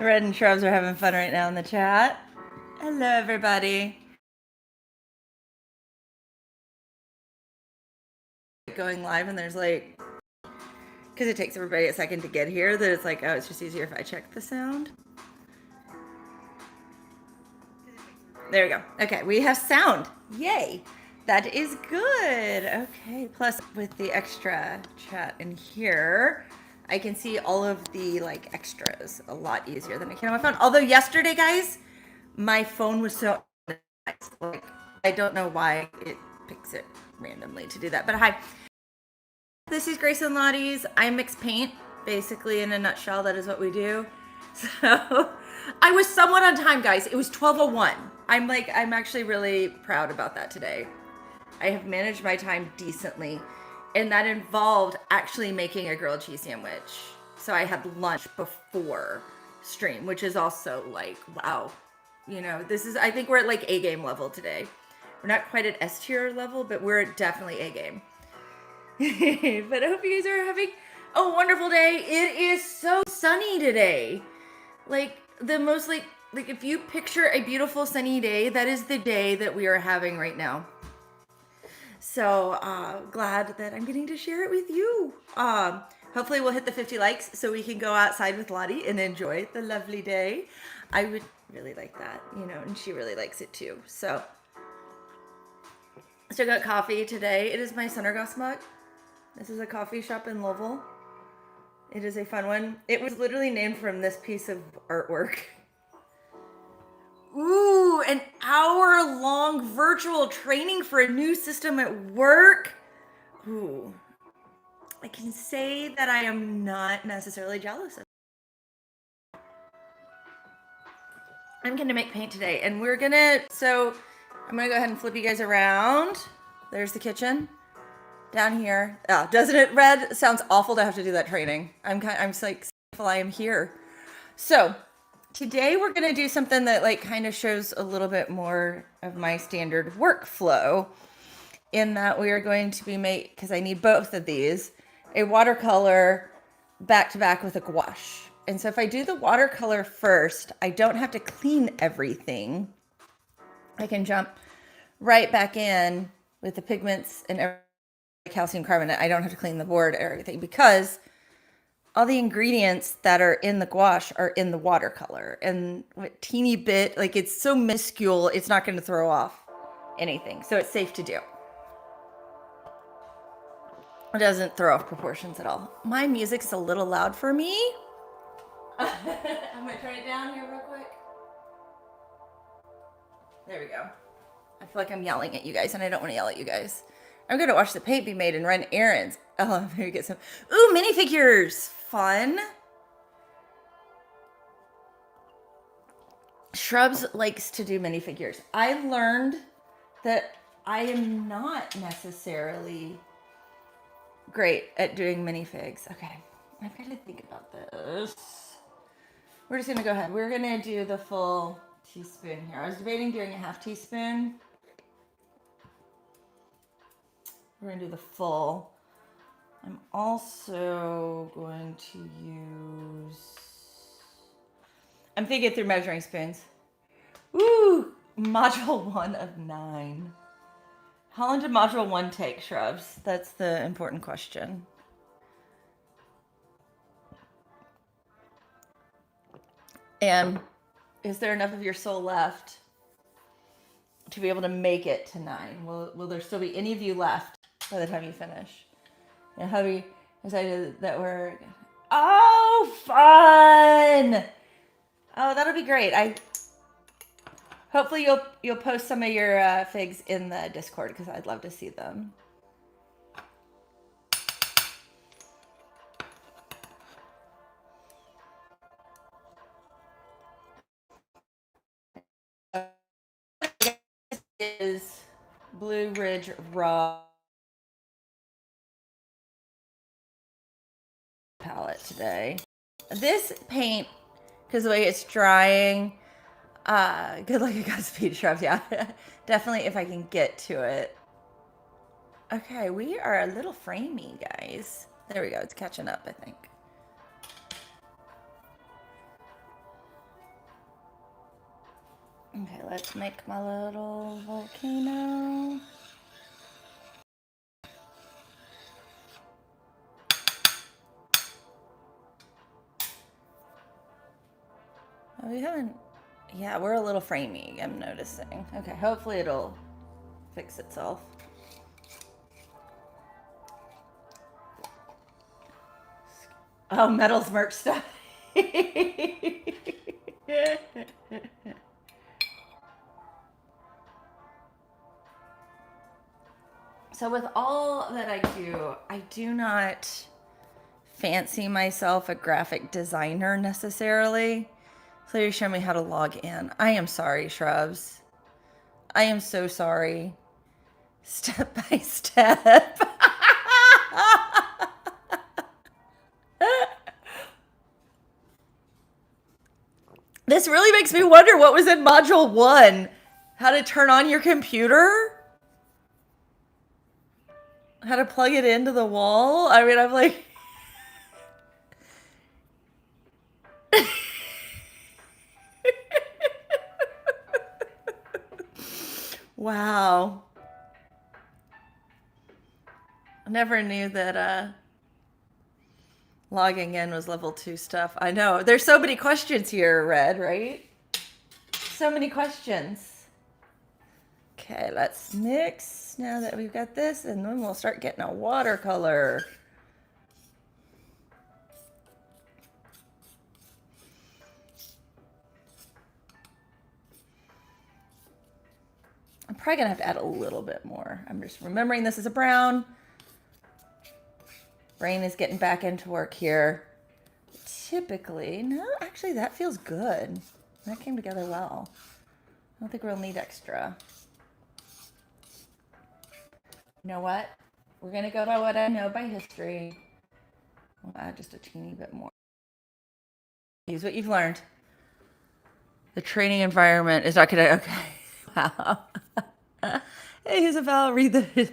Red and Shrubs are having fun right now in the chat. Hello, everybody. Going live, and there's like, because it takes everybody a second to get here, that it's like, oh, it's just easier if I check the sound. There we go. Okay, we have sound. Yay. That is good. Okay, plus with the extra chat in here, I can see all of the like extras a lot easier than I can on my phone. Although yesterday, guys, my phone was so like, I don't know why it picks it randomly to do that. But hi, this is Grace and Lottie's I Mix Paint. Basically, in a nutshell, that is what we do. So I was somewhat on time, guys. It was 12:01. I'm actually really proud about that today. I have managed my time decently, and that involved actually making a grilled cheese sandwich. So I had lunch before stream, which is also like, wow. You know, this is, I think we're at like A game level today. We're not quite at S tier level, but we're definitely A game. But I hope you guys are having a wonderful day. It is so sunny today. Like the most like if you picture a beautiful sunny day, that is the day that we are having right now. So glad that I'm getting to share it with you. Hopefully we'll hit the 50 likes so we can go outside with Lottie and enjoy the lovely day. I would really like that, you know, and she really likes it too. So still got coffee today. It is my Sunnergoss mug. This is a coffee shop in Louisville. It is a fun one. It was literally named from this piece of artwork. Ooh, an hour-long virtual training for a new system at work. Ooh, I can say that I am not necessarily jealous of it. I'm gonna make paint today, and I'm gonna go ahead and flip you guys around. There's the kitchen. Down here. Oh, doesn't it, Red? Sounds awful to have to do that training. I'm like thankful I am here. So today we're gonna do something that like kind of shows a little bit more of my standard workflow. In that we are going to be because I need both of these, a watercolor back to back with a gouache. And so if I do the watercolor first, I don't have to clean everything. I can jump right back in with the pigments and everything. Calcium carbonate. I don't have to clean the board or everything because all the ingredients that are in the gouache are in the watercolor, and a teeny bit, like it's so minuscule, it's not going to throw off anything. So it's safe to do. It doesn't throw off proportions at all. My music's a little loud for me. I'm going to turn it down here real quick. There we go. I feel like I'm yelling at you guys, and I don't want to yell at you guys. I'm going to watch the paint be made and run errands. Oh, maybe get some. Ooh, minifigures. Fun. Shrubs likes to do minifigures. I learned that I am not necessarily great at doing minifigs. Okay, I've got to think about this. We're just going to go ahead. We're going to do the full teaspoon here. I was debating doing a half teaspoon. We're going to do the full. I'm also going to use... I'm thinking through measuring spoons. Ooh, module 1 of 9. How long did module 1 take, Shrubs? That's the important question. And is there enough of your soul left to be able to make it to 9? Will there still be any of you left by the time you finish? And how we decided that we're... Oh, fun! Oh, that'll be great. Hopefully you'll post some of your figs in the Discord because I'd love to see them. Is Blue Ridge Raw palette today. This paint, because the way it's drying, good luck at Godspeed, Shrubs. Yeah, definitely if I can get to it. Okay, we are a little framey, guys. There we go. It's catching up, I think. Okay, let's make my little volcano. Oh, we haven't, yeah, we're a little framey, I'm noticing. Okay, hopefully it'll fix itself. Oh, metals merch stuff. So with all that I do not fancy myself a graphic designer necessarily. So you show me how to log in. I am sorry, Shrubs. I am so sorry. Step by step. This really makes me wonder what was in module 1. How to turn on your computer? How to plug it into the wall? I mean, I'm like... Wow. I never knew that logging in was level 2 stuff. I know. There's so many questions here, Red, right? So many questions. Okay, let's mix now that we've got this, and then we'll start getting a watercolor. I'm probably gonna have to add a little bit more. I'm just remembering this is a brown. Brain is getting back into work here. Typically, no, actually that feels good. That came together well. I don't think we'll need extra. You know what? We're gonna go to what I know by history. We'll add just a teeny bit more. Use what you've learned. The training environment is not gonna, okay. Wow. Hey, Isabel, read the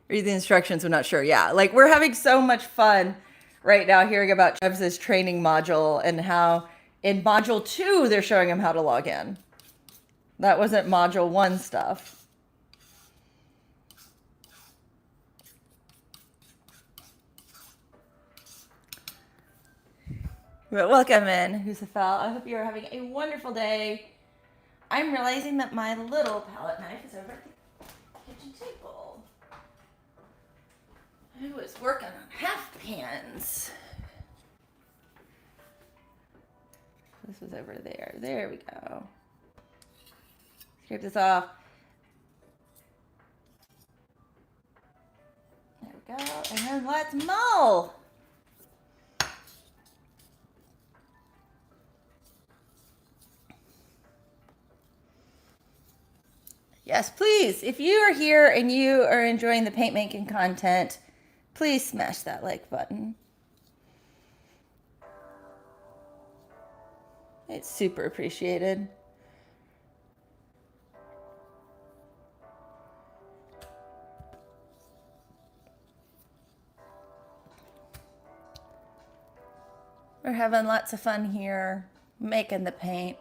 instructions. I'm not sure. Yeah, like we're having so much fun right now hearing about Chubbs' training module and how in module 2 they're showing him how to log in. That wasn't module 1 stuff. But welcome in, Husafel. I hope you're having a wonderful day. I'm realizing that my little palette knife is over at the kitchen table. I was working on half pans. This was over there. There we go. Scrape this off. There we go. And then let's mull. Yes, please. If you are here and you are enjoying the paint making content, please smash that like button. It's super appreciated. We're having lots of fun here, making the paint.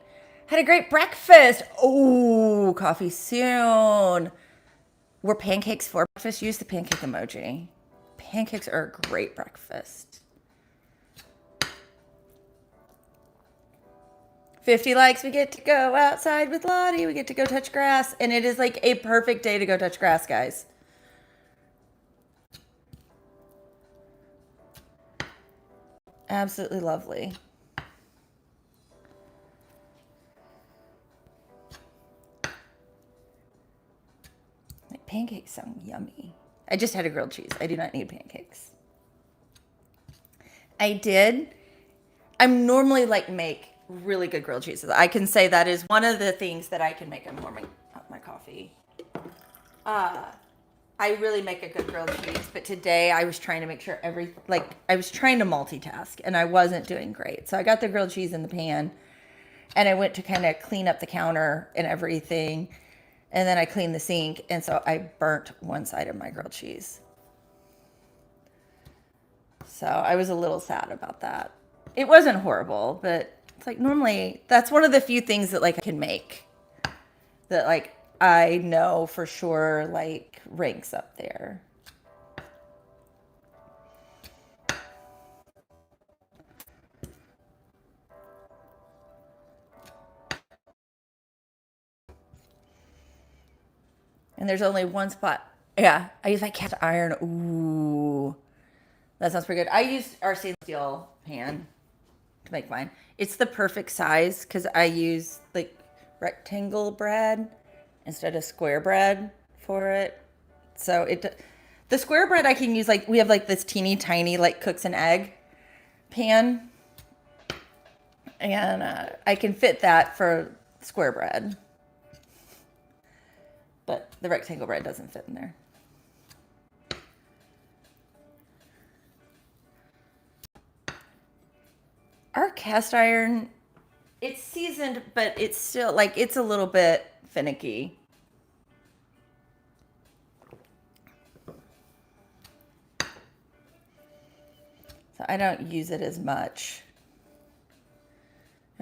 Had a great breakfast. Oh, coffee soon. Were pancakes for breakfast? Use the pancake emoji. Pancakes are a great breakfast. 50 likes, we get to go outside with Lottie. We get to go touch grass. And it is like a perfect day to go touch grass, guys. Absolutely lovely. Pancakes sound yummy. I just had a grilled cheese. I do not need pancakes. I did. I'm normally like make really good grilled cheeses. I can say that is one of the things that I can make. I'm warming up my coffee. I really make a good grilled cheese, but today I was trying to make sure I was trying to multitask and I wasn't doing great. So I got the grilled cheese in the pan and I went to kind of clean up the counter and everything. And then I cleaned the sink, and so I burnt one side of my grilled cheese. So I was a little sad about that. It wasn't horrible, but it's like normally that's one of the few things that like I can make. that like I know for sure like ranks up there. And there's only one spot. Yeah, I use my cast iron. Ooh, that sounds pretty good. I use our stainless steel pan to make mine. It's the perfect size because I use like rectangle bread instead of square bread for it. So the square bread I can use like we have like this teeny tiny like cooks an egg pan, and I can fit that for square bread, but the rectangle bread doesn't fit in there. Our cast iron, it's seasoned, but it's still like it's a little bit finicky. So I don't use it as much.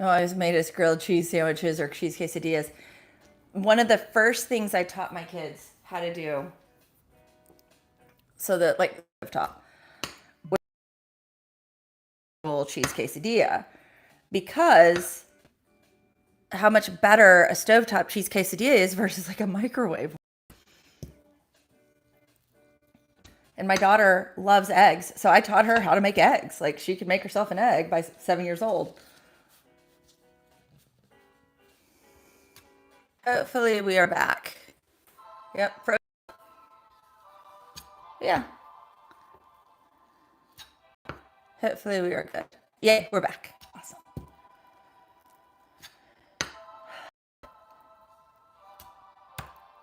I always made us grilled cheese sandwiches or cheese quesadillas. One of the first things I taught my kids how to do, so that like top, was cheese quesadilla, because how much better a stovetop cheese quesadilla is versus like a microwave. And my daughter loves eggs, so I taught her how to make eggs. Like she could make herself an egg by 7 years old. Hopefully we are back. Yep. Yeah. Hopefully we are good. Yay, we're back. Awesome.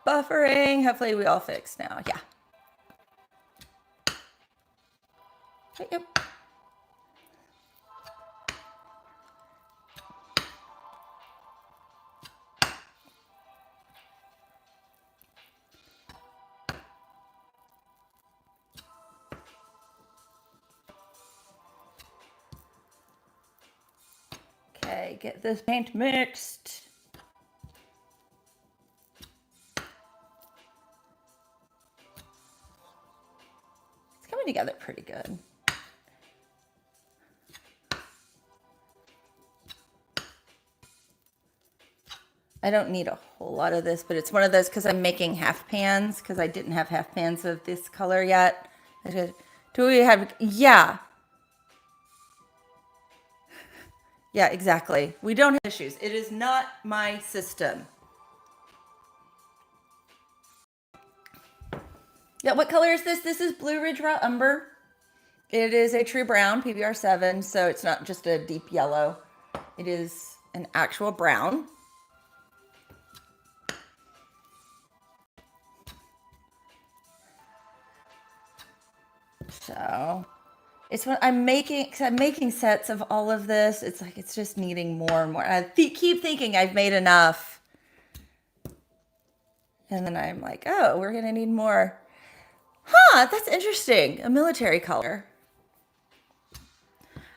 Buffering. Hopefully we all fixed now. Yeah. Yep. Okay, get this paint mixed. It's coming together pretty good. I don't need a whole lot of this, but it's one of those because I'm making half pans because I didn't have half pans of this color yet. Do we have, yeah. Yeah, exactly. We don't have issues. It is not my system. Yeah, what color is this? This is Blue Ridge Raw Umber. It is a true brown, PBR7, so it's not just a deep yellow. It is an actual brown. So it's what I'm making, because I'm making sets of all of this. It's like, it's just needing more and more. And I keep thinking I've made enough. And then I'm like, oh, we're going to need more. Huh, that's interesting. A military color.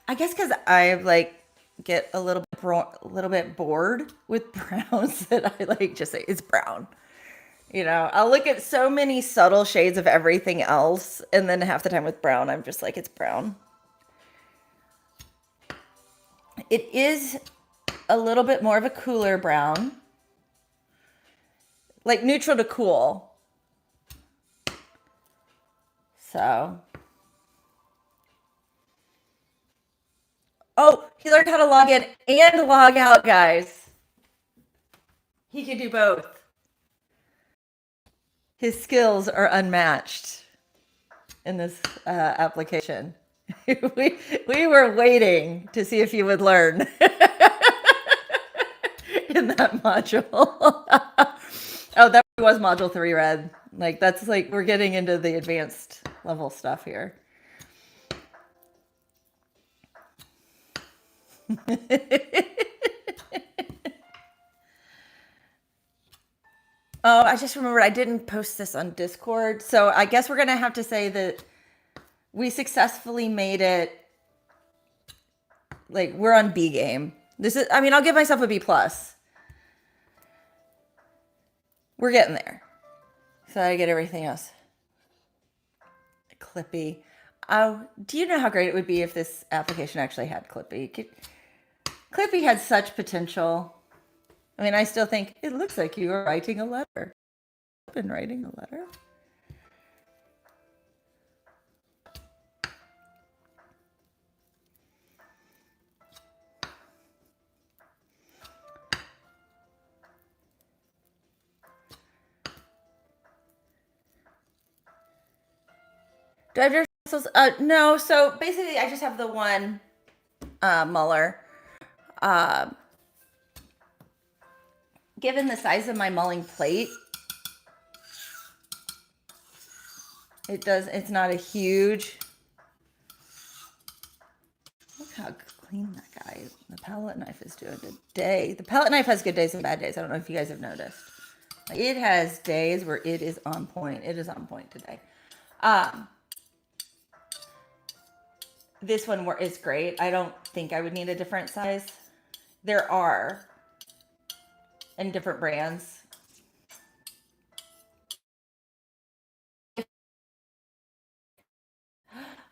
I guess because I like get a little bit bored with browns that I like just say it's brown. You know, I'll look at so many subtle shades of everything else, and then half the time with brown, I'm just like, it's brown. It is a little bit more of a cooler brown, like neutral to cool. So, oh, he learned how to log in and log out, guys. He can do both. His skills are unmatched in this application. we were waiting to see if you would learn in that module. Oh, that was module 3 red. Like that's like we're getting into the advanced level stuff here. Oh, I just remembered I didn't post this on Discord. So I guess we're going to have to say that we successfully made it. Like we're on B game. This is, I mean, I'll give myself a B plus. We're getting there. So I get everything else clippy. Oh, do you know how great it would be if this application actually had clippy? Clippy had such potential. I mean, I still think it looks like you are writing a letter. I've been writing a letter. Do I have your pencils? No. So basically, I just have the one muller. Given the size of my mulling plate, it's not a huge. Look how clean that guy, the palette knife is doing today. The palette knife has good days and bad days. I don't know if you guys have noticed. It has days where it is on point. It is on point today. This one is great. I don't think I would need a different size. There are in different brands.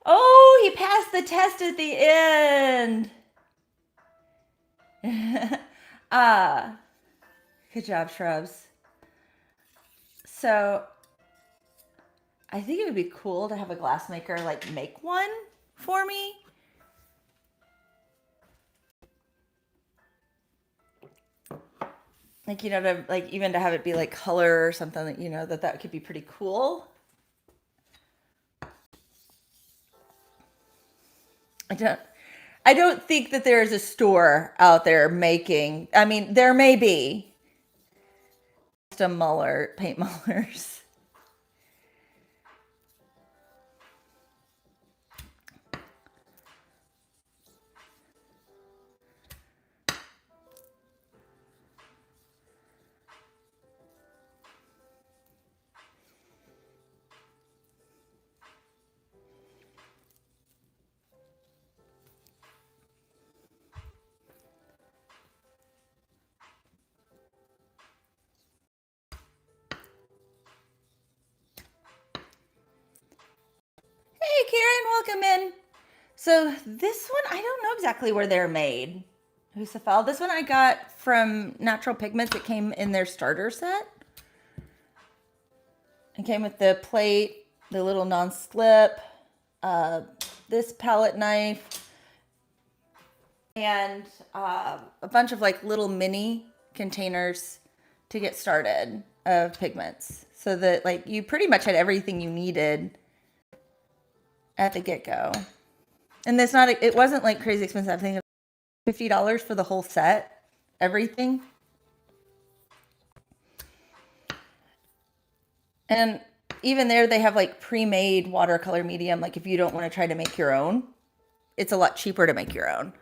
Oh, he passed the test at the end. Good job, Shrubs. So I think it would be cool to have a glassmaker like make one for me. Like, you know, to like even to have it be like color or something that, you know, that could be pretty cool. I don't think that there is a store out there making, I mean, there may be custom paint mullers. Hey, Karen, welcome in. So this one, I don't know exactly where they're made. Husafel. This one I got from Natural Pigments. It came in their starter set. It came with the plate, the little non-slip, this palette knife, and a bunch of like little mini containers to get started of pigments. So that like you pretty much had everything you needed at the get-go. And it wasn't like crazy expensive. I think it was $50 for the whole set, everything. And even there, they have like pre-made watercolor medium. Like if you don't want to try to make your own, it's a lot cheaper to make your own.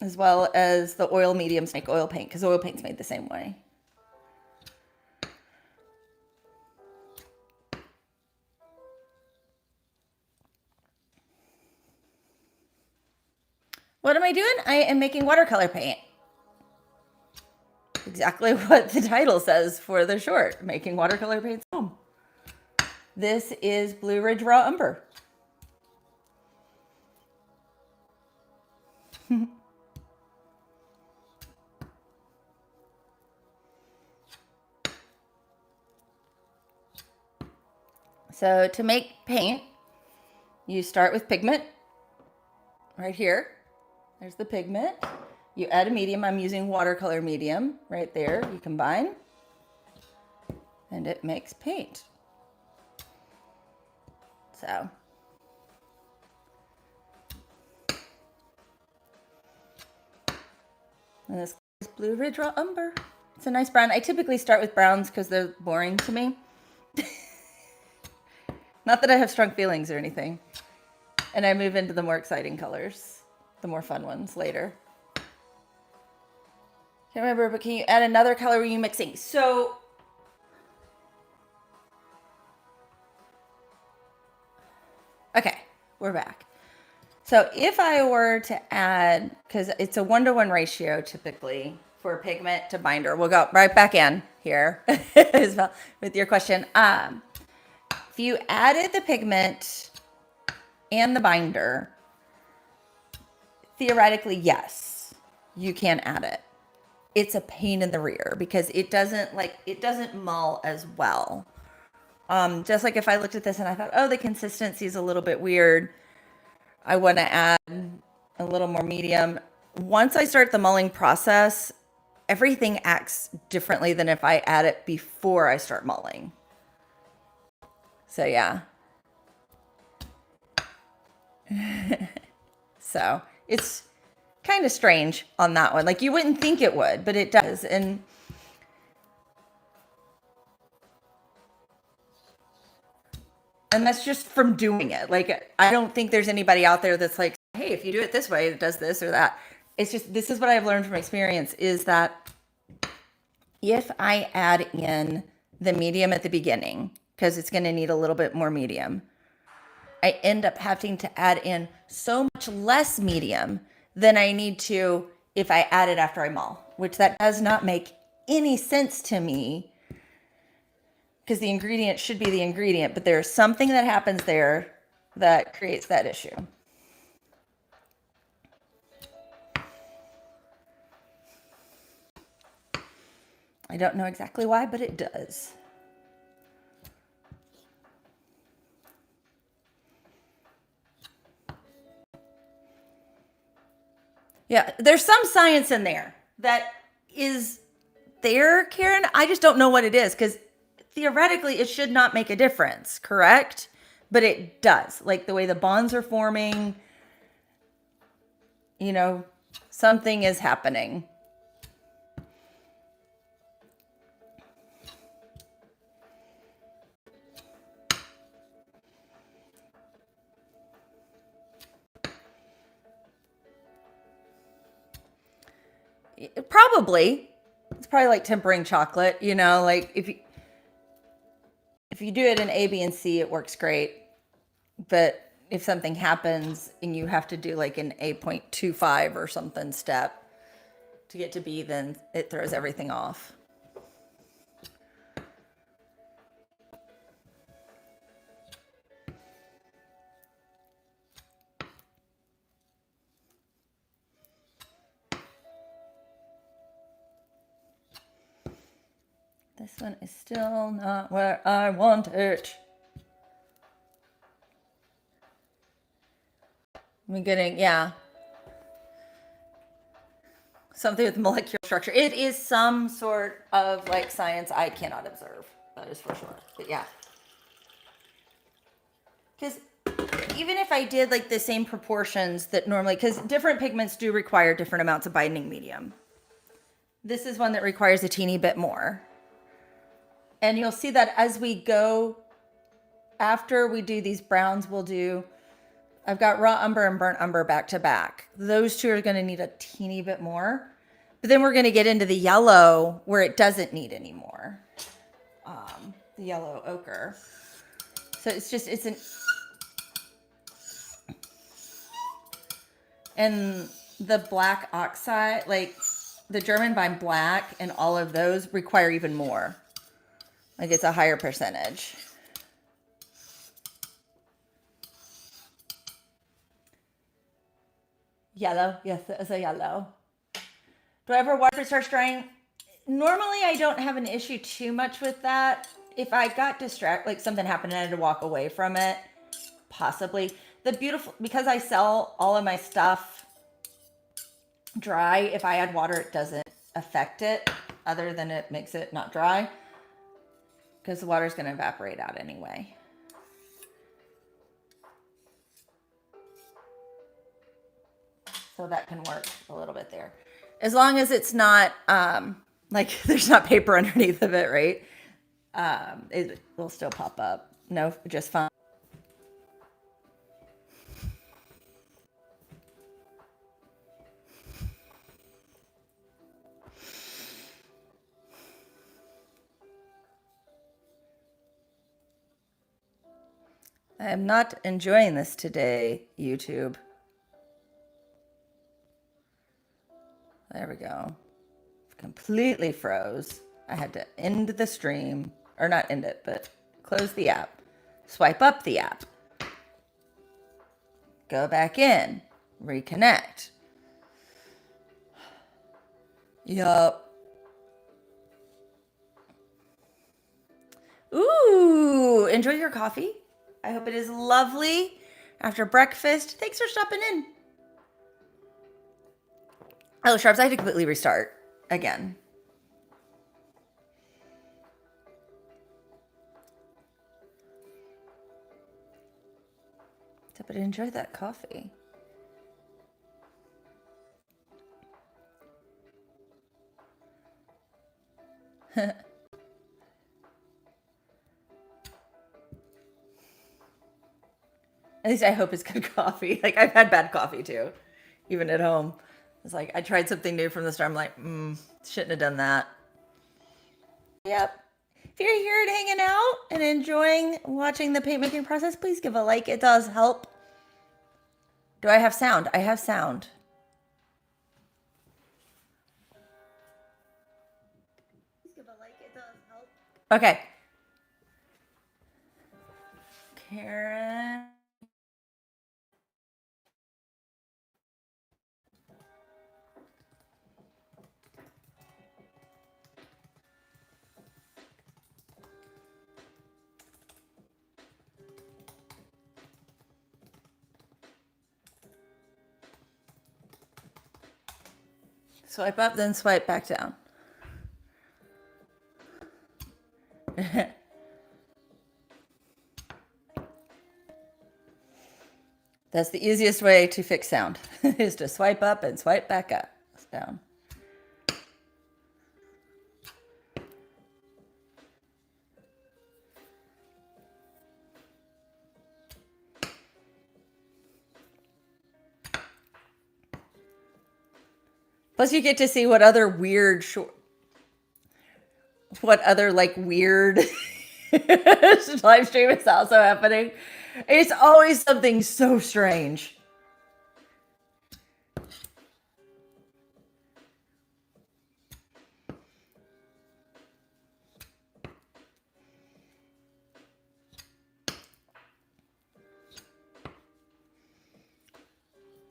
As well as the oil mediums make oil paint, because oil paint's made the same way. What am I doing? I am making watercolor paint. Exactly what the title says for the short, making watercolor paints home. This is Blue Ridge Raw Umber. So to make paint, you start with pigment right here. There's the pigment. You add a medium. I'm using watercolor medium right there. You combine and it makes paint. So and this is Blue Ridge Raw Umber. It's a nice brown. I typically start with browns because they're boring to me. Not that I have strong feelings or anything. And I move into the more exciting colors, the more fun ones later. Can't remember, but can you add another color? Were you mixing? So okay, we're back. So if I were to add, because it's a 1-to-1 ratio typically for pigment to binder. We'll go right back in here as well with your question. If you added the pigment and the binder, theoretically, yes, you can add it. It's a pain in the rear because it doesn't mull as well. Just like if I looked at this and I thought, oh, the consistency is a little bit weird, I want to add a little more medium. Once I start the mulling process, everything acts differently than if I add it before I start mulling. So yeah. So it's kind of strange on that one. Like you wouldn't think it would, but it does. And that's just from doing it. Like I don't think there's anybody out there that's like, hey, if you do it this way, it does this or that. It's just, this is what I've learned from experience is that if I add in the medium at the beginning, because it's going to need a little bit more medium, I end up having to add in so much less medium than I need to if I add it after I mull, which that does not make any sense to me because the ingredient should be the ingredient, but there's something that happens there that creates that issue. I don't know exactly why, but it does. Yeah, there's some science in there that is there, Karen. I just don't know what it is because theoretically it should not make a difference, correct? But it does. Like the way the bonds are forming, you know, something is happening. Probably. It's probably like tempering chocolate, you know, like if you do it in A, B, and C, it works great. But if something happens and you have to do like an A.25 or something step to get to B, then it throws everything off. This one is still not where I want it. I'm getting, yeah. Something with molecular structure. It is some sort of like science I cannot observe. That is for sure. But yeah. Because even if I did like the same proportions that normally, because different pigments do require different amounts of binding medium. This is one that requires a teeny bit more. And you'll see that as we go, after we do these browns, I've got raw umber and burnt umber back to back. Those two are going to need a teeny bit more. But then we're going to get into the yellow where it doesn't need any more. The yellow ochre. So and the black oxide, like the German vine black and all of those require even more. Like it's a higher percentage. Yellow, yes, it's a yellow. Do I ever water starts drying? Normally I don't have an issue too much with that. If I got distracted, like something happened and I had to walk away from it, possibly. Because I sell all of my stuff dry, if I add water, it doesn't affect it other than it makes it not dry because the water is going to evaporate out anyway. So that can work a little bit there. As long as it's not, like there's not paper underneath of it, right? It will still pop up. No, just fine. I am not enjoying this today, YouTube. There we go. completely froze. I had to end the stream, or not end it, but close the app, swipe up the app, go back in, reconnect. Yup. Ooh, enjoy your coffee. I hope it is lovely after breakfast. Thanks for stopping in. Oh, Sharps, I had to completely restart again. But enjoy that coffee. At least I hope it's good coffee. Like, I've had bad coffee too, even at home. It's like I tried something new from the start. I'm like, shouldn't have done that. Yep. If you're here and hanging out and enjoying watching the paint making process, please give a like. It does help. Do I have sound? I have sound. Please give a like. It does help. Okay. Karen. Swipe up, then swipe back down. That's the easiest way to fix sound, is to swipe up and swipe back up, down. Plus you get to see what other weird weird live stream is also happening. It's always something so strange.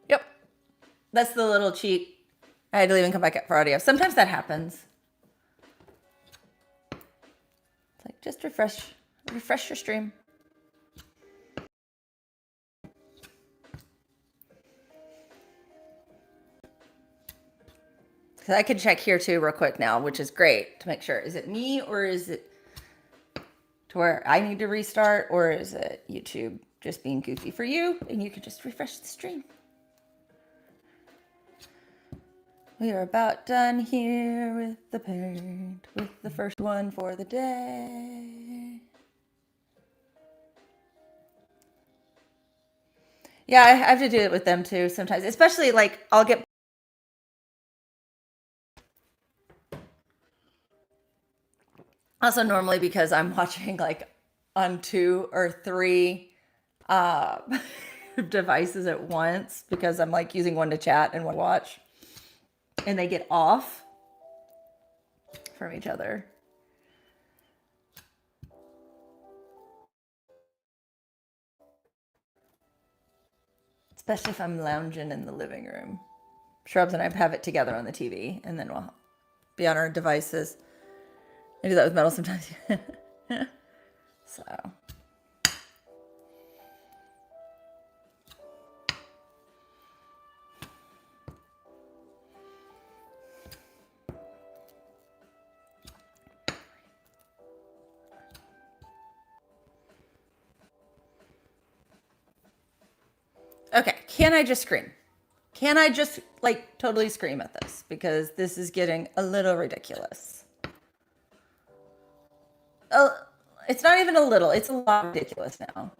Yep. That's the little cheat. I had to leave and come back up for audio. Sometimes that happens. It's like, just refresh your stream. Because I can check here too real quick now, which is great to make sure. Is it me, or is it to where I need to restart, or is it YouTube just being goofy for you and you can just refresh the stream? We are about done here with the paint, with the first one for the day. Yeah, I have to do it with them too sometimes, especially like I'll get also normally because I'm watching like on 2 or 3 devices at once, because I'm like using one to chat and one to watch, and they get off from each other. Especially if I'm lounging in the living room. Shrubs and I have it together on the TV, and then we'll be on our devices. I do that with metal sometimes. So. Okay, can I just scream? Can I just like totally scream at this? Because this is getting a little ridiculous. It's not even a little, it's a lot ridiculous now.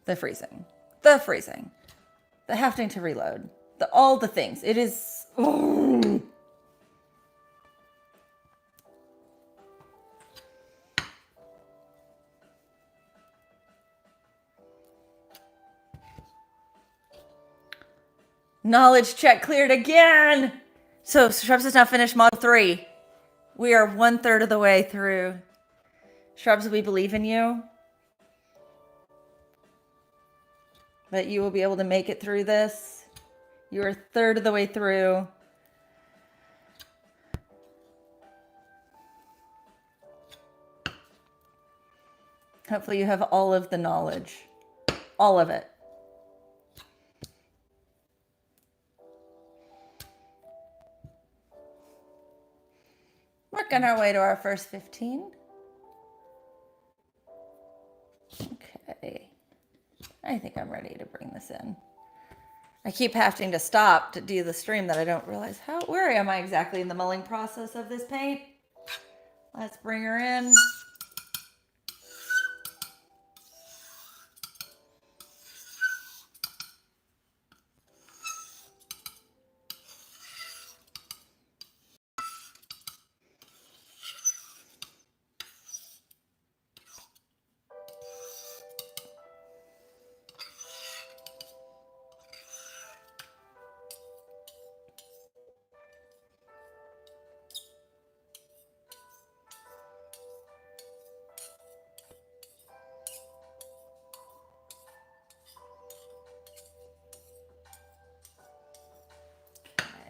The freezing, the having to reload, all the things. It is. Oh. Knowledge check cleared again. So Shrubs has now finished module 3. We are 1/3 of the way through. Shrubs, we believe in you. But you will be able to make it through this. You are 1/3 of the way through. Hopefully you have all of the knowledge. All of it. Working our way to our first 15. Okay. I think I'm ready to bring this in. I keep having to stop to do the stream that I don't realize where am I exactly in the mulling process of this paint? Let's bring her in.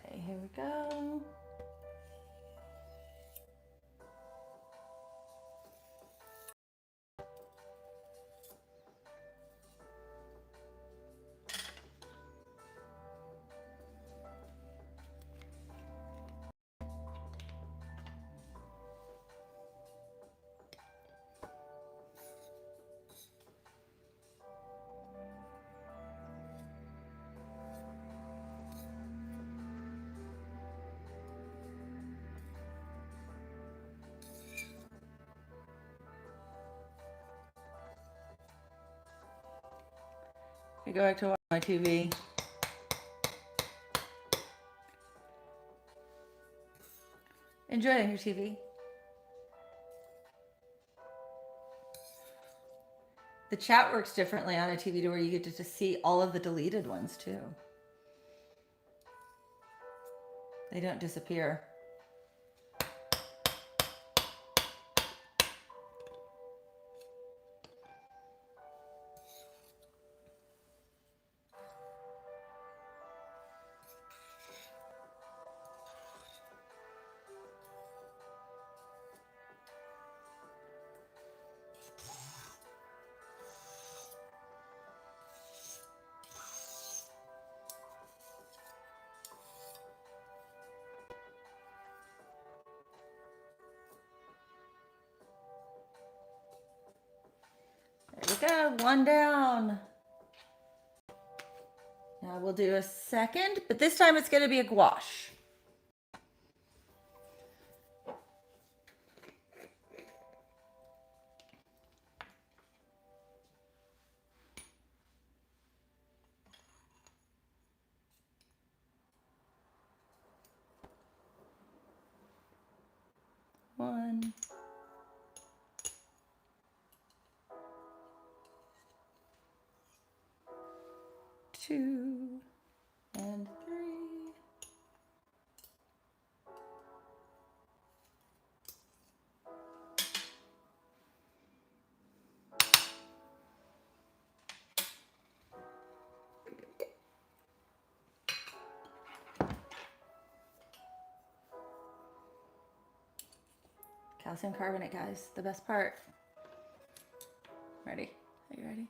Okay, here we go. I go back to watch my TV. Enjoying your TV. The chat works differently on a TV to where you get to see all of the deleted ones too. They don't disappear. There we go, one down. Now we'll do a second, but this time it's going to be a gouache. One. 2 and 3. Calcium carbonate, guys, the best part. Ready? Are you ready?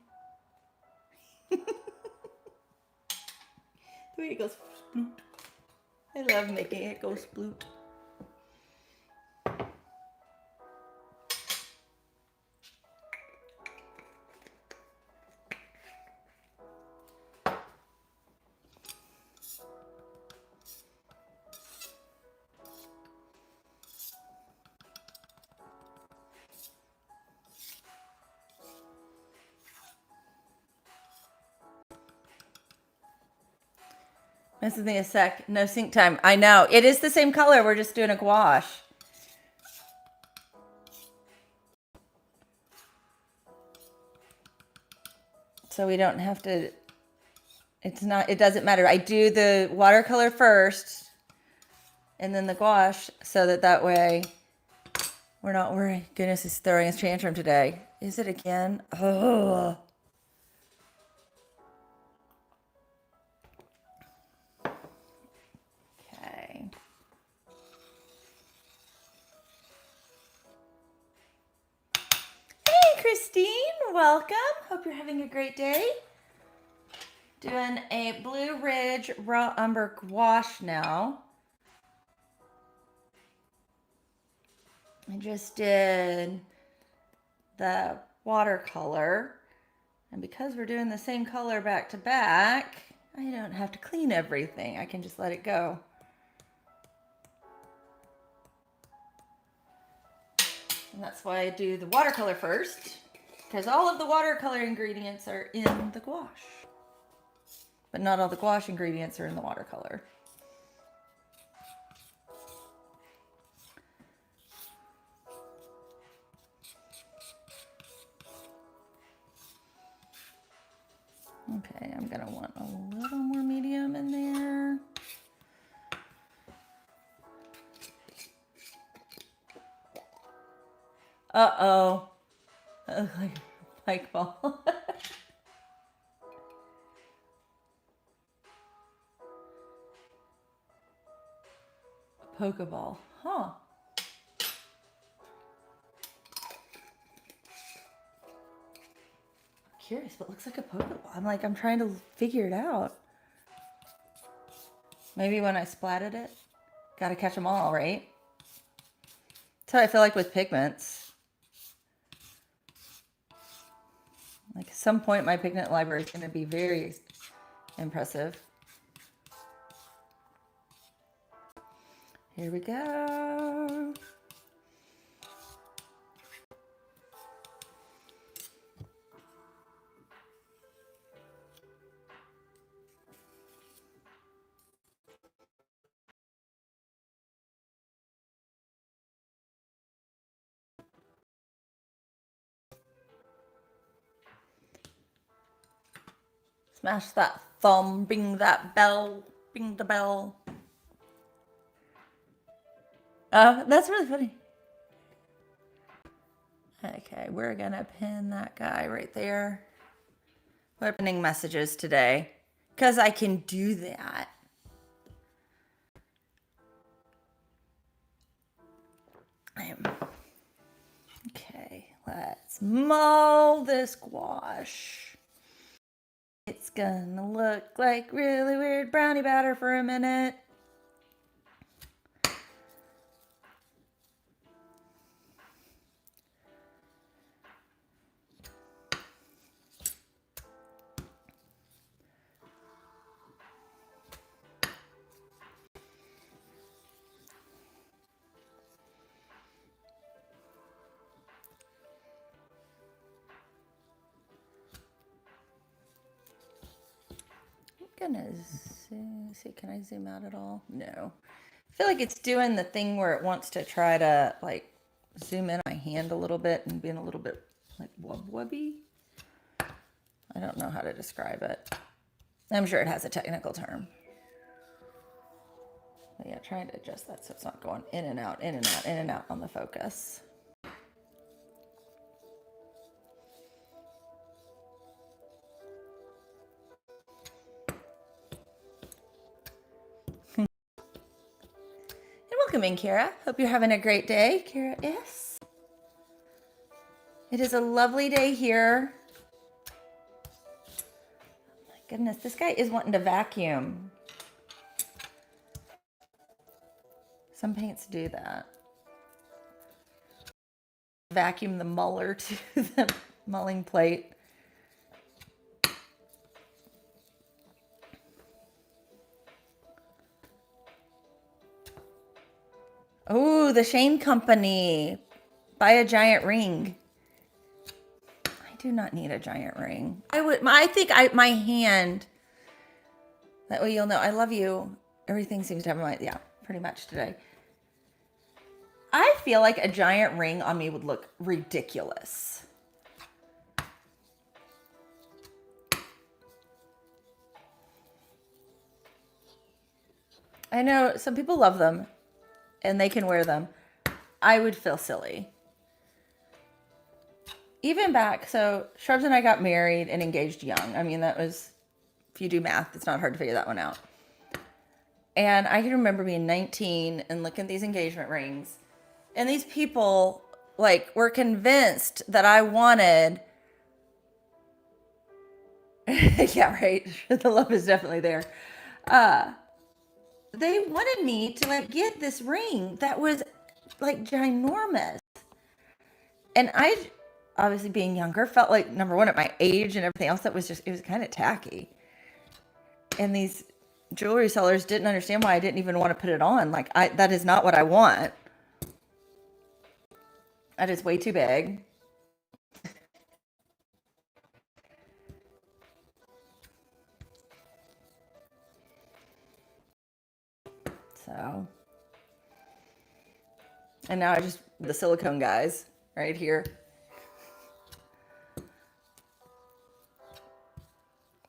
The way it goes sploot. I love making it go sploot. This is me a sec. No sync time. I know. It is the same color. We're just doing a gouache. So we don't have to It's not, it doesn't matter. I do the watercolor first and then the gouache so that way we're not worried. Goodness is throwing his tantrum today. Is it again? Oh. Okay. Hey, Christine, welcome. Hope you're having a great day. Doing a Blue Ridge raw umber gouache now. I just did the watercolor, and because we're doing the same color back to back, I don't have to clean everything. I can just let it go. And that's why I do the watercolor first, because all of the watercolor ingredients are in the gouache. But not all the gouache ingredients are in the watercolor. Okay, I'm gonna want a little more medium in there. Uh-oh. That looks like a pike ball. A Pokeball. Huh. Curious, but it looks like a Pokeball. I'm trying to figure it out. Maybe when I splatted it. Gotta catch them all, right? That's how I feel like with pigments. Like at some point my pigment library is gonna be very impressive. Here we go. Smash that thumb, ring that bell, ring the bell. That's really funny. Okay, we're gonna pin that guy right there. We're pinning messages today because I can do that. Okay, let's mold this gouache. It's gonna look like really weird brownie batter for a minute. I'm gonna see, can I zoom out at all? No. I feel like it's doing the thing where it wants to try to like zoom in my hand a little bit and being a little bit like wubby. I don't know how to describe it. I'm sure it has a technical term. But yeah, trying to adjust that so it's not going in and out, in and out, in and out on the focus. And welcome in, Kara. Hope you're having a great day. Kara S. It is a lovely day here. Oh my goodness, this guy is wanting to vacuum. Some paints do that. Vacuum the muller to the mulling plate. Oh, the Shane Company. Buy a giant ring. I do not need a giant ring. I think my hand. That way you'll know. I love you. Everything seems to have my, yeah, pretty much today. I feel like a giant ring on me would look ridiculous. I know some people love them and they can wear them. I would feel silly. Even back, so Shrubs and I got married and engaged young. I mean, that was, if you do math, it's not hard to figure that one out. And I can remember being 19 and looking at these engagement rings. And these people, like, were convinced that I wanted... yeah, right. The love is definitely there. They wanted me to, like, get this ring that was, like, ginormous. And I, obviously being younger, felt like, number one, at my age and everything else, that was just, it was kind of tacky. And these jewelry sellers didn't understand why I didn't even want to put it on. Like, that is not what I want. That is way too big. So, and now I just, the silicone guys right here.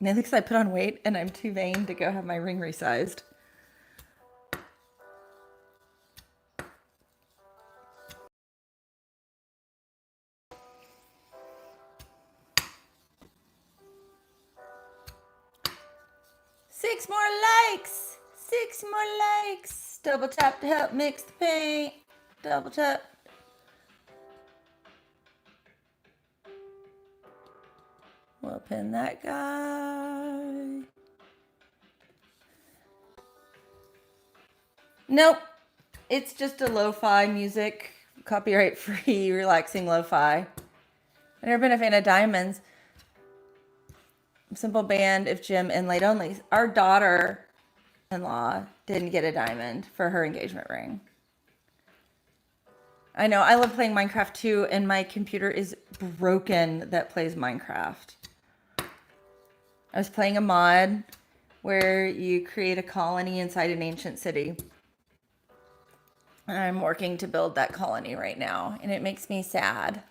Maybe because I put on weight and I'm too vain to go have my ring resized. Six more likes. 6 more likes. Double tap to help mix the paint. Double tap. We'll pin that guy. Nope. It's just a lo-fi music. Copyright free, relaxing lo-fi. I've never been a fan of diamonds. Simple band if Jim inlaid only. Our daughter-in-law didn't get a diamond for her engagement ring. I know, I love playing Minecraft too, and my computer is broken that plays Minecraft. I was playing a mod where you create a colony inside an ancient city. And I'm working to build that colony right now, and it makes me sad.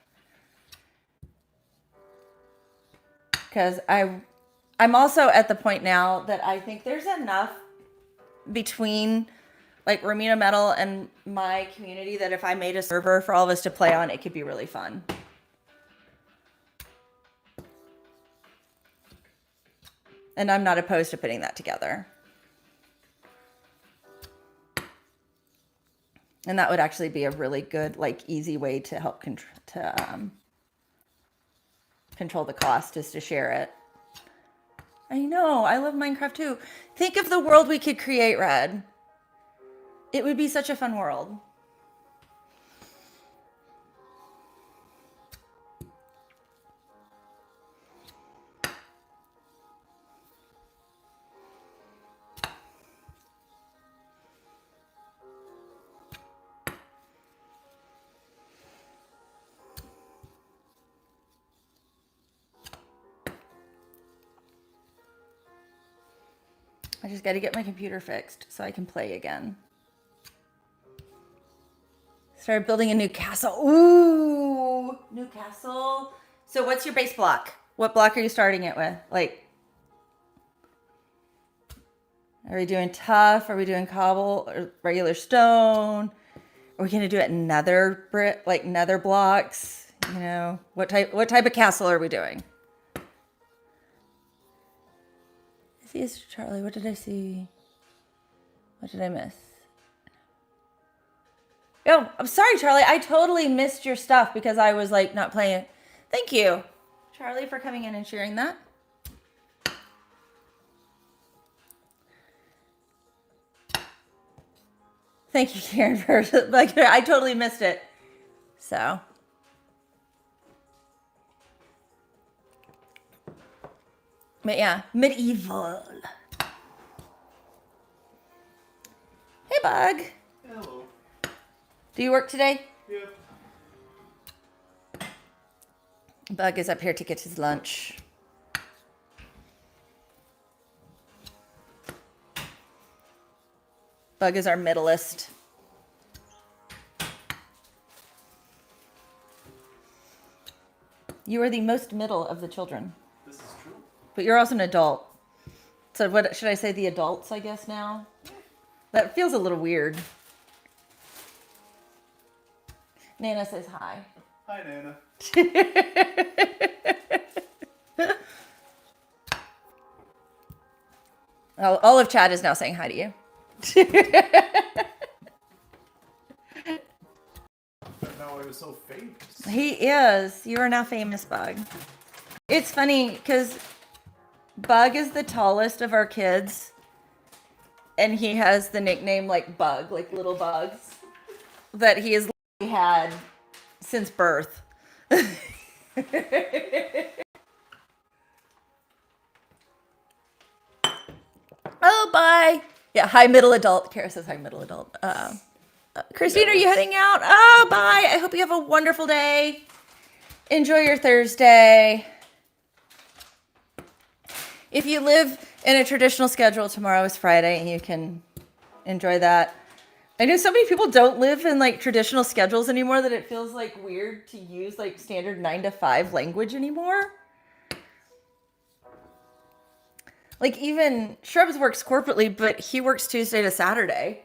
Because I'm also at the point now that I think there's enough between like Romina Metal and my community that if I made a server for all of us to play on, it could be really fun. And I'm not opposed to putting that together. And that would actually be a really good, like, easy way to help control the cost, is to share it. I know, I love Minecraft too. Think of the world we could create, Red. It would be such a fun world. I just got to get my computer fixed so I can play again. Started building a new castle. Ooh, new castle. So what's your base block? What block are you starting it with? Like, are we doing tough? Are we doing cobble or regular stone? Are we gonna do it nether brick, like nether blocks? You know, what type of castle are we doing? Yes, Charlie, what did I see? What did I miss? Oh, I'm sorry, Charlie. I totally missed your stuff because I was like not playing it. Thank you, Charlie, for coming in and sharing that. Thank you, Karen, for like I totally missed it. So. But yeah, medieval. Hey, Bug. Hello. Do you work today? Yep. Bug is up here to get his lunch. Bug is our middleist. You are the most middle of the children. This is true. But you're also an adult. So what should I say, the adults, I guess, now? That feels a little weird. Nana says hi. Hi, Nana. All of chat is now saying hi to you. But now I was so famous. He is. You are now famous, Bug. It's funny because Bug is the tallest of our kids, and he has the nickname like Bug, like little bugs, that he has had since birth. Oh, bye. Yeah, hi, middle adult. Kara says hi, middle adult. Christine, are you heading out? Oh, bye. I hope you have a wonderful day. Enjoy your Thursday. If you live in a traditional schedule, tomorrow is Friday, and you can enjoy that. I know so many people don't live in like traditional schedules anymore that it feels like weird to use like standard 9 to 5 language anymore. Like even Shrubs works corporately, but he works Tuesday to Saturday.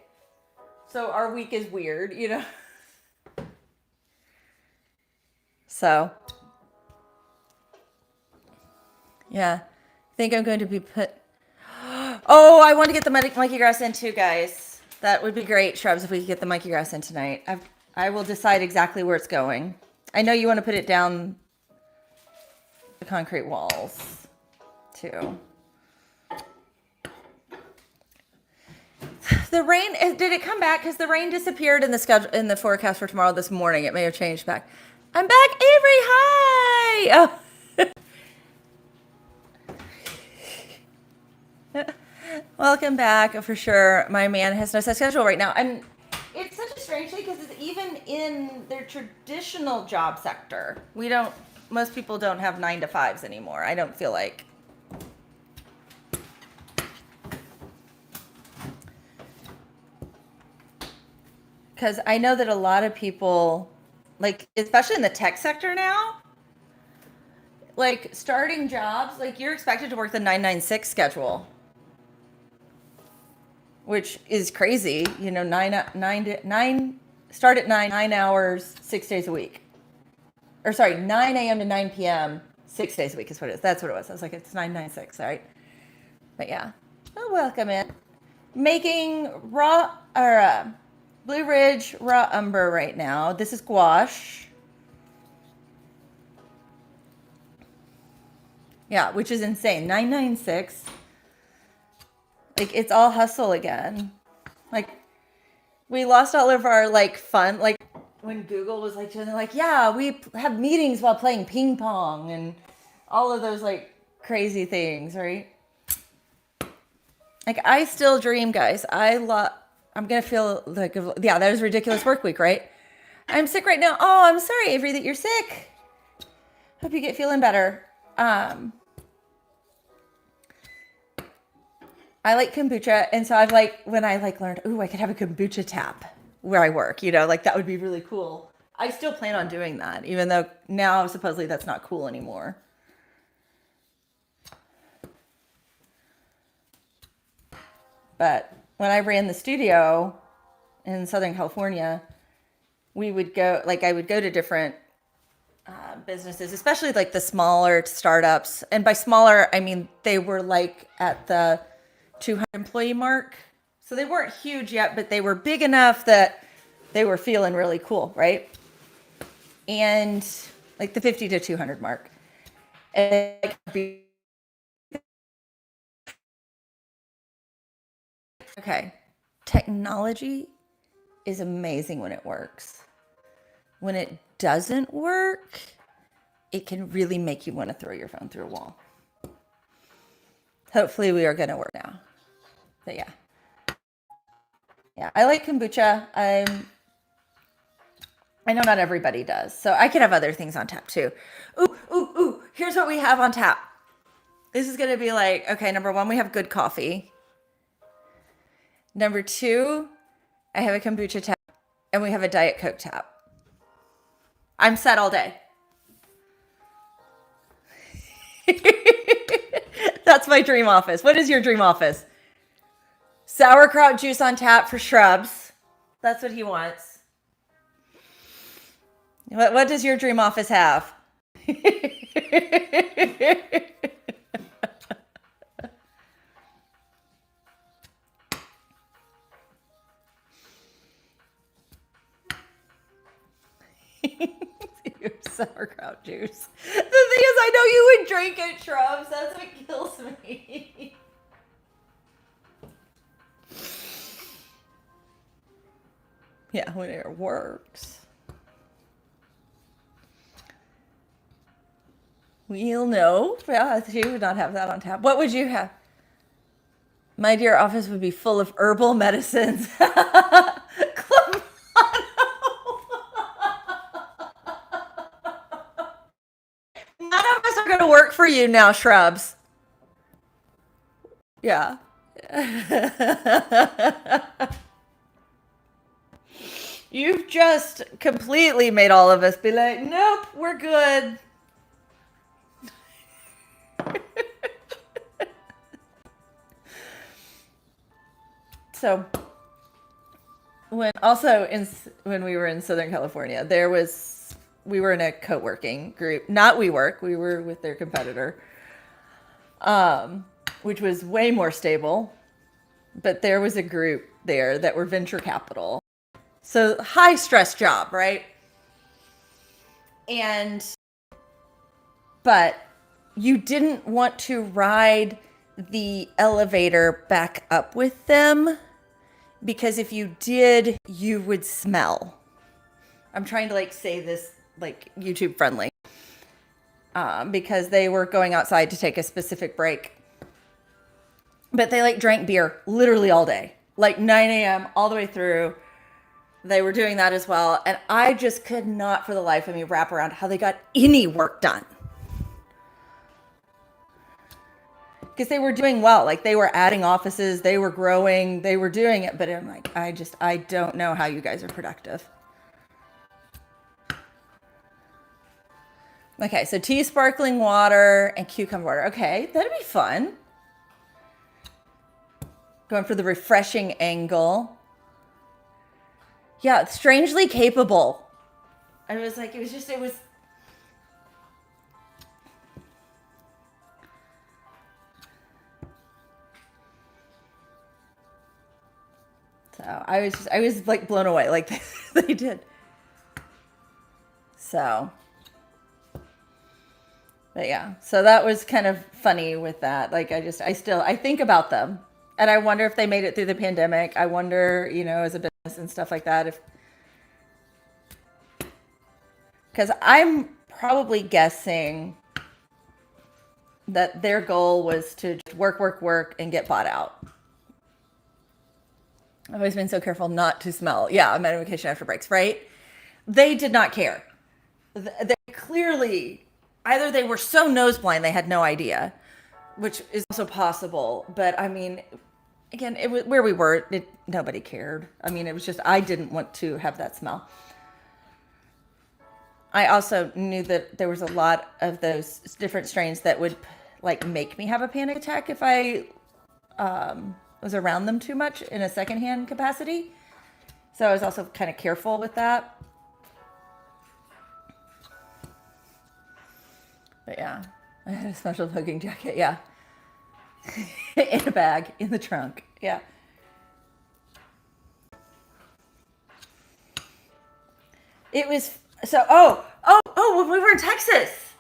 So our week is weird, you know? So, yeah. I think I'm going to be put... Oh, I want to get the monkey grass in too, guys. That would be great, Shrubs, if we could get the monkey grass in tonight. I will decide exactly where it's going. I know you want to put it down the concrete walls, too. The rain, did it come back? Because the rain disappeared in the schedule, in the forecast for tomorrow this morning. It may have changed back. I'm back, Avery. Hi. Oh. Welcome back for sure. My man has no set schedule right now. And it's such a strange thing because it's even in their traditional job sector. Most people don't have 9 to 5s anymore. I don't feel like. Because I know that a lot of people, like, especially in the tech sector now, like, starting jobs, like, you're expected to work the 996 schedule, which is crazy. You know, start at 9 hours, 6 days a week. Or, sorry, 9 a.m. to 9 p.m., 6 days a week is what it is. That's what it was. I was like, it's 996, right? But, yeah. Oh, welcome in. Making Blue Ridge raw umber right now. This is gouache. Yeah, which is insane. 996. Like, it's all hustle again. Like, we lost all of our, like, fun. Like, when Google was, like, doing, like, yeah, we have meetings while playing ping pong and all of those, like, crazy things, right? Like, I still dream, guys. I'm going to feel like, yeah, that was a ridiculous work week, right? I'm sick right now. Oh, I'm sorry, Avery, that you're sick. Hope you get feeling better. I like kombucha. And so I've like, when I like learned, ooh, I could have a kombucha tap where I work, you know, like that would be really cool. I still plan on doing that, even though now supposedly that's not cool anymore. But when I ran the studio in Southern California, we would go, like I would go to different businesses, especially like the smaller startups. And by smaller, I mean, they were like at the 200 employee mark. So they weren't huge yet, but they were big enough that they were feeling really cool, right? And like the 50 to 200 mark. And okay, technology is amazing when it works. When it doesn't work, it can really make you want to throw your phone through a wall. Hopefully we are going to work now. But yeah. Yeah, I like kombucha. I know not everybody does. So I could have other things on tap too. Ooh. Here's what we have on tap. This is going to be like, okay, number one, we have good coffee. Number two, I have a kombucha tap. And we have a Diet Coke tap. I'm set all day. That's my dream office. What is your dream office? Sauerkraut juice on tap for shrubs. That's what he wants. What does your dream office have? Sauerkraut juice. The thing is, I know you would drink it, shrubs. That's what kills me. Yeah, when it works. We'll know. Yeah, she would not have that on tap. What would you have? My dear office would be full of herbal medicines. None of us are going to work for you now, shrubs. Yeah. You've just completely made all of us be like, nope, we're good. So when we were in Southern California, we were in a co-working group, not WeWork, we were with their competitor, which was way more stable, but there was a group there that were venture capital. So high stress job, right? But you didn't want to ride the elevator back up with them because if you did, you would smell. I'm trying to say this YouTube friendly because they were going outside to take a specific break. But they drank beer literally all day, 9 a.m. all the way through. They were doing that as well. And I just could not for the life of me wrap around how they got any work done. Because they were doing well. They were adding offices, they were growing, they were doing it. But I'm I don't know how you guys are productive. Okay, so tea, sparkling water, and cucumber water. Okay, that'd be fun. Going for the refreshing angle. Yeah, strangely capable. I was it was. So I was blown away, they did. So, but yeah, so that was kind of funny with that. I think about them. And I wonder if they made it through the pandemic. I wonder, as a business and stuff like that, because I'm probably guessing that their goal was to just work, and get bought out. I've always been so careful not to smell. Yeah, medication after breaks, right? They did not care. They clearly, either they were so nose blind they had no idea, which is also possible. But I mean, again, it was where we were. Nobody cared. I mean, it was just I didn't want to have that smell. I also knew that there was a lot of those different strains that would make me have a panic attack if I was around them too much in a secondhand capacity. So I was also kind of careful with that. But yeah, I had a special smoking jacket. Yeah. In a bag in the trunk. Yeah. It was so when we were in Texas,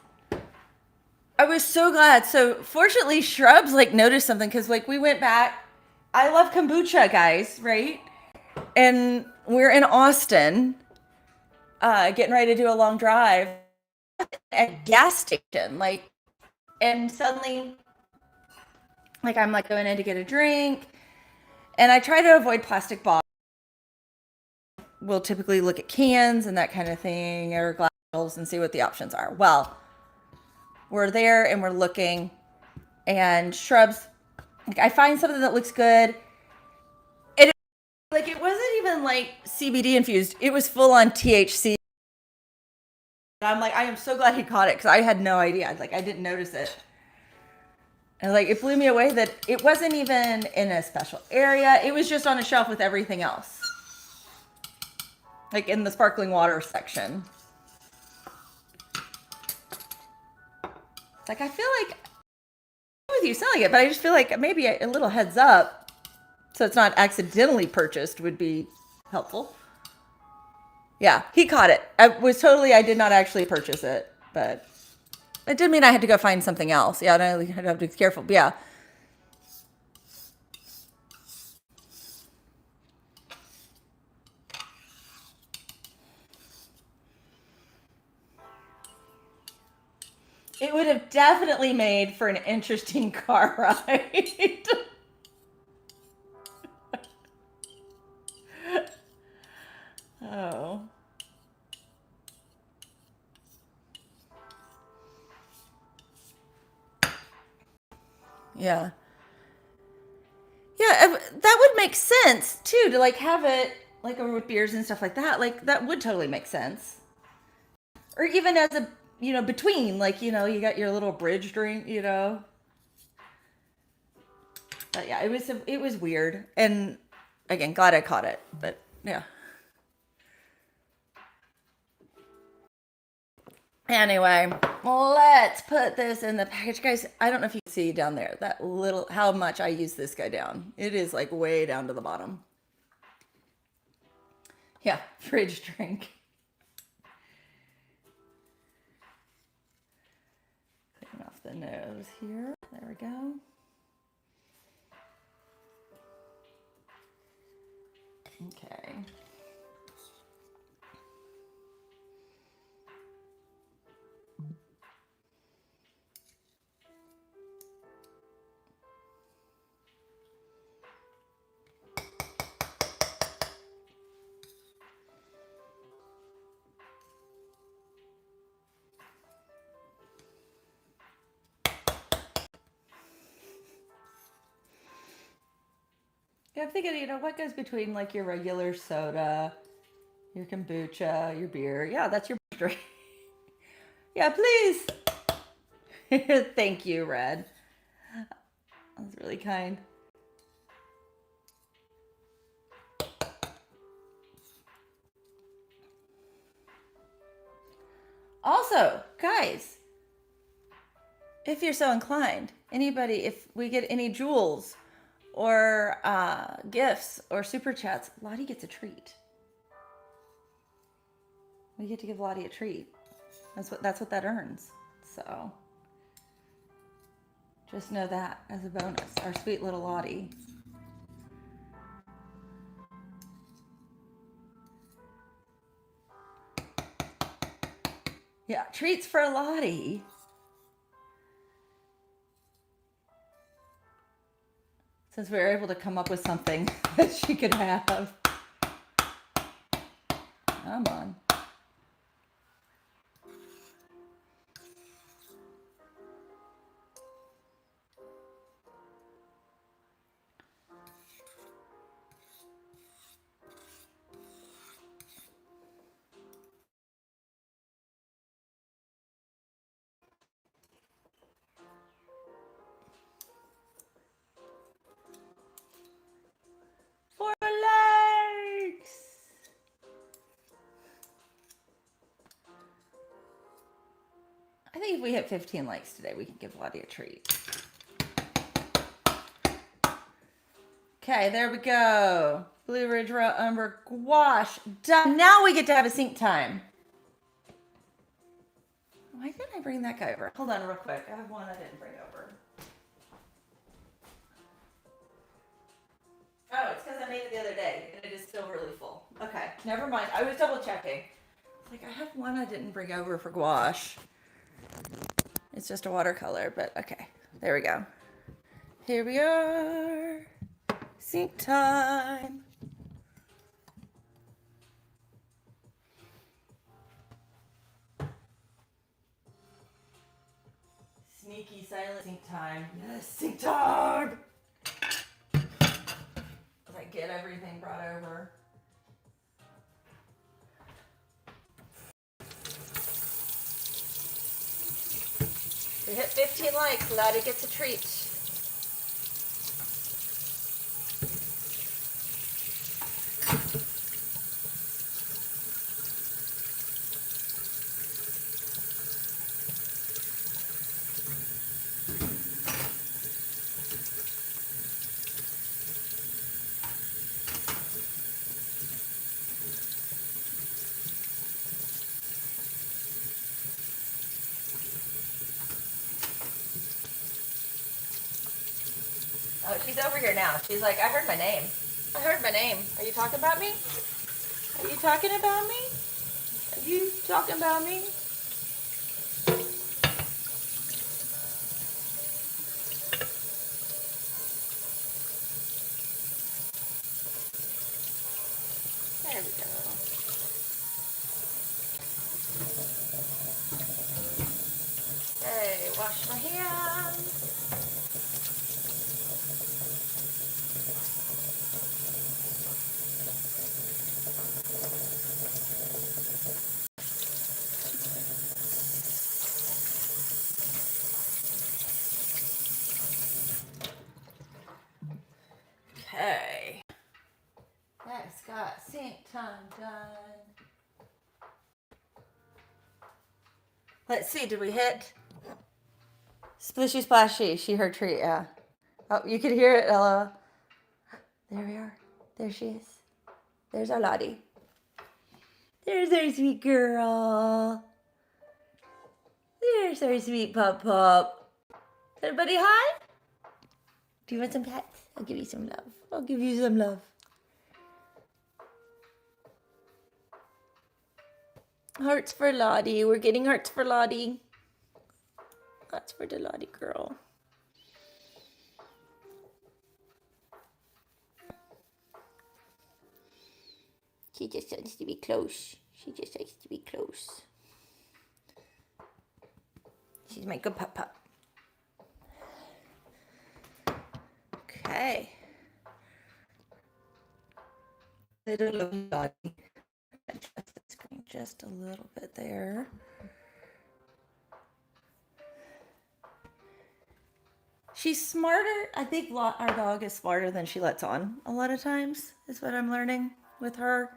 I was so glad. So fortunately shrubs noticed something because we went back. I love kombucha, guys, right? And we're in Austin, getting ready to do a long drive at a gas station, and suddenly I'm going in to get a drink, and I try to avoid plastic bottles. We'll typically look at cans and that kind of thing, or glass bottles, and see what the options are. Well, we're there and we're looking, and shrubs, I find something that looks good. And it wasn't even CBD infused. It was full on THC. I'm I am so glad he caught it because I had no idea. I didn't notice it. And like, it blew me away that it wasn't even in a special area. It was just on a shelf with everything else. Like in the sparkling water section. Like, I feel like, I'm with you selling it, but I just feel like maybe a little heads up so it's not accidentally purchased would be helpful. Yeah, he caught it. I did not actually purchase it, but it did mean I had to go find something else. Yeah, and I had to be careful. But yeah. It would have definitely made for an interesting car ride. Oh. Yeah. Yeah, that would make sense too, to like have it like over with beers and stuff like that. Like that would totally make sense. Or even as a, between, like, you got your little bridge drink, But yeah, it was weird. And again, glad I caught it. But yeah. Anyway, let's put this in the package. Guys, I don't know if you can see down there that little, how much I use this guy down. It is like way down to the bottom. Yeah, fridge drink. Clean off the nose here. There we go. Okay. Yeah, I'm thinking, what goes between like your regular soda, your kombucha, your beer? Yeah, that's your drink. Yeah, please. Thank you, Red. That's really kind. Also, guys, if you're so inclined, anybody, if we get any jewels or gifts or super chats, Lottie gets a treat. We get to give Lottie a treat. That's what that earns. So just know that as a bonus. Our sweet little Lottie. Yeah, treats for Lottie. Since we were able to come up with something that she could have. Come on. For likes. I think if we hit 15 likes today, we can give Lottie a treat. Okay, there we go. Blue Ridge Raw Umber Gouache. Done. Now we get to have a sync time. Why didn't I bring that guy over? Hold on real quick. I have one I didn't bring over. Oh, it's because I made it the other day and it is still really full. Okay, never mind. I was double checking. Like, I have one I didn't bring over for gouache. It's just a watercolor, but okay. There we go. Here we are. Sync time. Sneaky silent sync time. Yes, sync time. As I get everything brought over. We hit 15 likes. Lottie gets a treat. Oh, she's over here now. She's like, I heard my name. I heard my name. Are you talking about me? Are you talking about me? Are you talking about me? There we go. Okay, wash my hands. Okay. That's got sink time done. Let's see, did we hit? Splishy splashy, she heard treat, yeah. Oh, you could hear it, Ella. There we are. There she is. There's our Lottie. There's our sweet girl. There's our sweet pop pop. Everybody hi? Do you want some pets? I'll give you some love. I'll give you some love. Hearts for Lottie. We're getting hearts for Lottie. Hearts for the Lottie girl. She just likes to be close. She just likes to be close. She's my good pup pup. Okay. Little Lottie. Adjust the screen just a little bit there. She's smarter. I think our dog is smarter than she lets on a lot of times, is what I'm learning with her.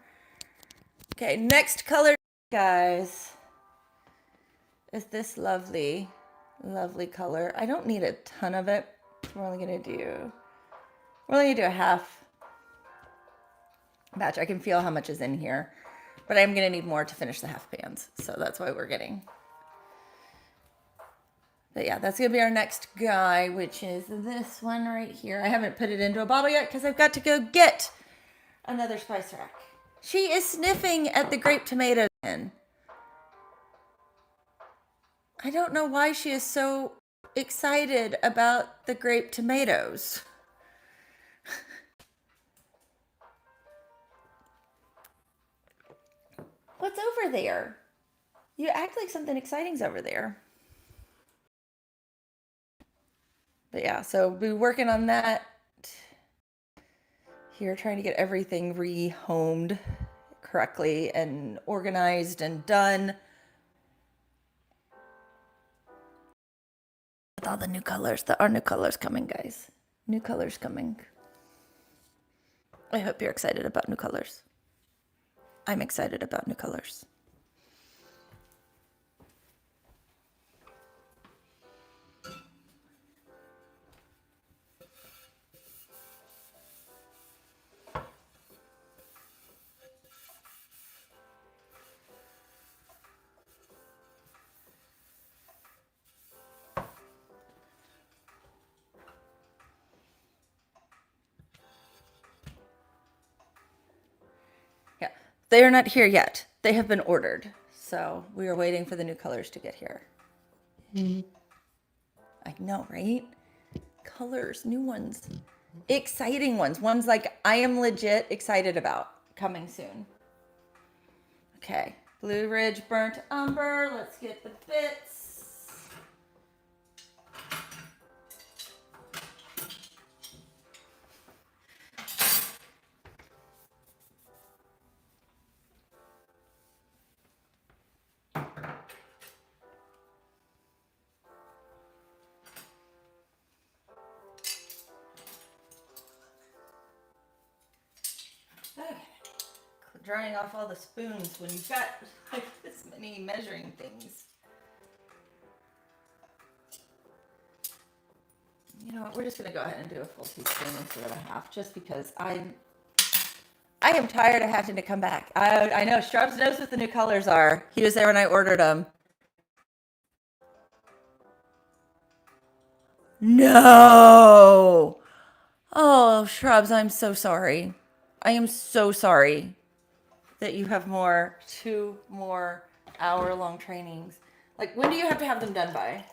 Okay, next color, guys, is this lovely, lovely color. I don't need a ton of it. We're only gonna do a half batch. I can feel how much is in here, but I'm gonna need more to finish the half pans. So that's why we're getting. But yeah, that's gonna be our next guy, which is this one right here. I haven't put it into a bottle yet because I've got to go get another spice rack. She is sniffing at the grape tomatoes. I don't know why she is so excited about the grape tomatoes. What's over there? You act like something exciting's over there. But yeah, so we'll be working on that here, trying to get everything rehomed correctly and organized and done. With all the new colors. There are new colors coming, guys. New colors coming. I hope you're excited about new colors. I'm excited about new colors. Yeah, they are not here yet. They have been ordered. So we are waiting for the new colors to get here. I know, right? Colors, new ones, exciting ones. Ones like I am legit excited about coming soon. Okay, Blue Ridge Burnt Umber. Let's get the bits. Okay. Drying off all the spoons when you've got like this many measuring things. You know what? We're just gonna go ahead and do a full teaspoon instead of a half, just because I am tired of having to come back. I know Strubs knows what the new colors are. He was there when I ordered them. No. Oh, Shrubs, I'm so sorry. I am so sorry that you have two more hour-long trainings. Like, when do you have to have them done by?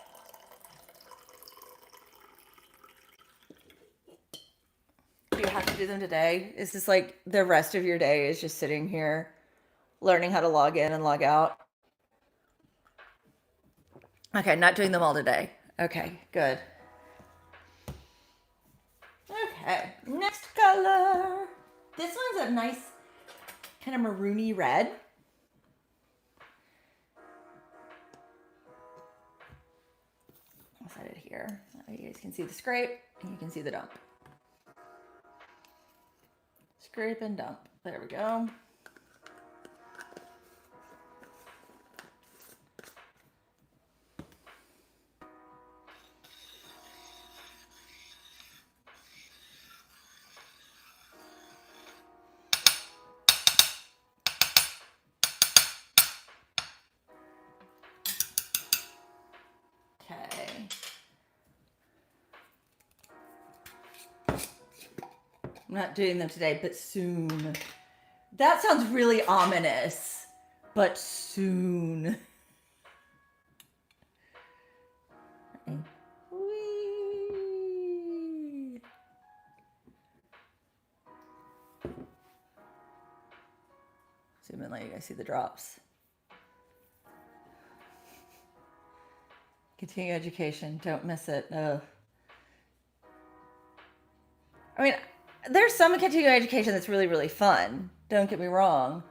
Do you have to do them today? Is this like the rest of your day is just sitting here learning how to log in and log out? Okay, not doing them all today. Okay, good. Okay, next color. This one's a nice kind of maroony red. I'll set it here. You guys can see the scrape and you can see the dump. Scrape and dump. There we go. Okay. I'm not doing them today, but soon. That sounds really ominous, but soon. Whee! Zoom in, let you guys see the drops. Continuing education, don't miss it. I mean, there's some continuing education that's really, really fun. Don't get me wrong.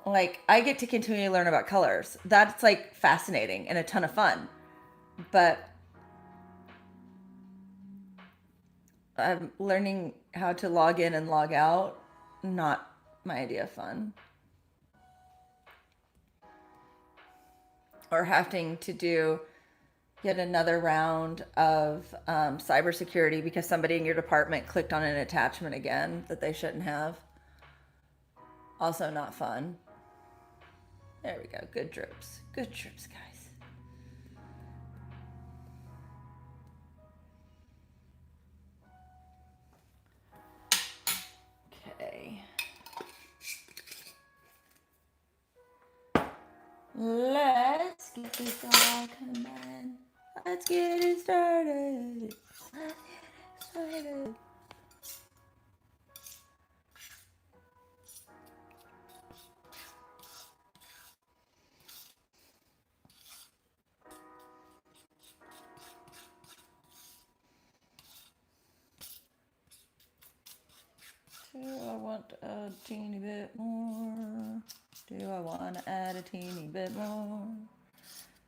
Like, I get to continue to learn about colors. That's like fascinating and a ton of fun. But I'm learning how to log in and log out, not my idea of fun. Or having to do yet another round of cybersecurity because somebody in your department clicked on an attachment again that they shouldn't have. Also not fun. There we go. Good drips. Good drips, guys. Okay. Let's get this all combined. Let's get it started. Let's get it started. Do I want a teeny bit more? Do I want to add a teeny bit more?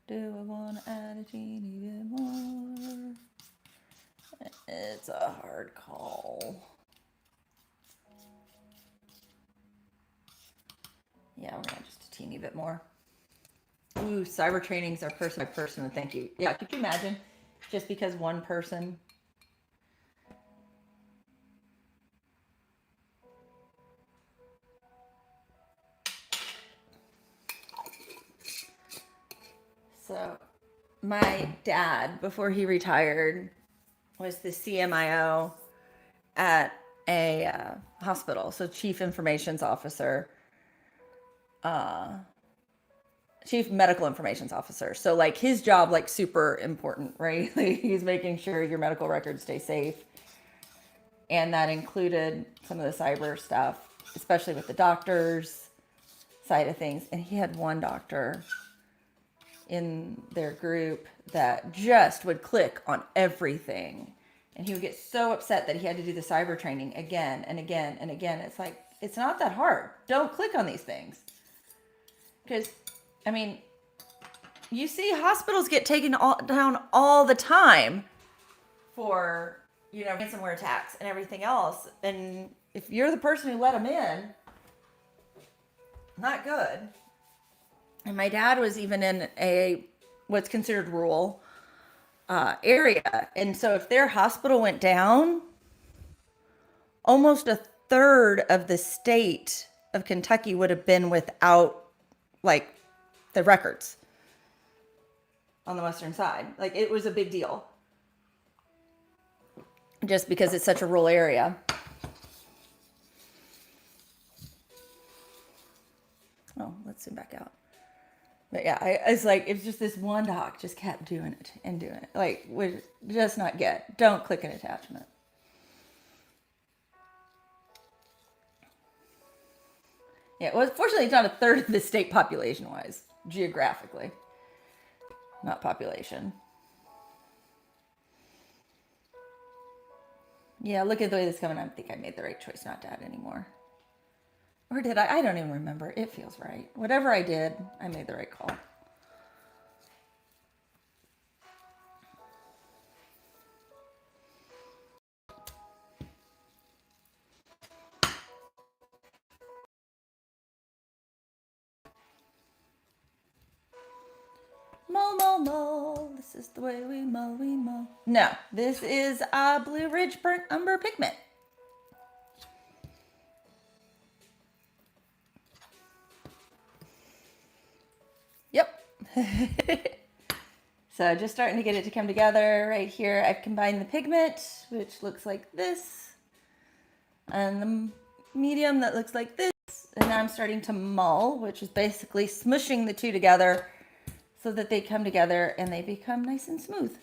Do I want to add a teeny bit more? It's a hard call. Yeah, we're going just a teeny bit more. Ooh, cyber trainings are person by person, and thank you. Yeah, could you imagine? Just because one person. So, my dad, before he retired, was the CMIO at a hospital. So, Chief Informations Officer, Chief Medical Informations Officer. So, like, his job, like, super important, right? Like, he's making sure your medical records stay safe. And that included some of the cyber stuff, especially with the doctors side of things. And he had one doctor in their group that just would click on everything. And he would get so upset that he had to do the cyber training again and again and again. It's like, it's not that hard. Don't click on these things. Because, I mean, you see hospitals get taken down all the time for, you know, ransomware attacks and everything else. And if you're the person who let them in, not good. And my dad was even in a what's considered rural area. And so if their hospital went down, almost a third of the state of Kentucky would have been without, like, the records on the western side. Like, it was a big deal. just because it's such a rural area. Oh, let's zoom back out. But yeah, it's like, it's just this one doc just kept doing it and doing it. Like, would just not get, don't click an attachment. Yeah, well, fortunately, it's not a third of the state population-wise, geographically, not population. Yeah, look at the way this is coming. I think I made the right choice not to add anymore. Or did I? I don't even remember. It feels right. Whatever I did, I made the right call. Mull, mull, mull. This is the way we mull, we mull. No, this is Blue Ridge Burnt Umber Pigment. Yep. So just starting to get it to come together right here. I've combined the pigment, which looks like this, and the medium that looks like this. And now I'm starting to mull, which is basically smushing the two together so that they come together and they become nice and smooth.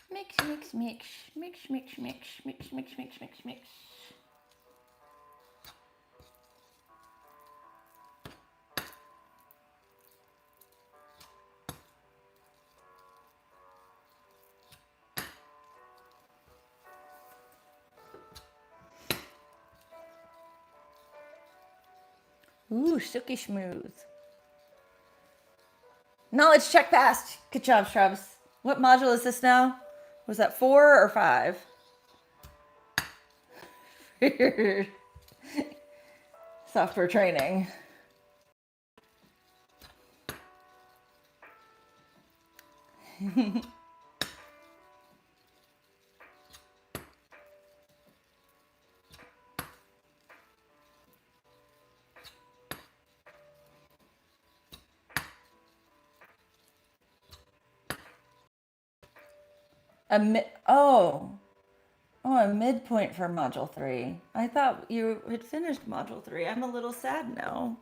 Mix, mix, mix, mix, mix, mix, mix, mix, mix, mix, mix. Ooh, silky smooth. Knowledge check passed. Good job, Shrubs. What module is this now? Was that 4 or 5? Software training. A midpoint for module 3. I thought you had finished module 3. I'm a little sad now.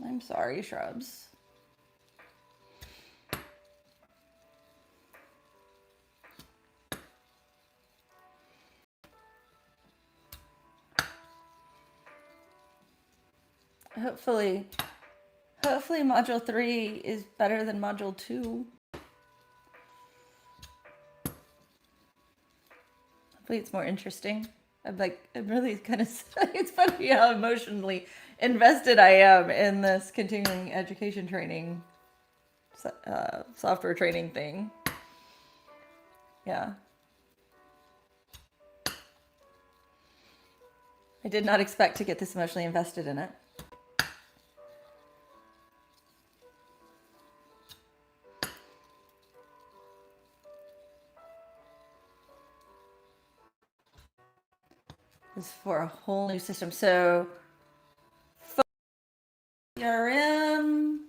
I'm sorry, Shrubs. Hopefully module 3 is better than module 2. Hopefully it's more interesting. I'm really kind of, it's funny how emotionally invested I am in this continuing education training, software training thing. Yeah. I did not expect to get this emotionally invested in it. This is for a whole new system. So, CRM.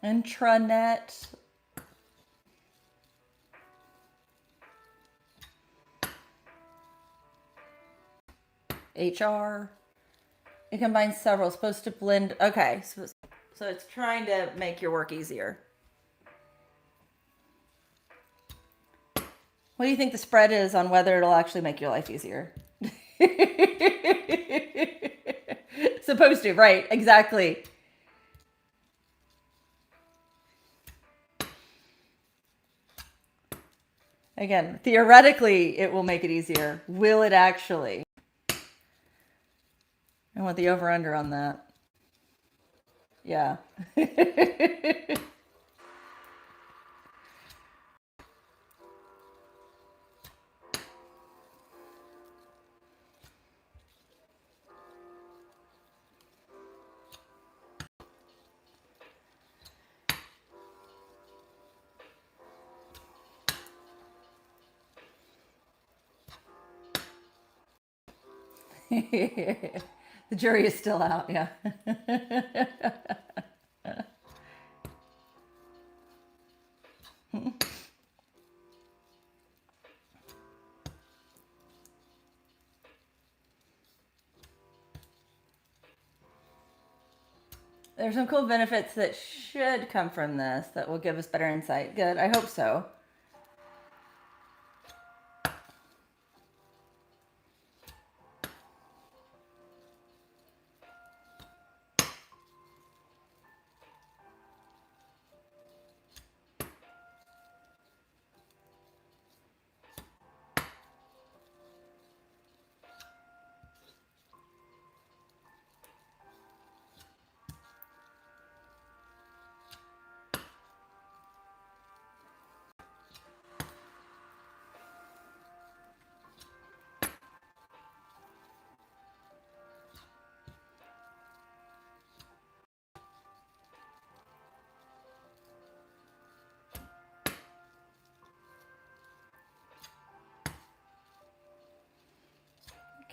Intranet. HR. It combines several, supposed to blend. Okay, so it's trying to make your work easier. What do you think the spread is on whether it'll actually make your life easier? Supposed to, right? Exactly. Again, theoretically, it will make it easier. Will it actually? I want the over-under on that. Yeah. The jury is still out, yeah. There's some cool benefits that should come from this that will give us better insight. Good, I hope so.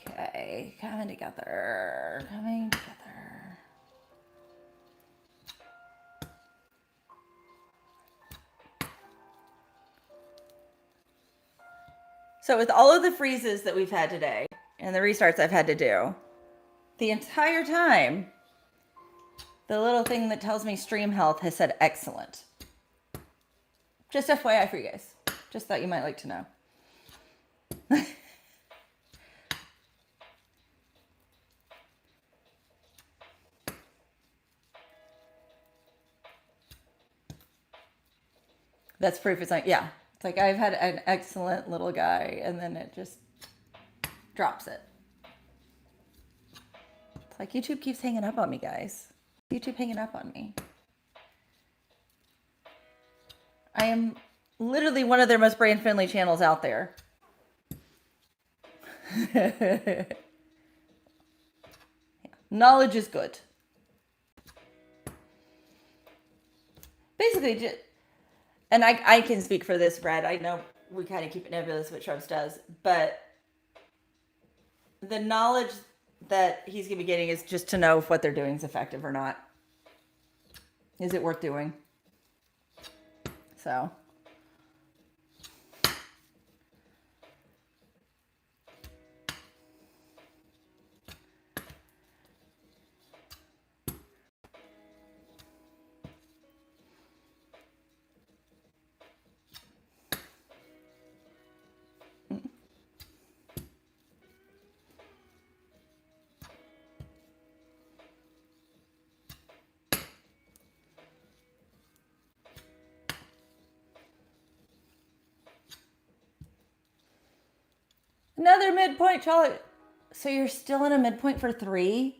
Okay, coming together, coming together. So with all of the freezes that we've had today and the restarts I've had to do, the entire time, the little thing that tells me stream health has said excellent. Just FYI for you guys. Just thought you might like to know. That's proof it's like, yeah. It's like I've had an excellent little guy and then it just drops it. It's like YouTube keeps hanging up on me, guys. YouTube hanging up on me. I am literally one of their most brand-friendly channels out there. Yeah. Knowledge is good. Basically, and I can speak for this, Brad. I know we kind of keep it nebulous what Shrubs does, but the knowledge that he's going to be getting is just to know if what they're doing is effective or not. Is it worth doing? So. Another midpoint, Charlotte. So you're still in a midpoint for 3?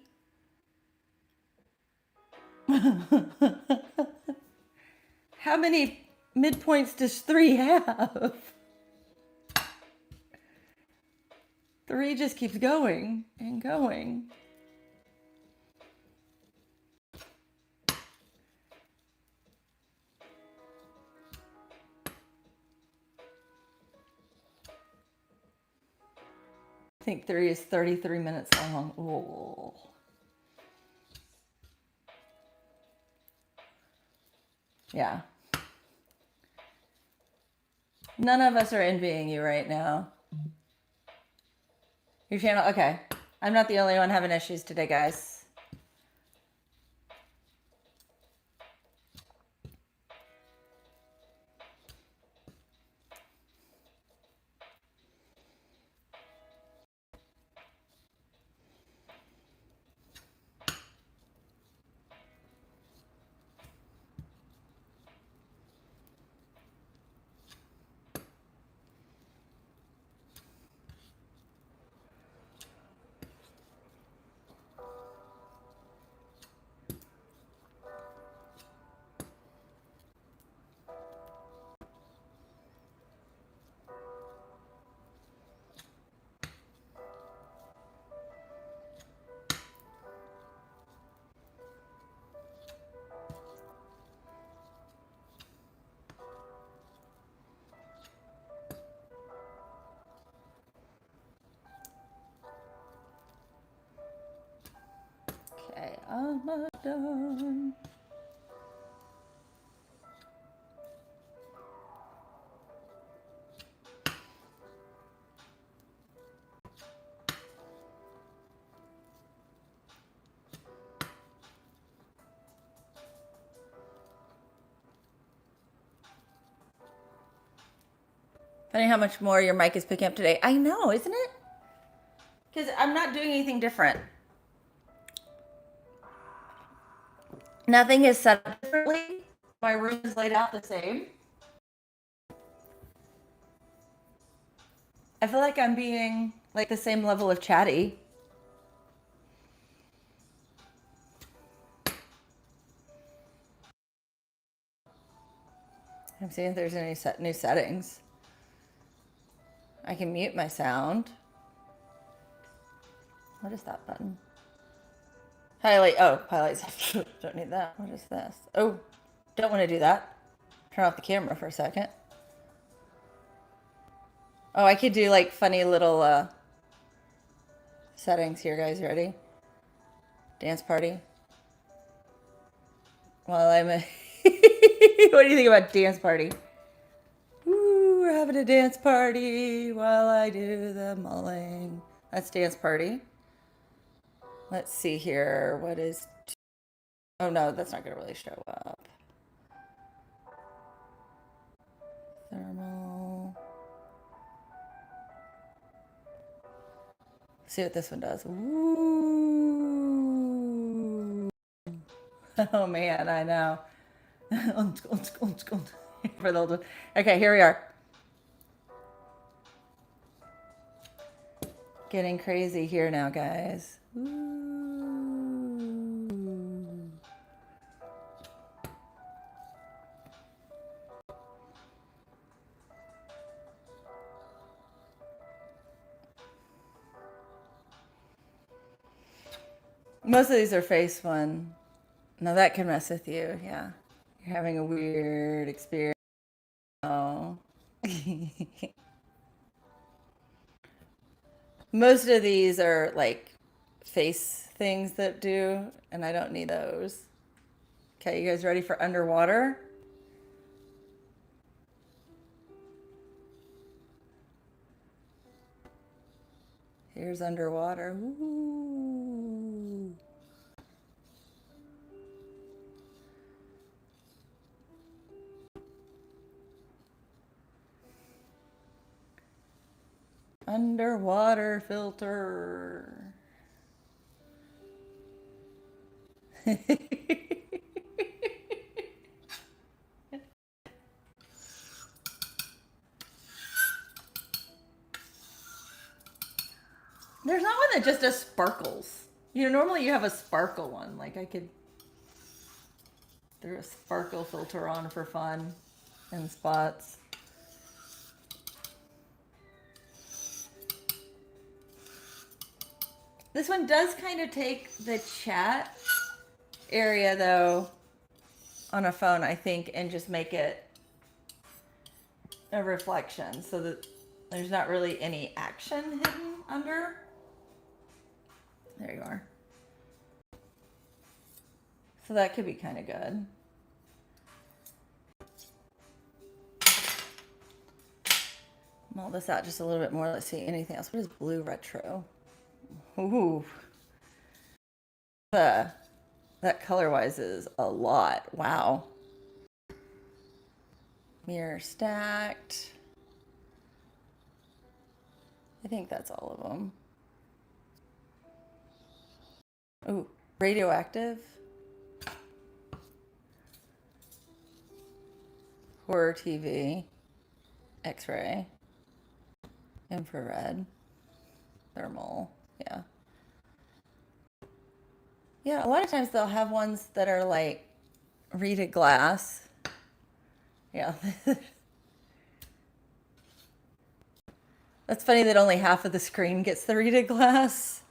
How many midpoints does 3 have? 3 just keeps going and going. I think 3 is 33 minutes long. Oh. Yeah. None of us are envying you right now. Your channel, okay. I'm not the only one having issues today, guys. Okay, almost done. Funny how much more your mic is picking up today. I know, isn't it? Because I'm not doing anything different. Nothing is set up differently. My room is laid out the same. I feel like I'm being like the same level of chatty. I'm seeing if there's any new settings. I can mute my sound. What is that button? Highlight. Oh, highlights. Don't need that. What is this? Oh, don't want to do that. Turn off the camera for a second. Oh, I could do like funny little settings here, guys. Ready? Dance party. While I'm a what do you think about dance party? Ooh, we're having a dance party while I do the mulling. That's dance party. Let's see here. What is... Oh, no, that's not going to really show up. Thermal. See what this one does. Ooh. Oh, man, I know. For the old one. Okay, here we are. Getting crazy here now, guys. Ooh. Most of these are face one. Now that can mess with you, yeah. You're having a weird experience. Oh. Most of these are like face things that do, and I don't need those. Okay, you guys ready for underwater? Here's underwater. Ooh. Underwater filter. There's not one that just does sparkles. You know, normally you have a sparkle one. Like I could throw a sparkle filter on for fun and spots. This one does kind of take the chat area though on a phone, I think, and just make it a reflection so that there's not really any action hidden under. There you are. So that could be kind of good. Mull this out just a little bit more. Let's see anything else. What is blue retro? Ooh. That color-wise is a lot. Wow. Mirror stacked. I think that's all of them. Ooh, radioactive. Horror TV. X-ray. Infrared. Thermal. Yeah. Yeah, a lot of times they'll have ones that are like reeded glass. Yeah. That's funny that only half of the screen gets the reeded glass.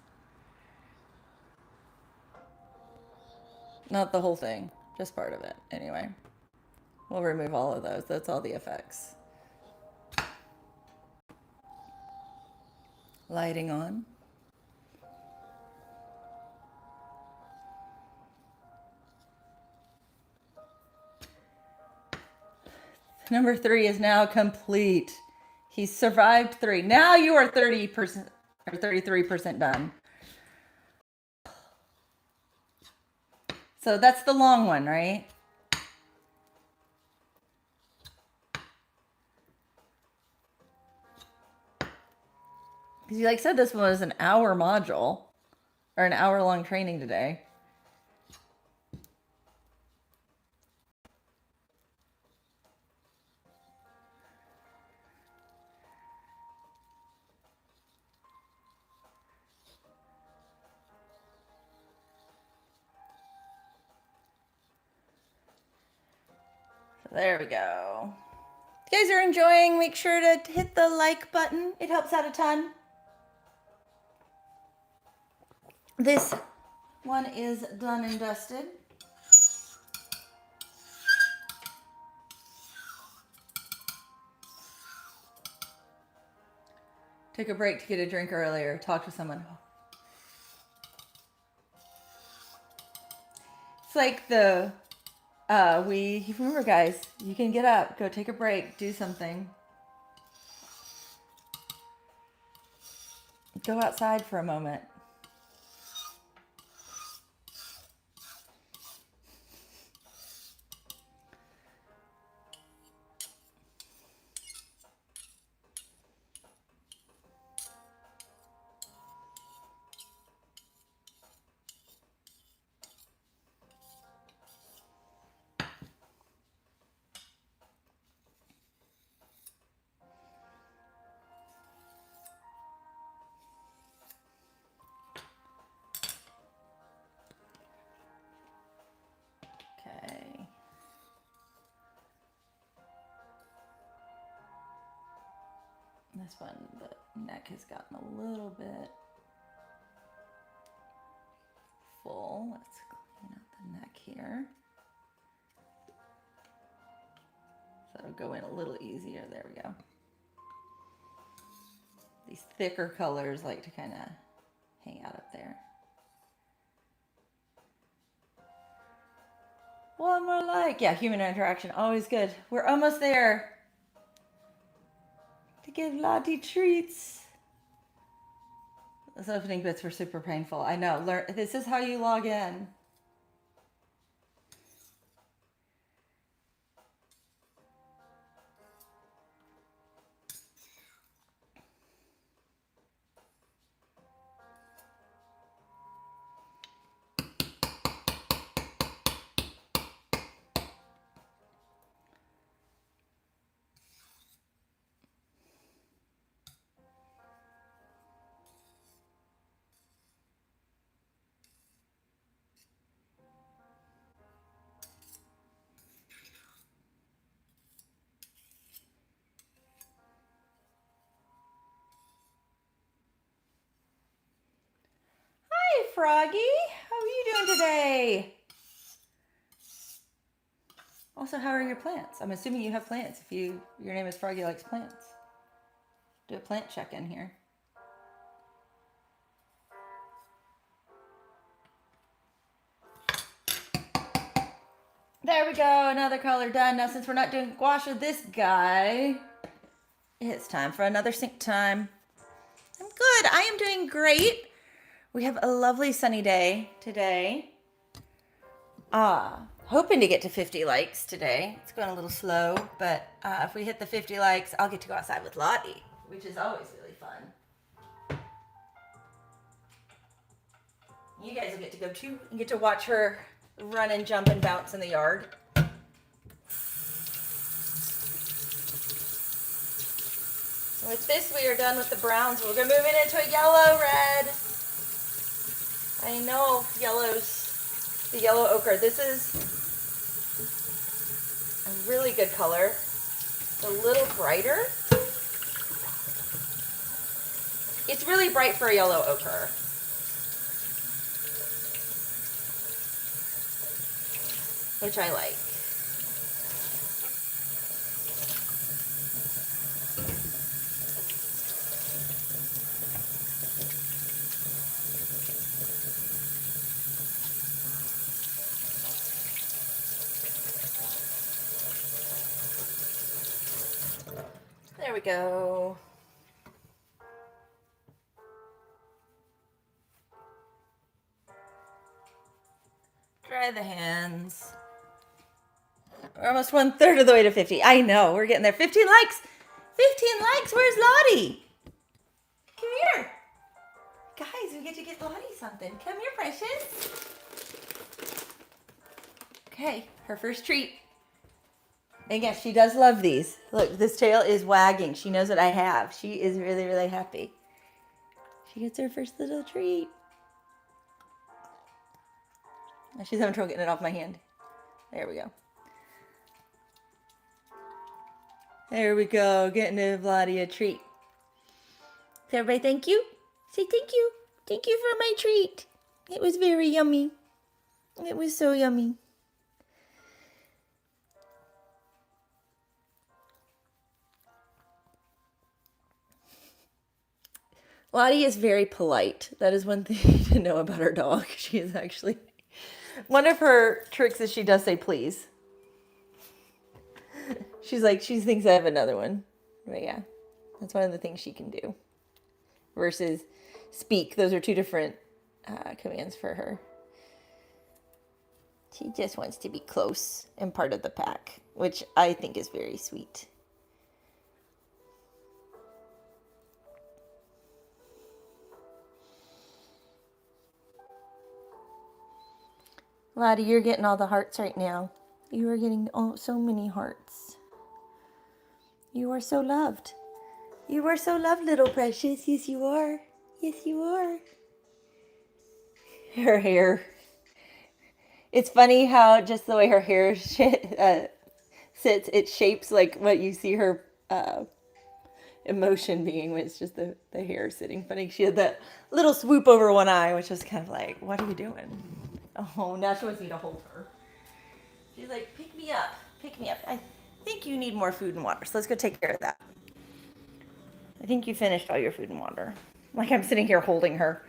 Not the whole thing, just part of it. Anyway, we'll remove all of those. That's all the effects. Lighting on. Number 3 is now complete. He survived 3. Now you are 30% or 33% done. So that's the long one, right? Because you like said this one was an hour module or an hour-long training today. There we go. If you guys are enjoying, make sure to hit the like button. It helps out a ton. This one is done and dusted. Took a break to get a drink earlier. Talked with someone. It's like the remember, guys, you can get up, go take a break, do something. Go outside for a moment. Okay. This one, the neck has gotten a little bit full. Let's clean out the neck here. So it'll go in a little easier. There we go. These thicker colors like to kind of hang out up there. One more like. Yeah, human interaction, always good. We're almost there. To give Lottie treats. Those opening bits were super painful. I know. This is how you log in. Hi, Froggy. How are you doing today? Also, how are your plants? I'm assuming you have plants. If your name is Froggy Likes Plants. Do a plant check-in here. There we go, another color done. Now, since we're not doing gouache with this guy, it's time for another sync time. I'm good. I am doing great. We have a lovely sunny day today. Hoping to get to 50 likes today. It's going a little slow, but if we hit the 50 likes, I'll get to go outside with Lottie, which is always really fun. You guys will get to go too and get to watch her run and jump and bounce in the yard. With this, we are done with the browns. We're going to move it into a yellow red. I know yellow's the yellow ochre. This is a really good color. It's a little brighter. It's really bright for a yellow ochre. Which I like. There we go. Dry the hands. We're almost 1/3 of the way to 50. I know, we're getting there. 15 likes. 15 likes. Where's Lottie? Come here. Guys, we get to get Lottie something. Come here, precious. Okay, her first treat. And yes, she does love these. Look, this tail is wagging. She knows what I have. She is really, really happy. She gets her first little treat. She's having trouble getting it off my hand. There we go. There we go. Getting Lottie a treat. So everybody, thank you. Say thank you. Thank you for my treat. It was very yummy. It was so yummy. Lottie is very polite. That is one thing to know about our dog. She is actually... One of her tricks is she does say please. She's like, she thinks I have another one. But yeah, that's one of the things she can do. Versus speak. Those are two different commands for her. She just wants to be close and part of the pack, which I think is very sweet. Lottie, you're getting all the hearts right now. You are getting so many hearts. You are so loved. You are so loved, little precious. Yes, you are. Yes, you are. Her hair. It's funny how just the way her hair sits, it shapes like what you see her emotion being when it's just the hair sitting funny. She had that little swoop over one eye, which was kind of like, what are you doing? Oh, now she wants me to hold her. She's like, pick me up. Pick me up. I think you need more food and water, so let's go take care of that. I think you finished all your food and water. Like I'm sitting here holding her.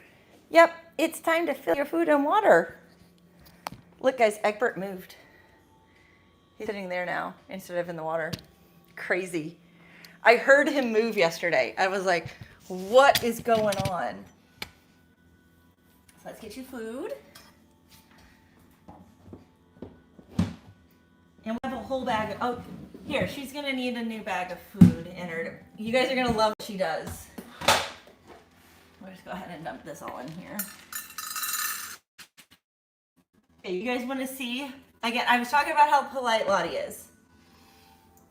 Yep, it's time to fill your food and water. Look, guys, Egbert moved. He's sitting there now instead of in the water. Crazy. I heard him move yesterday. I was like, what is going on? So let's get you food. And we have a whole bag of, oh, here, she's going to need a new bag of food in her. You guys are going to love what she does. We'll just go ahead and dump this all in here. Okay, you guys want to see? Again, I was talking about how polite Lottie is.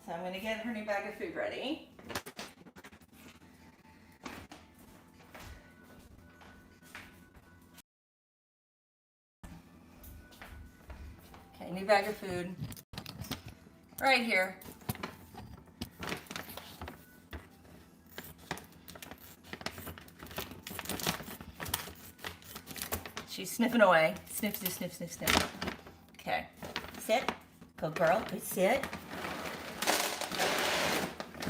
So I'm going to get her new bag of food ready. Okay, new bag of food. Right here. She's sniffing away. Sniff, sniff, sniff, sniff, sniff. Okay. Sit. Good girl. Good sit.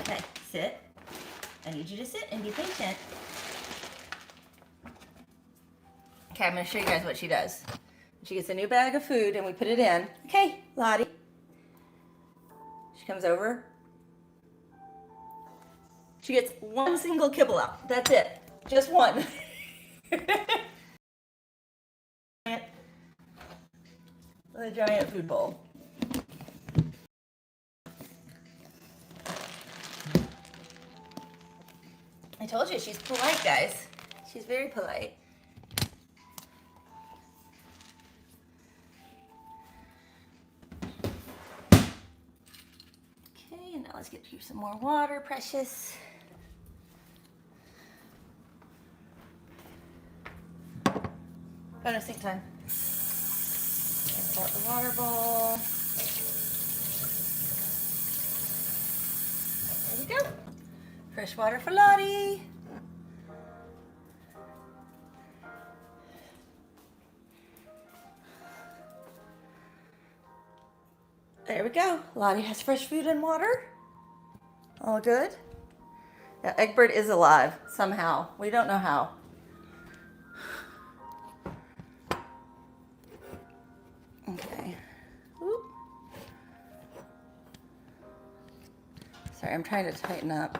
Okay, sit. I need you to sit and be patient. Okay, I'm going to show you guys what she does. She gets a new bag of food and we put it in. Okay, Lottie. She comes over. She gets one single kibble out. That's it. Just one. the giant food bowl. I told you she's polite, guys. She's very polite. Okay, now let's get you some more water, precious. Bonus sink time. Import the water bowl. There we go. Fresh water for Lottie. There we go. Lottie has fresh food and water. All good. Yeah, Egbert is alive somehow. We don't know how. Okay. Oop. Sorry, I'm trying to tighten up.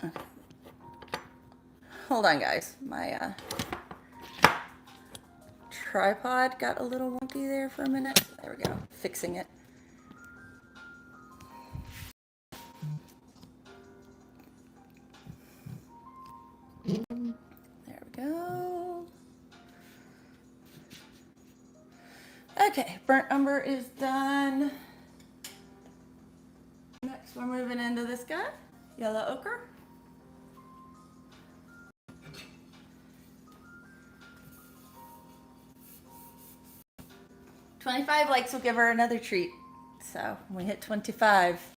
Okay. Hold on, guys. My tripod got a little wonky there for a minute. There we go. Fixing it. There we go. Okay, burnt umber is done. Next, we're moving into this guy, yellow ochre. "25 likes will give her another treat." So we hit 25.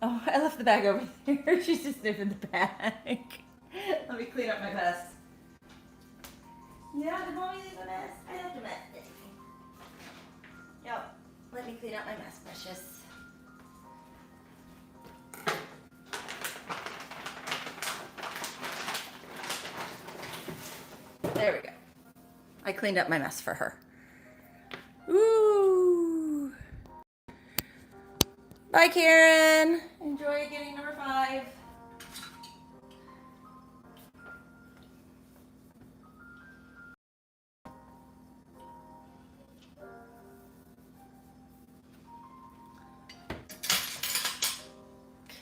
Oh, I left the bag over there. She's just sniffing the bag. Let me clean up my mess. Yeah, did mommy leave a mess? I left a mess. Yo, let me clean up my mess, precious. There we go. I cleaned up my mess for her. Ooh. Bye, Karen. Enjoy getting number 5.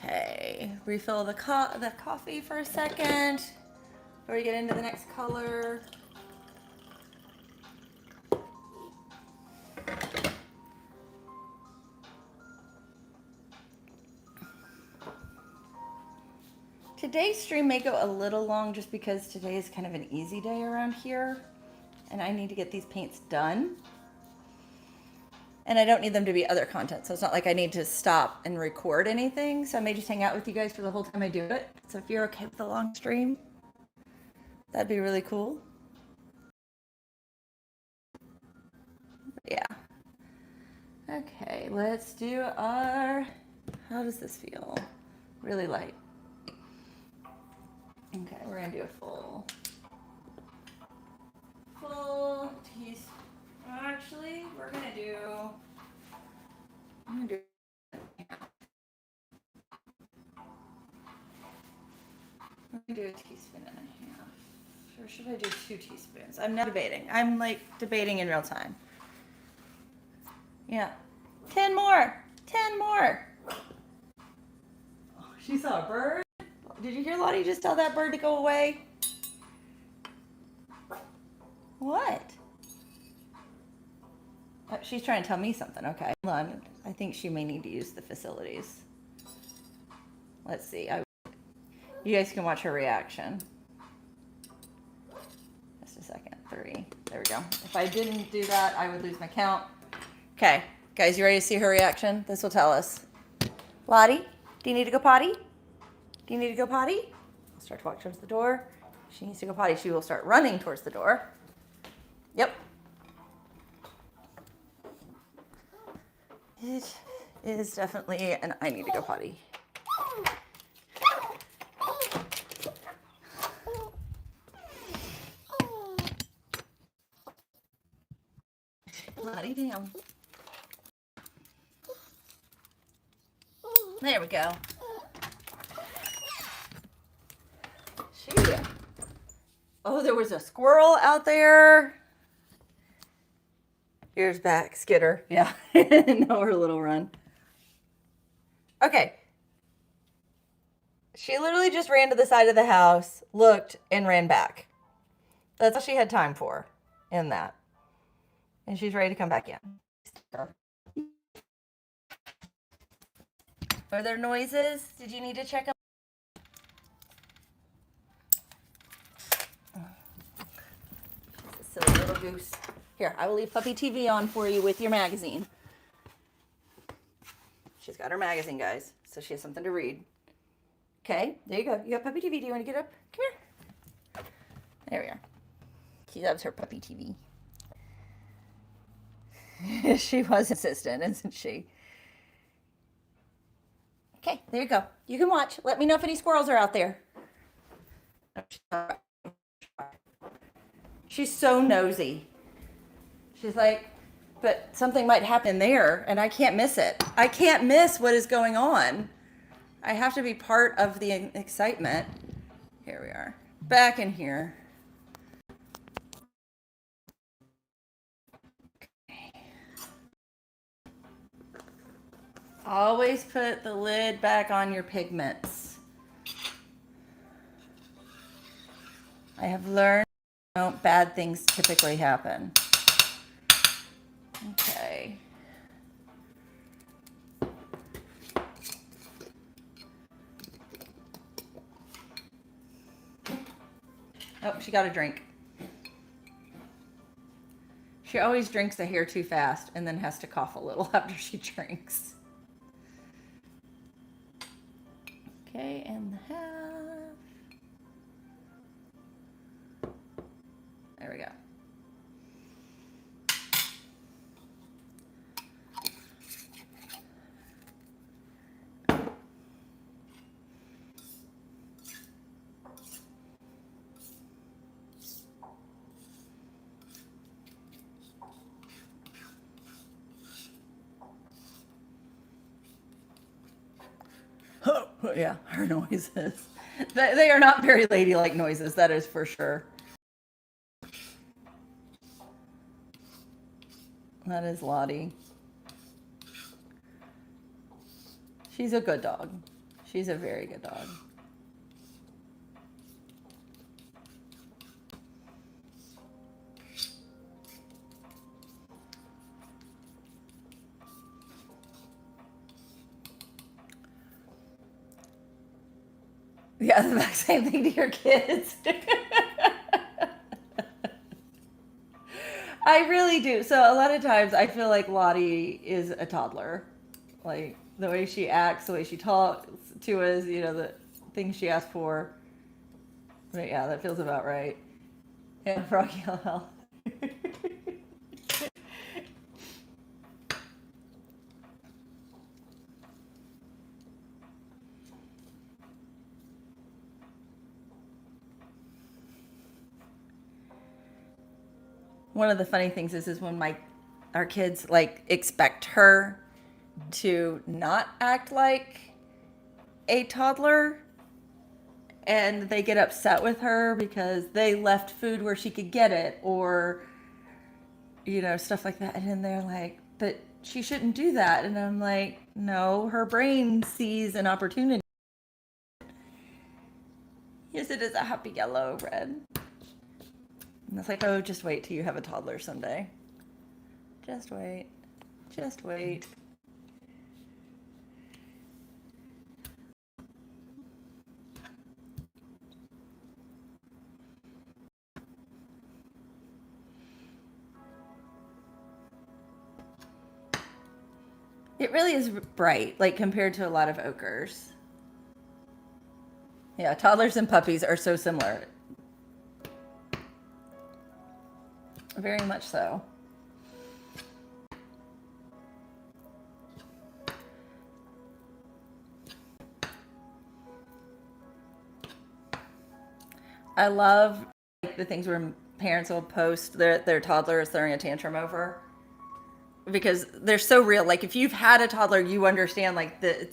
Okay, refill the coffee for a second before we get into the next color. Today's stream may go a little long just because today is kind of an easy day around here and I need to get these paints done. And I don't need them to be other content, so it's not like I need to stop and record anything. So I may just hang out with you guys for the whole time I do it. So if you're okay with the long stream, that'd be really cool. Yeah. Okay, let's do our, how does this feel? Really light. Okay, we're gonna do a full teaspoon. Actually, we're gonna do, I'm gonna do a teaspoon and a half. Or should I do 2 teaspoons? I'm now debating. I'm like debating in real time. Yeah. 10 more. 10 more. Oh, she saw a bird. Did you hear Lottie just tell that bird to go away? What? Oh, she's trying to tell me something. Okay. Hold on. I think she may need to use the facilities. Let's see. You guys can watch her reaction. Just a second. 3. There we go. If I didn't do that, I would lose my count. Okay. Guys, you ready to see her reaction? This will tell us. Lottie, do you need to go potty? Do you need to go potty? I'll start to walk towards the door. She needs to go potty. She will start running towards the door. Yep. It is definitely an I need to go potty. Lottie down. There we go. Oh, there was a squirrel out there. Ears back, Skitter. Yeah, know her little run. Okay. She literally just ran to the side of the house, looked, and ran back. That's all she had time for in that. And she's ready to come back in. Are there noises? Did you need to check them? Silly little goose. Here, I will leave Puppy TV on for you with your magazine. She's got her magazine, guys, so she has something to read. Okay, there you go. You got Puppy TV. Do you want to get up? Come here. There we are. She loves her Puppy TV. She was insistent, isn't she? Okay, there you go. You can watch. Let me know if any squirrels are out there. She's so nosy. She's like, but something might happen there, and I can't miss it. I can't miss what is going on. I have to be part of the excitement. Here we are. Back in here. Always put the lid back on your pigments. I have learned bad things typically happen. Okay. Oh, she got a drink. She always drinks a hair too fast and then has to cough a little after she drinks. Okay, and the half. There we go. Oh, yeah, her noises. They are not very ladylike noises, that is for sure. That is Lottie. She's a good dog. She's a very good dog. Yeah, the same thing to your kids. I really do. So a lot of times I feel like Lottie is a toddler. Like the way she acts, the way she talks to us, you know, the things she asks for. But yeah, that feels about right. Yeah, Froggy LL. One of the funny things is when our kids like expect her to not act like a toddler, and they get upset with her because they left food where she could get it, or you know, stuff like that. And then they're like, but she shouldn't do that. And I'm like, no, her brain sees an opportunity. Yes, it is a happy yellow red. And it's like, oh, just wait till you have a toddler someday. Just wait. Just wait. It really is bright, like compared to a lot of ochres. Yeah, toddlers and puppies are so similar. Very much so. I love like the things where parents will post their toddlers throwing a tantrum over, because they're so real. Like if you've had a toddler, you understand like that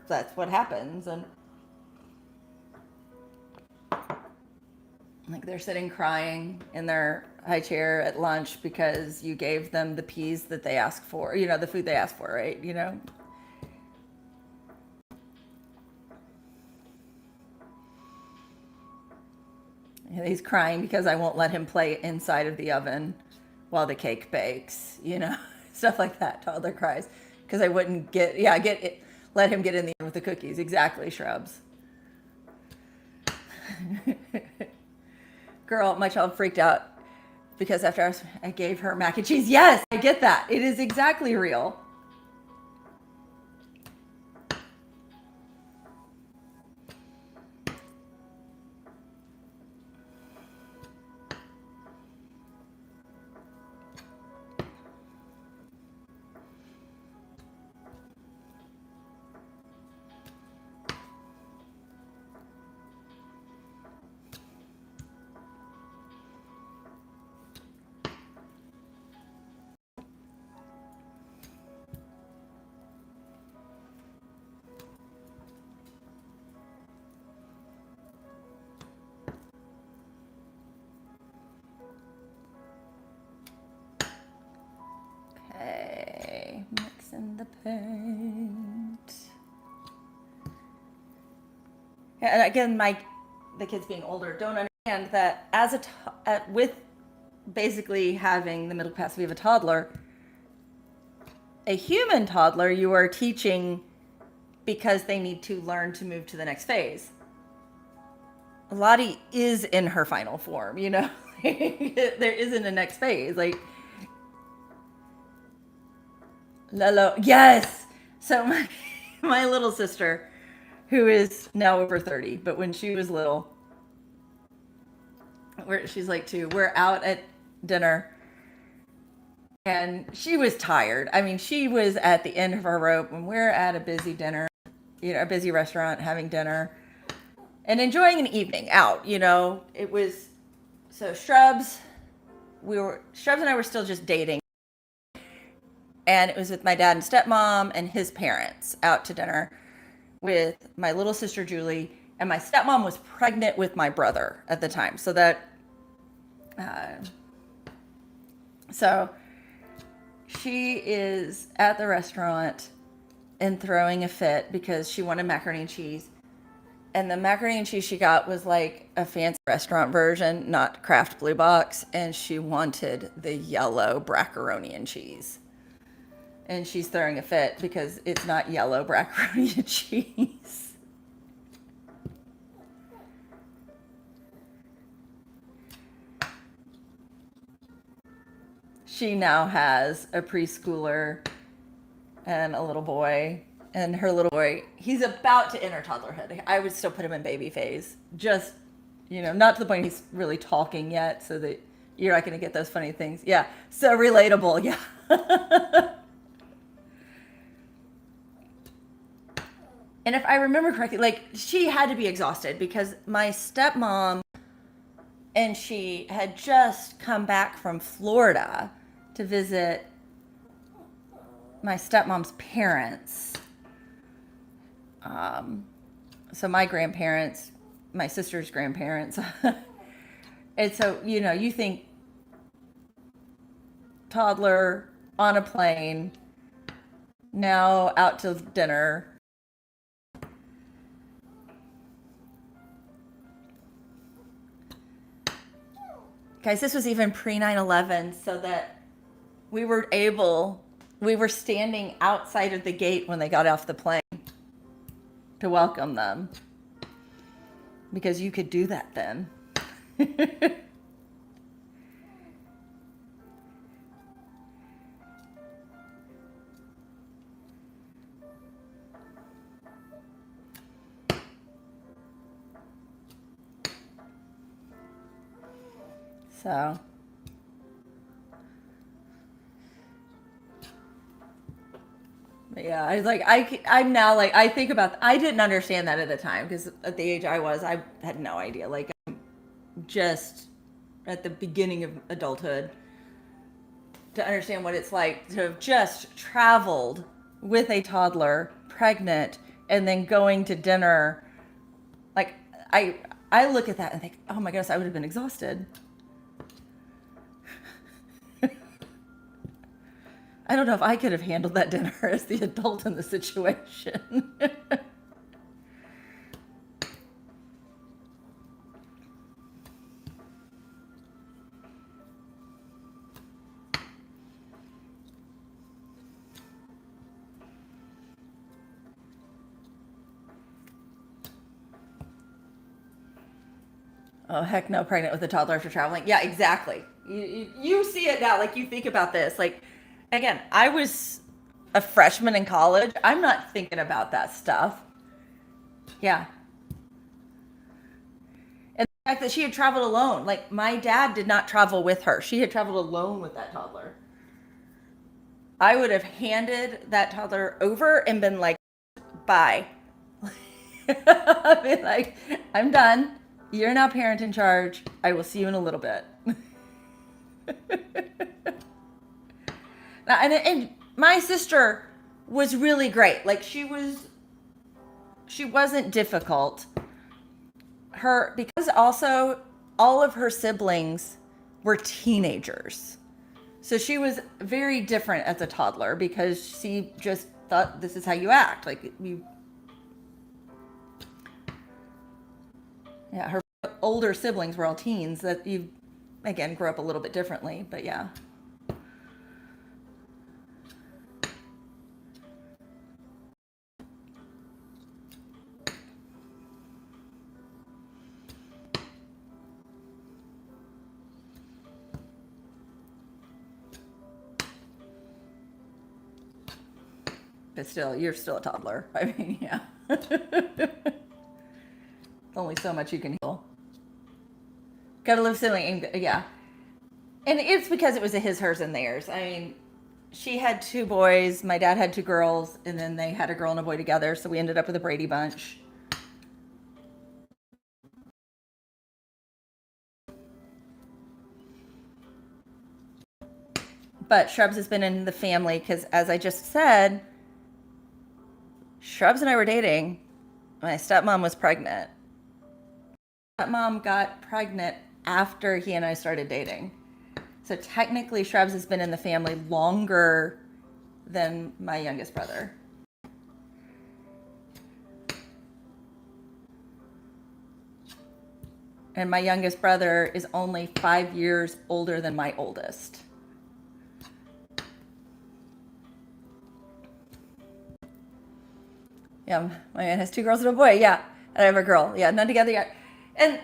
that's what happens. And Like they're sitting crying in their high chair at lunch because you gave them the peas that they asked for, the food they asked for, right? And he's crying because I won't let him play inside of the oven while the cake bakes, stuff like that. Toddler cries because I wouldn't let him get in the oven with the cookies. Exactly, Shrubs. Girl, my child freaked out because after I gave her mac and cheese. Yes, I get that. It is exactly real. Okay, mixing the paint. And again, the kids being older don't understand that with basically having the middle capacity of a toddler, a human toddler, you are teaching because they need to learn to move to the next phase. Lottie is in her final form, there isn't a next phase. Like, Lolo, yes. So my little sister, who is now over 30, but when she was little, she's like 2, we're out at dinner and she was tired. I mean, she was at the end of her rope when we're at a busy dinner, a busy restaurant having dinner and enjoying an evening out, it was, so Shrubs and I were still just dating. And it was with my dad and stepmom and his parents out to dinner with my little sister, Julie. And my stepmom was pregnant with my brother at the time. So she is at the restaurant and throwing a fit because she wanted macaroni and cheese. And the macaroni and cheese she got was like a fancy restaurant version, not Kraft Blue Box. And she wanted the yellow braccaroni and cheese. And she's throwing a fit because it's not yellow braccaroni and cheese. She now has a preschooler and a little boy. And her little boy, he's about to enter toddlerhood. I would still put him in baby phase. Just, not to the point he's really talking yet so that you're not going to get those funny things. Yeah, so relatable. Yeah. And if I remember correctly, like she had to be exhausted because my stepmom and she had just come back from Florida to visit my stepmom's parents. So my grandparents, my sister's grandparents. And so, you think toddler on a plane, now out to dinner. Guys, this was even pre 9/11, so that we were standing outside of the gate when they got off the plane to welcome them. Because you could do that then. So, but yeah, I was like, I'm now like, I think about, I didn't understand that at the time because at the age I was, I had no idea. Like, I'm just at the beginning of adulthood to understand what it's like to have just traveled with a toddler, pregnant, and then going to dinner. Like, I look at that and think, oh my goodness, I would have been exhausted. I don't know if I could have handled that dinner as the adult in the situation. Oh, heck no, pregnant with a toddler after traveling. Yeah, exactly. You see it now, like you think about this. Like, again, I was a freshman in college. I'm not thinking about that stuff. Yeah. And the fact that she had traveled alone, like my dad did not travel with her. She had traveled alone with that toddler. I would have handed that toddler over and been like, bye. I'd be like, I'm done. You're now parent in charge. I will see you in a little bit. and my sister was really great. Like she wasn't difficult. Because also all of her siblings were teenagers. So she was very different as a toddler because she just thought this is how you act. Like yeah, her older siblings were all teens that you, again, grew up a little bit differently, but yeah. But still, you're still a toddler. I mean, yeah. Only so much you can handle. Gotta live sibling, yeah. And it's because it was a his, hers, and theirs. I mean, she had 2 boys, my dad had 2 girls, and then they had a girl and a boy together, so we ended up with a Brady Bunch. But Shrubs has been in the family because, as I just said, Shrubs and I were dating. My stepmom was pregnant. Stepmom got pregnant after he and I started dating. So technically, Shrubs has been in the family longer than my youngest brother. And my youngest brother is only 5 years older than my oldest. Yeah, my man has 2 girls and a boy. Yeah, and I have a girl. Yeah, none together yet. And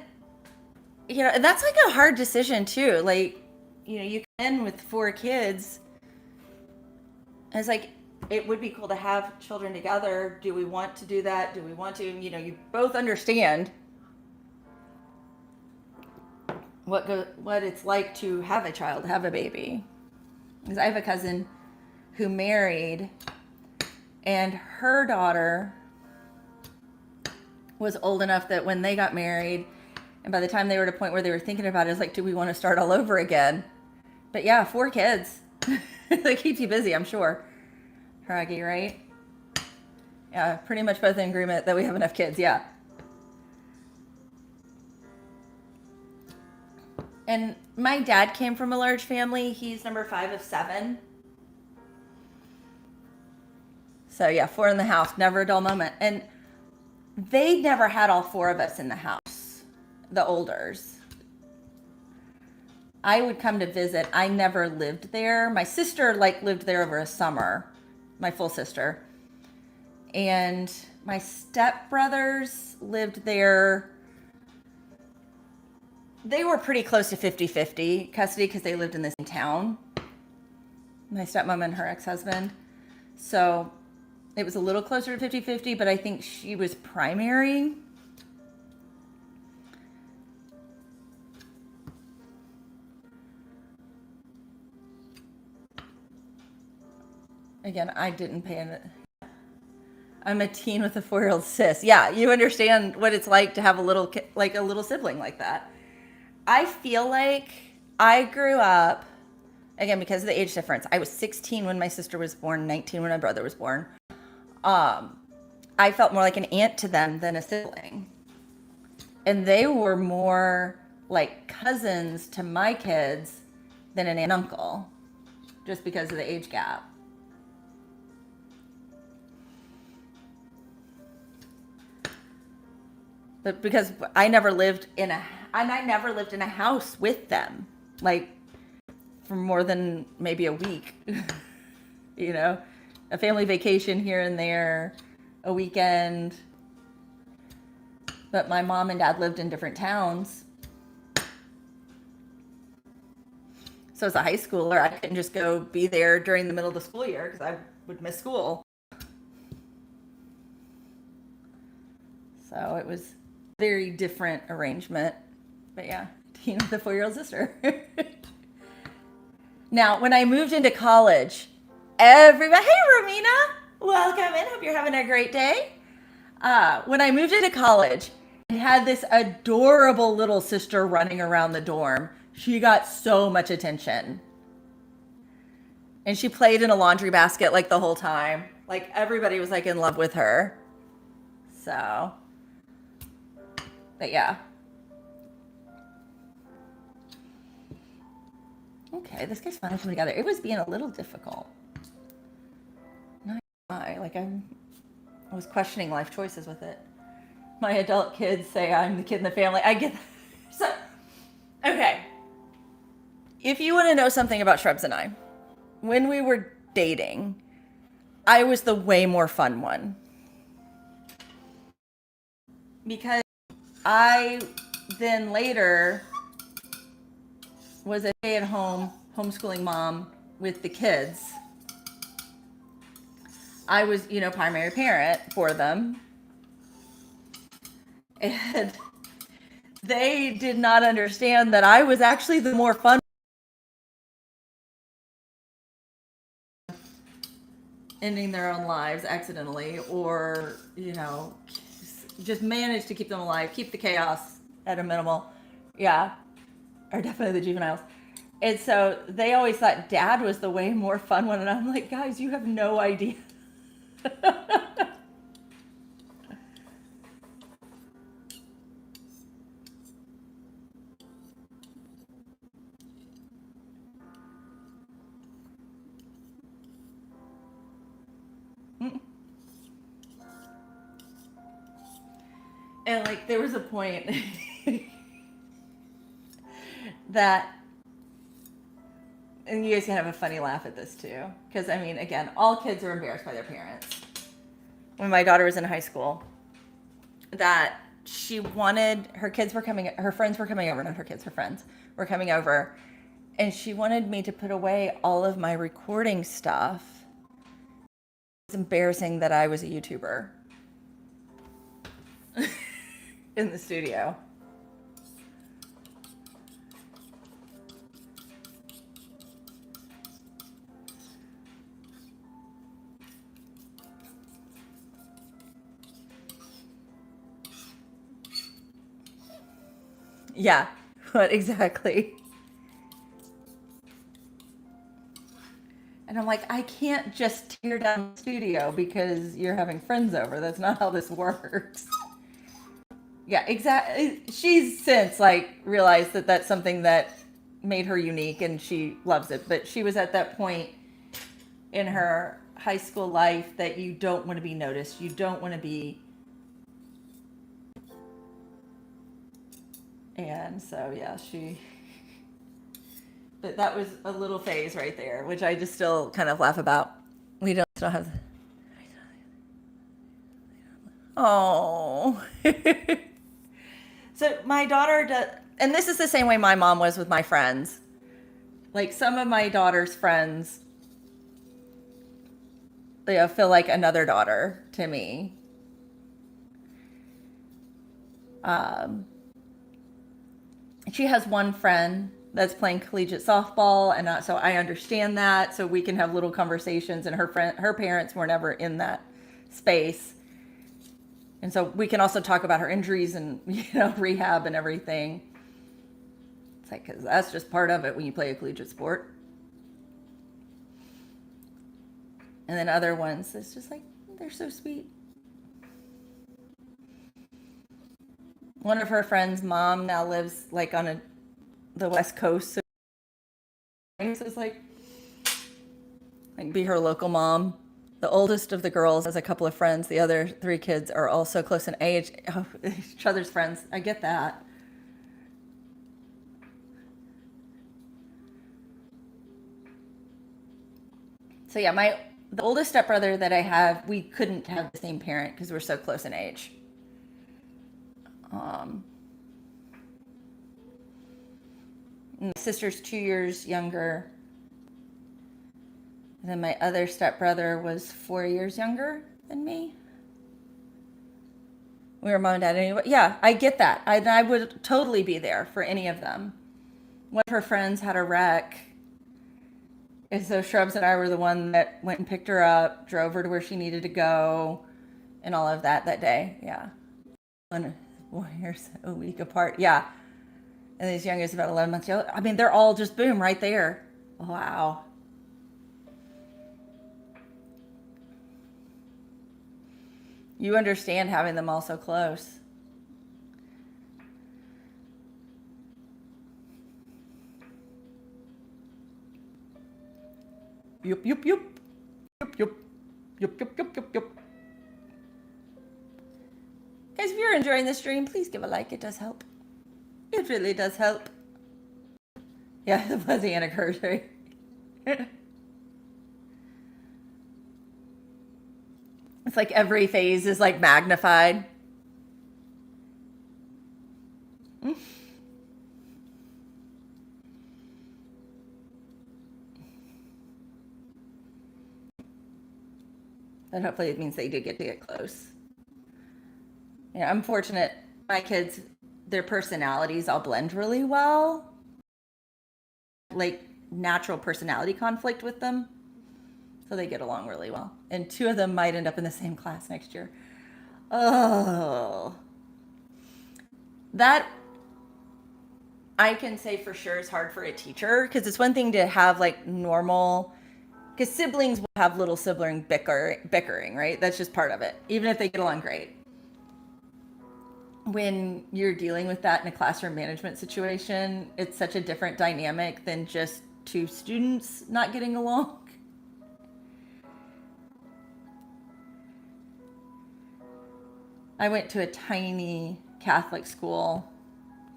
you know, and that's like a hard decision too. Like, you know, you come in with 4 kids. And it's like it would be cool to have children together. Do we want to do that? Do we want to? You know, you both understand what it's like to have a child, have a baby. Because I have a cousin who married, and her daughter was old enough that when they got married, and by the time they were at a point where they were thinking about it, it's like, do we want to start all over again? But yeah, 4 kids. They keep you busy, I'm sure. Haragi, right? Yeah, pretty much both in agreement that we have enough kids, yeah. And my dad came from a large family. He's number 5 of 7. So yeah, 4 in the house, never a dull moment. And they never had all 4 of us in the house, the olders. I would come to visit. I never lived there. My sister lived there over a summer, my full sister. And my stepbrothers lived there. They were pretty close to 50-50 custody because they lived in the same town. My stepmom and her ex-husband. So it was a little closer to 50-50, but I think she was primary. Again, I didn't pay it. I'm a teen with a 4-year-old sis. Yeah, you understand what it's like to have a little sibling like that. I feel like I grew up, again, because of the age difference. I was 16 when my sister was born, 19 when my brother was born. I felt more like an aunt to them than a sibling. And they were more like cousins to my kids than an aunt and uncle, just because of the age gap. But because I never lived in a house with them, like for more than maybe a week. You know, a family vacation here and there, a weekend. But my mom and dad lived in different towns. So as a high schooler, I couldn't just go be there during the middle of the school year because I would miss school. So it was a very different arrangement. But yeah, Tina, the 4-year-old sister. Now, when I moved into college, everybody, hey, Romina, welcome in. Hope you're having a great day. When I moved into college, I had this adorable little sister running around the dorm. She got so much attention. And she played in a laundry basket like the whole time. Like everybody was like in love with her. So, but yeah. Okay, this guy's finally coming together. It was being a little difficult. Not like I was questioning life choices with it. My adult kids say I'm the kid in the family. I get that. So, okay. If you want to know something about Shrubs and I, when we were dating, I was the way more fun one. Because I then later was a stay-at-home homeschooling mom with the kids. I was, primary parent for them. And they did not understand that I was actually the more fun ending their own lives accidentally, or, just managed to keep them alive, keep the chaos at a minimal. Yeah. Or definitely the juveniles. And so they always thought dad was the way more fun one. And I'm like, guys, you have no idea. And like, there was a point that, and you guys can have a funny laugh at this too. Because I mean, again, all kids are embarrassed by their parents. When my daughter was in high school, that she wanted, her friends were coming over, not her kids, her friends were coming over. And she wanted me to put away all of my recording stuff. It's embarrassing that I was a YouTuber in the studio. Yeah, what exactly? And I'm like, I can't just tear down the studio because you're having friends over. That's not how this works. Yeah, exactly. She's since realized that that's something that made her unique and she loves it. But she was at that point in her high school life that you don't want to be noticed. You don't want to be. And so, yeah, but that was a little phase right there, which I just still kind of laugh about. We don't still have. Oh. So my daughter does, and this is the same way my mom was with my friends. Like some of my daughter's friends, feel like another daughter to me. She has one friend that's playing collegiate softball, and so I understand that. So we can have little conversations, and her parents were never in that space. And so we can also talk about her injuries and, rehab and everything. It's like, because that's just part of it when you play a collegiate sport. And then other ones, it's just like, they're so sweet. One of her friends' mom now lives like on the West Coast. So it's like be her local mom. The oldest of the girls has a couple of friends. The other three kids are also close in age. Oh, each other's friends. I get that. So yeah, the oldest stepbrother that I have, we couldn't have the same parent because we're so close in age. My sister's 2 years younger. And then my other stepbrother was 4 years younger than me. We were mom and dad anyway. Yeah, I get that. I would totally be there for any of them. One of her friends had a wreck. And so Shrubs and I were the one that went and picked her up, drove her to where she needed to go, and all of that day. Yeah. 1 year, a week apart. Yeah. And these youngest about 11 months old. I mean, they're all just boom right there. Wow. You understand having them all so close. Yup, yup, yup. Yup, yup. Yup, yup, yup, yup, yup. Guys, if you're enjoying this stream, please give a like. It does help. It really does help. Yeah, the fuzzy anniversary. It's like every phase is like magnified. But hopefully it means they do get to get close. Yeah, I'm fortunate. My kids, their personalities all blend really well. Like natural personality conflict with them. So they get along really well. And two of them might end up in the same class next year. Oh. That I can say for sure is hard for a teacher because it's one thing to have like normal, because siblings will have little sibling bickering, right? That's just part of it, even if they get along great. When you're dealing with that in a classroom management situation, it's such a different dynamic than just two students not getting along. I went to a tiny Catholic school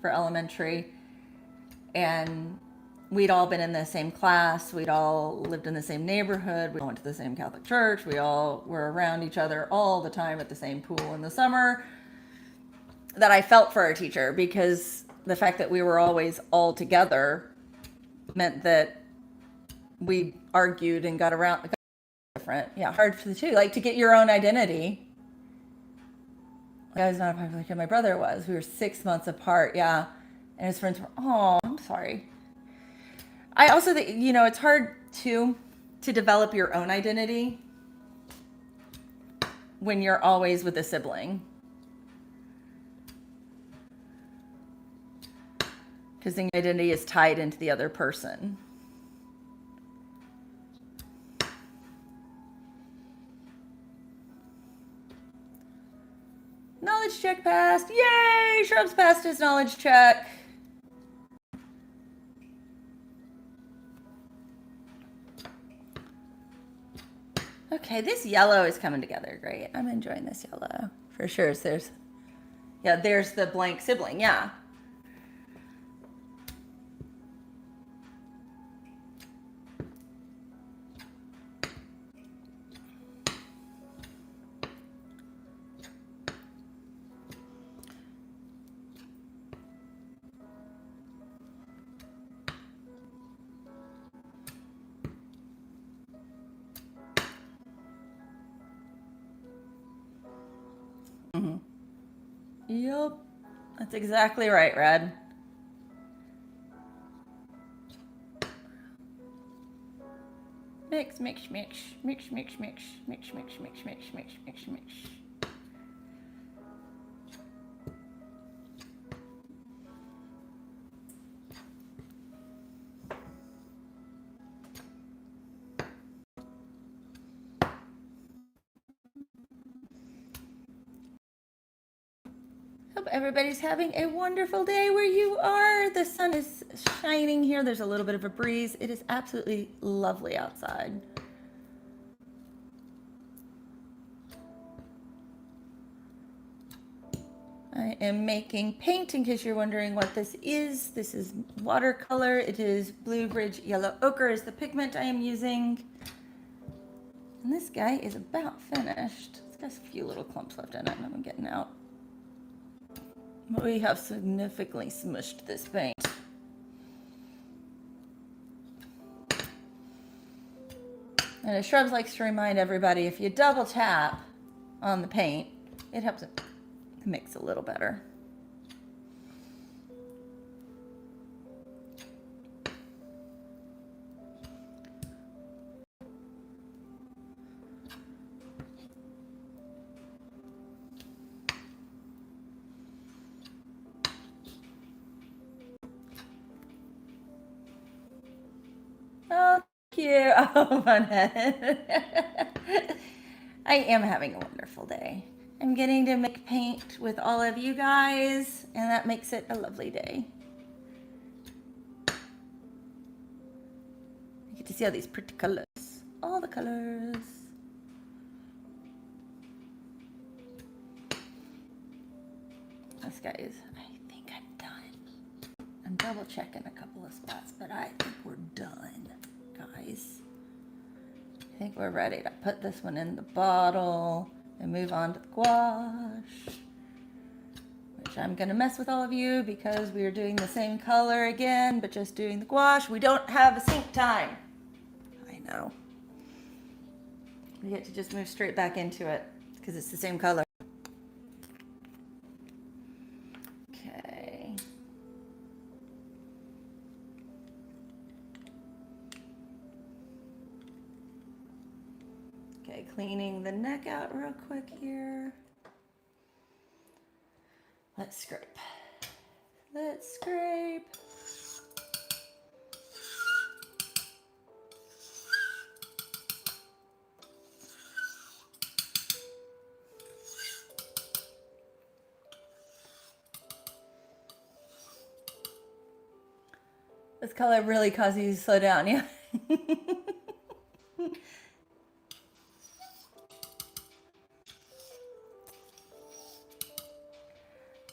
for elementary, and we'd all been in the same class. We'd all lived in the same neighborhood. We all went to the same Catholic church. We all were around each other all the time at the same pool in the summer. That I felt for our teacher because the fact that we were always all together meant that we argued and got around different. Yeah, hard for the two, like to get your own identity. I was not a popular kid. My brother was. We were 6 months apart. Yeah. And his friends were, oh, I'm sorry. I also think, it's hard to develop your own identity when you're always with a sibling. Because the identity is tied into the other person. Knowledge check passed. Yay! Shrubs passed his knowledge check. Okay, this yellow is coming together great. I'm enjoying this yellow for sure. So there's the blank sibling. Yeah. Mm-hmm. Yep, that's exactly right, Red. Mix, mix, mix, mix, mix, mix, mix, mix, mix, mix, mix, mix, mix. Hope everybody's having a wonderful day where you are. The sun is shining here. There's a little bit of a breeze. It is absolutely lovely outside. I am making paint in case you're wondering what this is. This is watercolor. It is Blue Ridge Yellow Ochre is the pigment I am using. And this guy is about finished. It's got a few little clumps left in it and I'm getting out. We have significantly smushed this paint. And as Shrubs likes to remind everybody, if you double tap on the paint, it helps it mix a little better. Oh, thank you. Oh, Funhead. I am having a wonderful day. I'm getting to make paint with all of you guys, and that makes it a lovely day. You get to see all these pretty colors. All the colors. This guy is, I think I'm done. I'm double checking a couple of spots, but I think we're done, guys. I think we're ready to put this one in the bottle and move on to the gouache, which I'm gonna mess with all of you because we are doing the same color again, but just doing the gouache. We don't have a sync time. I know. We get to just move straight back into it because it's the same color. Okay. Okay, cleaning the neck out real quick here. Let's scrape. Let's scrape. This color really causes you to slow down, yeah?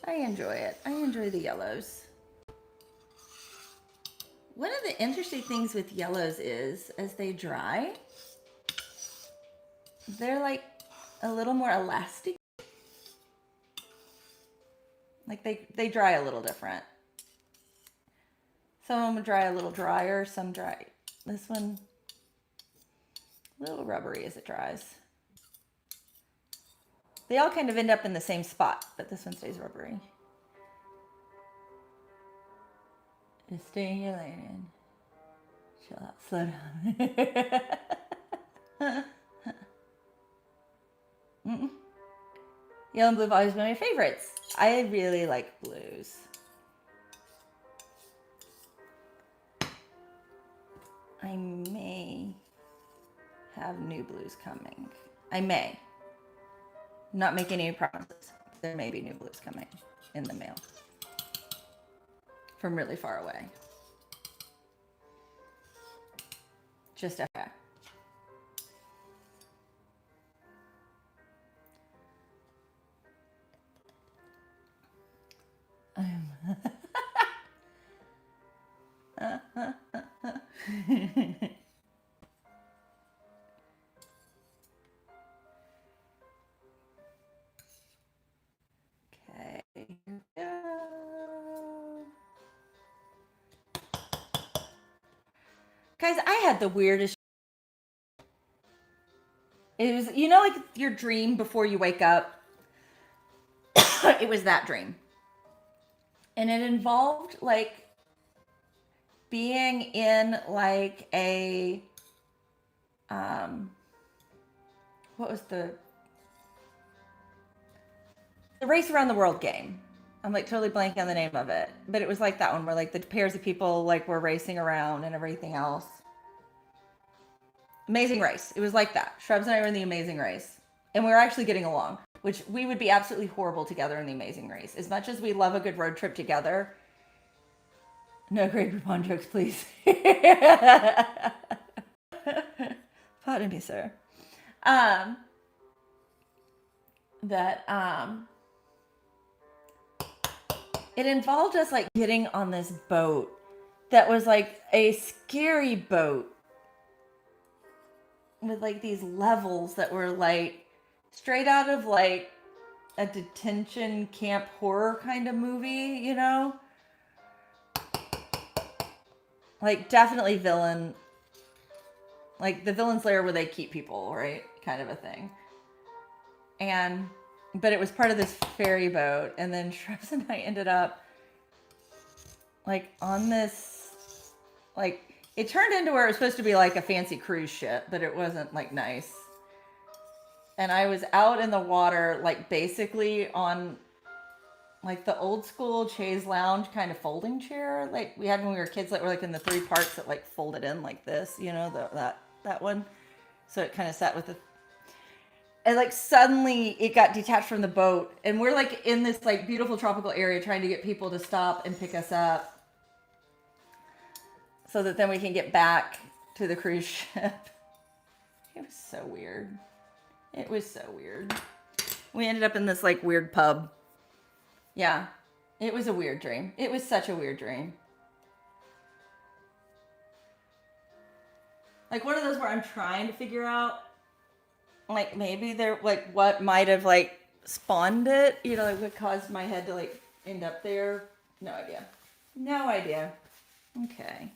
I enjoy it. I enjoy the yellows. One of the interesting things with yellows is, as they dry, they're like a little more elastic. Like they dry a little different. Some of them dry a little drier, some dry. This one, a little rubbery as it dries. They all kind of end up in the same spot, but this one stays rubbery. Just stay in your lane. Chill out, slow down. Yellow and blue have always been my favorites. I really like blues. I may have new blues coming. I may. Not making any promises. There may be new blues coming in the mail from really far away. Just FYI. Okay, here we go. Guys, I had the weirdest. It was, you know, like your dream before you wake up. It was that dream. And it involved like being in like a, what was the race around the world game. I'm like totally blanking on the name of it, but it was like that one where like the pairs of people like were racing around and everything else. Amazing Race. It was like that. Shrubs and I were in the Amazing Race, and we were actually getting along, which we would be absolutely horrible together in The Amazing Race. As much as we love a good road trip together, no Grey Poupon jokes, please. Pardon me, sir. It involved us like getting on this boat that was like a scary boat with like these levels that were like straight out of like a detention camp horror kind of movie, you know? Like definitely villain, like the villain's lair where they keep people, right? Kind of a thing. But it was part of this ferry boat, and then Shrubs and I ended up like on this, like it turned into where it was supposed to be like a fancy cruise ship, but it wasn't like nice. And I was out in the water, like basically on like the old school chaise lounge kind of folding chair, like we had when we were kids, like we're like in the 3 parts that like folded in like this, you know, that one. So it kind of sat with the, and like suddenly it got detached from the boat, and we're like in this like beautiful tropical area trying to get people to stop and pick us up so that then we can get back to the cruise ship. It was so weird. It was so weird. We ended up in this like weird pub. Yeah, it was a weird dream. It was such a weird dream. Like one of those where I'm trying to figure out, like maybe there, like what might have like spawned it, you know, like what caused my head to like end up there. No idea. No idea. Okay.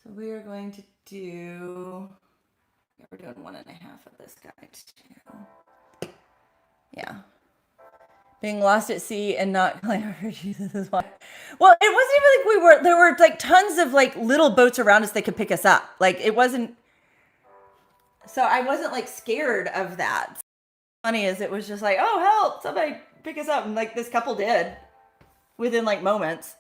So we are going to do, yeah, we're doing 1.5 of this guy too. Yeah. Being lost at sea and not like, oh, Jesus is why. Well, it wasn't even like there were like tons of like little boats around us that could pick us up. Like it wasn't, so I wasn't like scared of that. Funny is it was just like, oh, help, somebody pick us up. And like this couple did within like moments.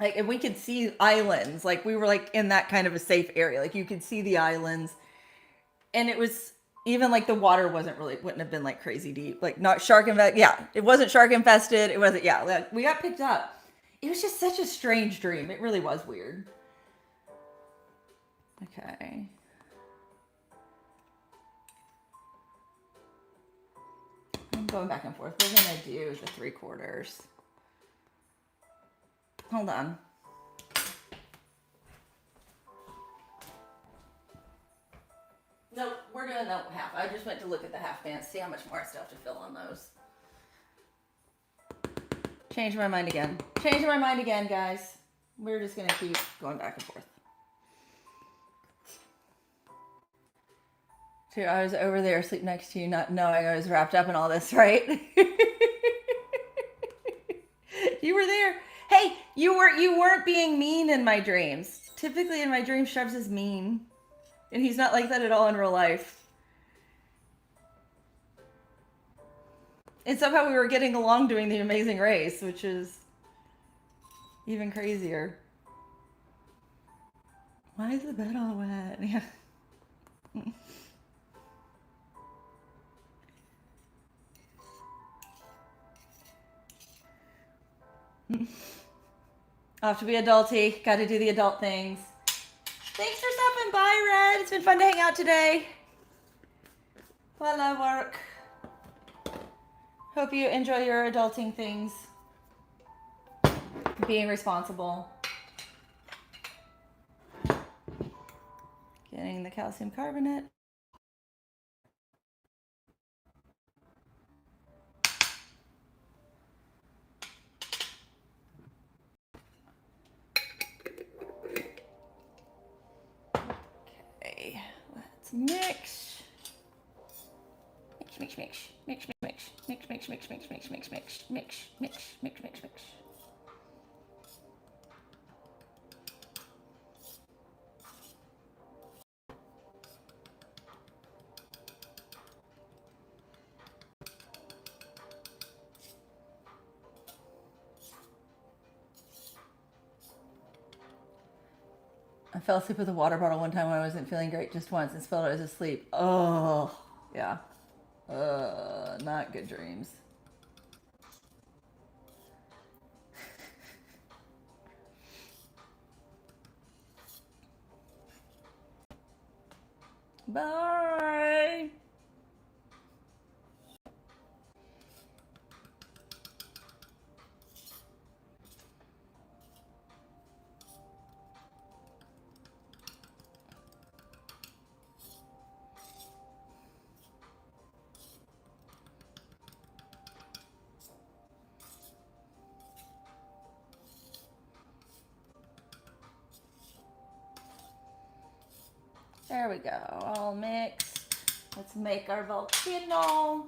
Like, and we could see islands. Like we were like in that kind of a safe area. Like you could see the islands. And it was even like the water wouldn't have been like crazy deep. Like not shark infested. Yeah, it wasn't shark infested. It wasn't, yeah, like we got picked up. It was just such a strange dream. It really was weird. Okay. I'm going back and forth. We're going to do the 3/4. Hold on. Nope, we're doing the half. I just went to look at the half pants, see how much more I still have to fill on those. Change my mind again. Changing my mind again, guys. We're just going to keep going back and forth. So I was over there asleep next to you, not knowing I was wrapped up in all this, right? You were there. Hey, you weren't being mean in my dreams. Typically in my dreams, Shrubs is mean. And he's not like that at all in real life. And somehow we were getting along doing The Amazing Race, which is even crazier. Why is the bed all wet? Yeah. Off to be adulty. Got to do the adult things. Thanks for stopping by, Red. It's been fun to hang out today while I work. Hope you enjoy your adulting things. Being responsible. Getting the calcium carbonate. Okay, let's mix. Mix, mix, mix, mix, mix, mix, mix, mix, mix, mix, mix, mix, mix, mix, mix, mix, mix. I fell asleep with a water bottle one time when I wasn't feeling great just once and spilled it. I was asleep. Oh, yeah. Not good dreams. Bye. There we go, all mixed. Let's make our volcano.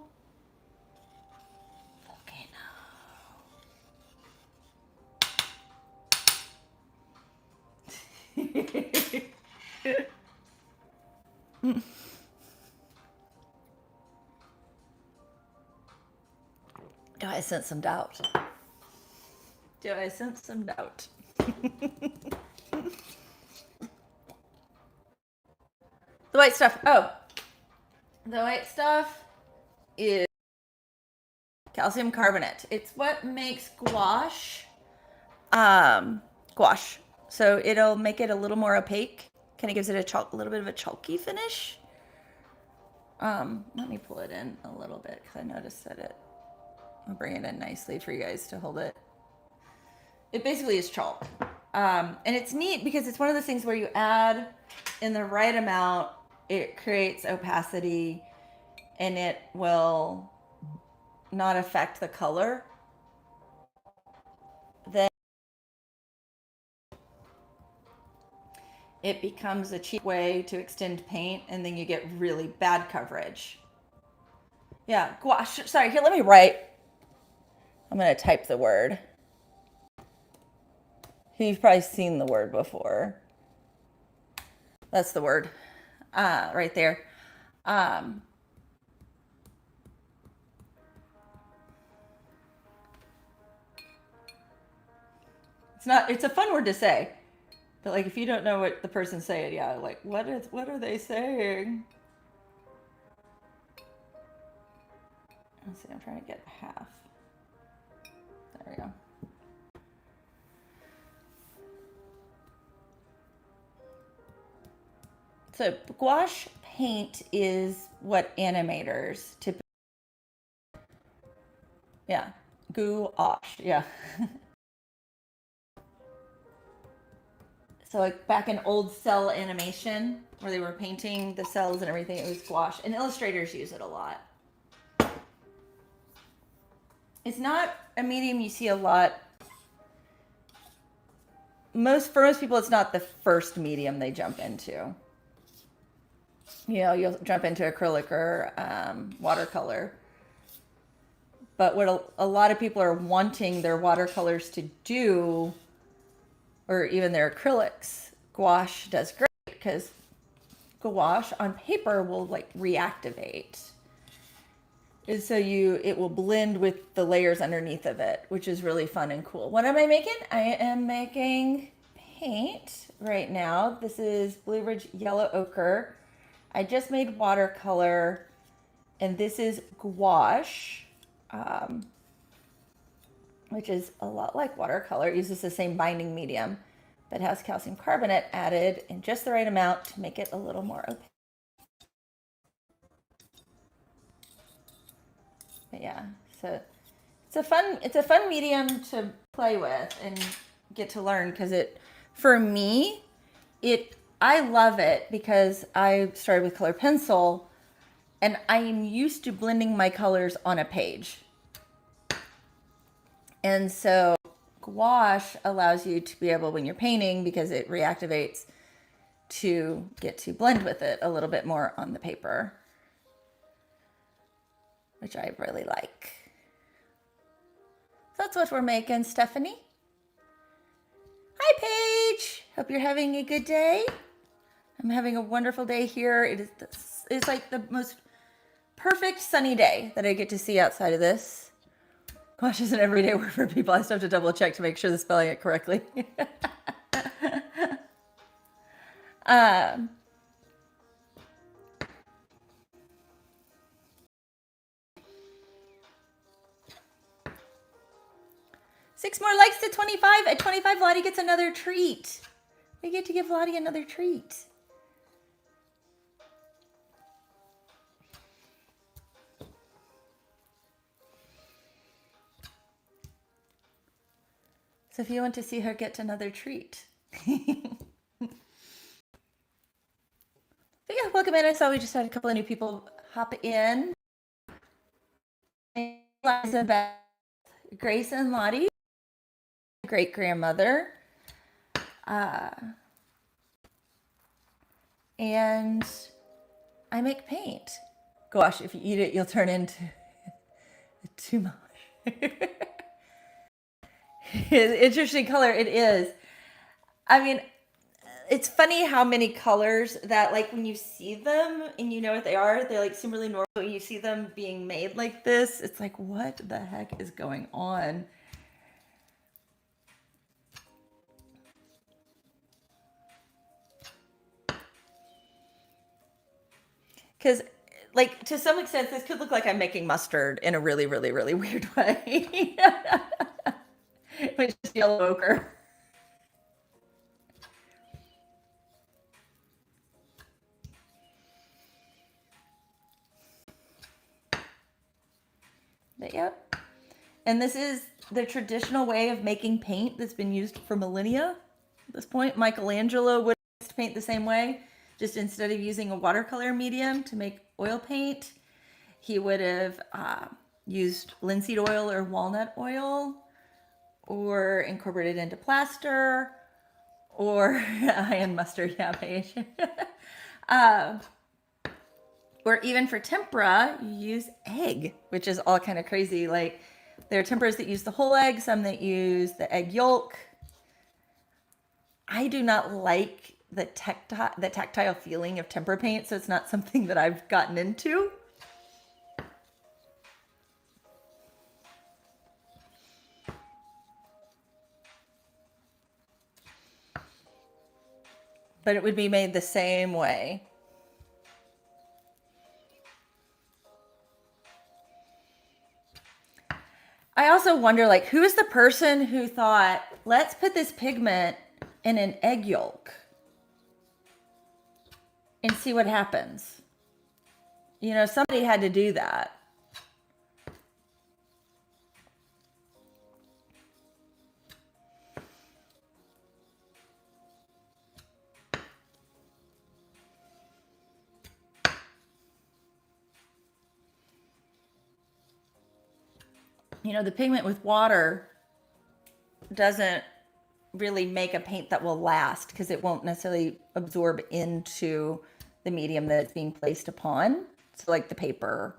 Do I sense some doubt? Do I sense some doubt? The white stuff. Oh, the white stuff is calcium carbonate. It's what makes gouache. Gouache. So it'll make it a little more opaque. Kind of gives it a little bit of a chalky finish. Let me pull it in a little bit because I noticed that I'll bring it in nicely for you guys to hold it. It basically is chalk. And it's neat because it's one of those things where you add in the right amount, it creates opacity and it will not affect the color. Then it becomes a cheap way to extend paint and then you get really bad coverage. Yeah, gouache. Sorry, here, let me write. I'm going to type the word. You've probably seen the word before. That's the word right there. It's a fun word to say. But like if you don't know what the person's saying, yeah, like what are they saying? Let's see, I'm trying to get half. There we go. So gouache paint is what animators typically, yeah, gouache, yeah. So like back in old cell animation where they were painting the cells and everything, it was gouache, and illustrators use it a lot. It's not a medium you see a lot. For most people, it's not the first medium they jump into. You know, you'll jump into acrylic or watercolor. But what a lot of people are wanting their watercolors to do, or even their acrylics, gouache does great because gouache on paper will like reactivate. And so it will blend with the layers underneath of it, which is really fun and cool. What am I making? I am making paint right now. This is Blue Ridge Yellow Ochre. I just made watercolor, and this is gouache, which is a lot like watercolor. It uses the same binding medium, but has calcium carbonate added in just the right amount to make it a little more opaque. But yeah, so it's a fun medium to play with and get to learn because for me, I love it because I started with color pencil and I'm used to blending my colors on a page. And so gouache allows you to be able, when you're painting, because it reactivates, to get to blend with it a little bit more on the paper, which I really like. So that's what we're making, Stephanie. Hi, Paige. Hope you're having a good day. I'm having a wonderful day here. It's like the most perfect sunny day that I get to see outside of this. Gosh, is an everyday word for people. I still have to double check to make sure they're spelling it correctly. Um, 6 more likes to 25. At 25, Lottie gets another treat. We get to give Lottie another treat. So if you want to see her get another treat. But yeah, welcome in. I saw we just had a couple of new people hop in. Elizabeth, Grace, and Lottie, great grandmother. And I make paint. Gosh, if you eat it, you'll turn into too much. Interesting color it is. I mean, it's funny how many colors that, like, when you see them and you know what they are, they like seem really normal. When you see them being made like this, it's like, what the heck is going on? Because, like, to some extent, this could look like I'm making mustard in a really, really, really weird way. Which is yellow ochre. But yep. And this is the traditional way of making paint that's been used for millennia. At this point, Michelangelo would paint the same way. Just instead of using a watercolor medium to make oil paint, he would have used linseed oil or walnut oil, or incorporated into plaster, or and mustard, yeah, Paige. Or even for tempera, you use egg, which is all kind of crazy. Like, there are temperas that use the whole egg, some that use the egg yolk. I do not like the tactile feeling of tempera paint, so it's not something that I've gotten into. But it would be made the same way. I also wonder, like, who is the person who thought, let's put this pigment in an egg yolk and see what happens? You know, somebody had to do that. You know, the pigment with water doesn't really make a paint that will last because it won't necessarily absorb into the medium that it's being placed upon. So like the paper.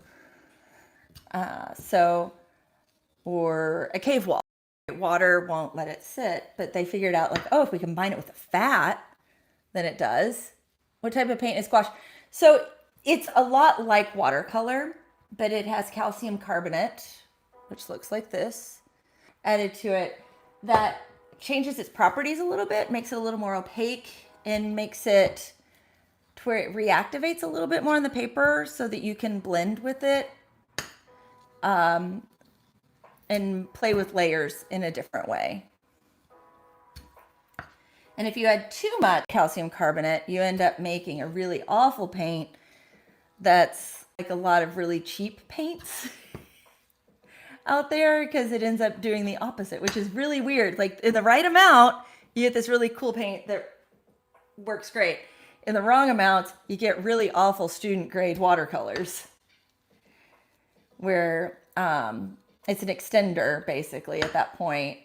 Or a cave wall. Water won't let it sit, but they figured out, like, oh, if we combine it with the fat, then it does. What type of paint is gouache? So it's a lot like watercolor, but it has calcium carbonate, which looks like this, added to it, that changes its properties a little bit, makes it a little more opaque, and makes it to where it reactivates a little bit more on the paper so that you can blend with it and play with layers in a different way. And if you add too much calcium carbonate, you end up making a really awful paint that's like a lot of really cheap paints out there, because it ends up doing the opposite, which is really weird. Like, in the right amount, you get this really cool paint that works great. In the wrong amounts, you get really awful student grade watercolors where it's an extender basically at that point,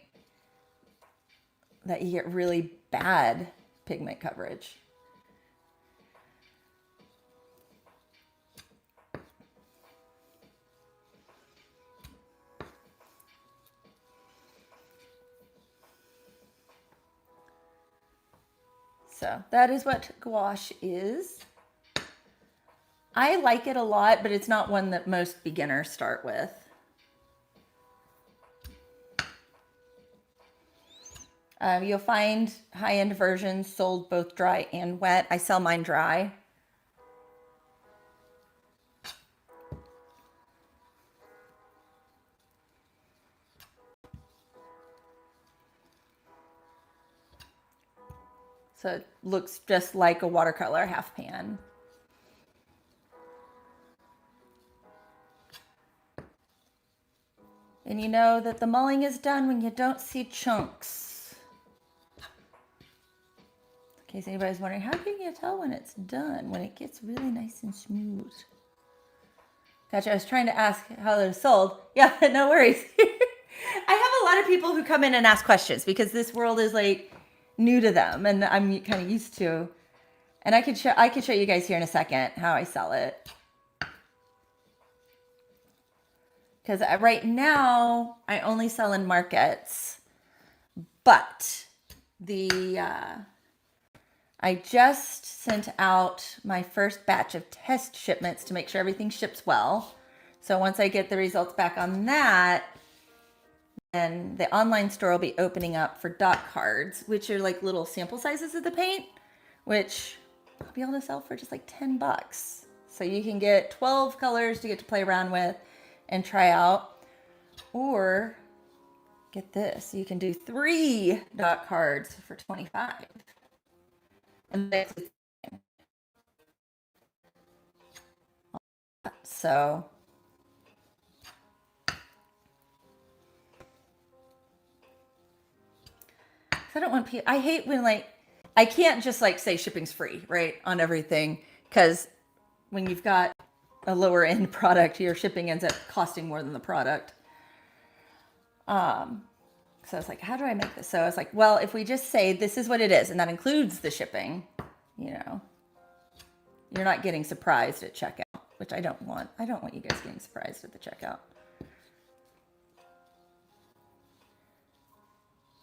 that you get really bad pigment coverage. So that is what gouache is. I like it a lot, but it's not one that most beginners start with. You'll find high-end versions sold both dry and wet. I sell mine dry. So it looks just like a watercolor half pan. And you know that the mulling is done when you don't see chunks. In case anybody's wondering, how can you tell when it's done? When it gets really nice and smooth. Gotcha, I was trying to ask how they're sold. Yeah, no worries. I have a lot of people who come in and ask questions because this world is like new to them and I'm kind of used to. And I could show you guys here in a second how I sell it. Because right now I only sell in markets, but I just sent out my first batch of test shipments to make sure everything ships well. So once I get the results back on that, then the online store will be opening up for dot cards, which are like little sample sizes of the paint, which I'll be able to sell for just like 10 bucks. So you can get 12 colors to get to play around with and try out, or get this, you can do 3 dot cards for 25. And that's so I don't want people, I hate when like, I can't just like say shipping's free, right, on everything, because when you've got a lower end product, your shipping ends up costing more than the product. So I was like, how do I make this? So I was like, well, if we just say this is what it is, and that includes the shipping, you know, you're not getting surprised at checkout, which I don't want. I don't want you guys getting surprised at the checkout.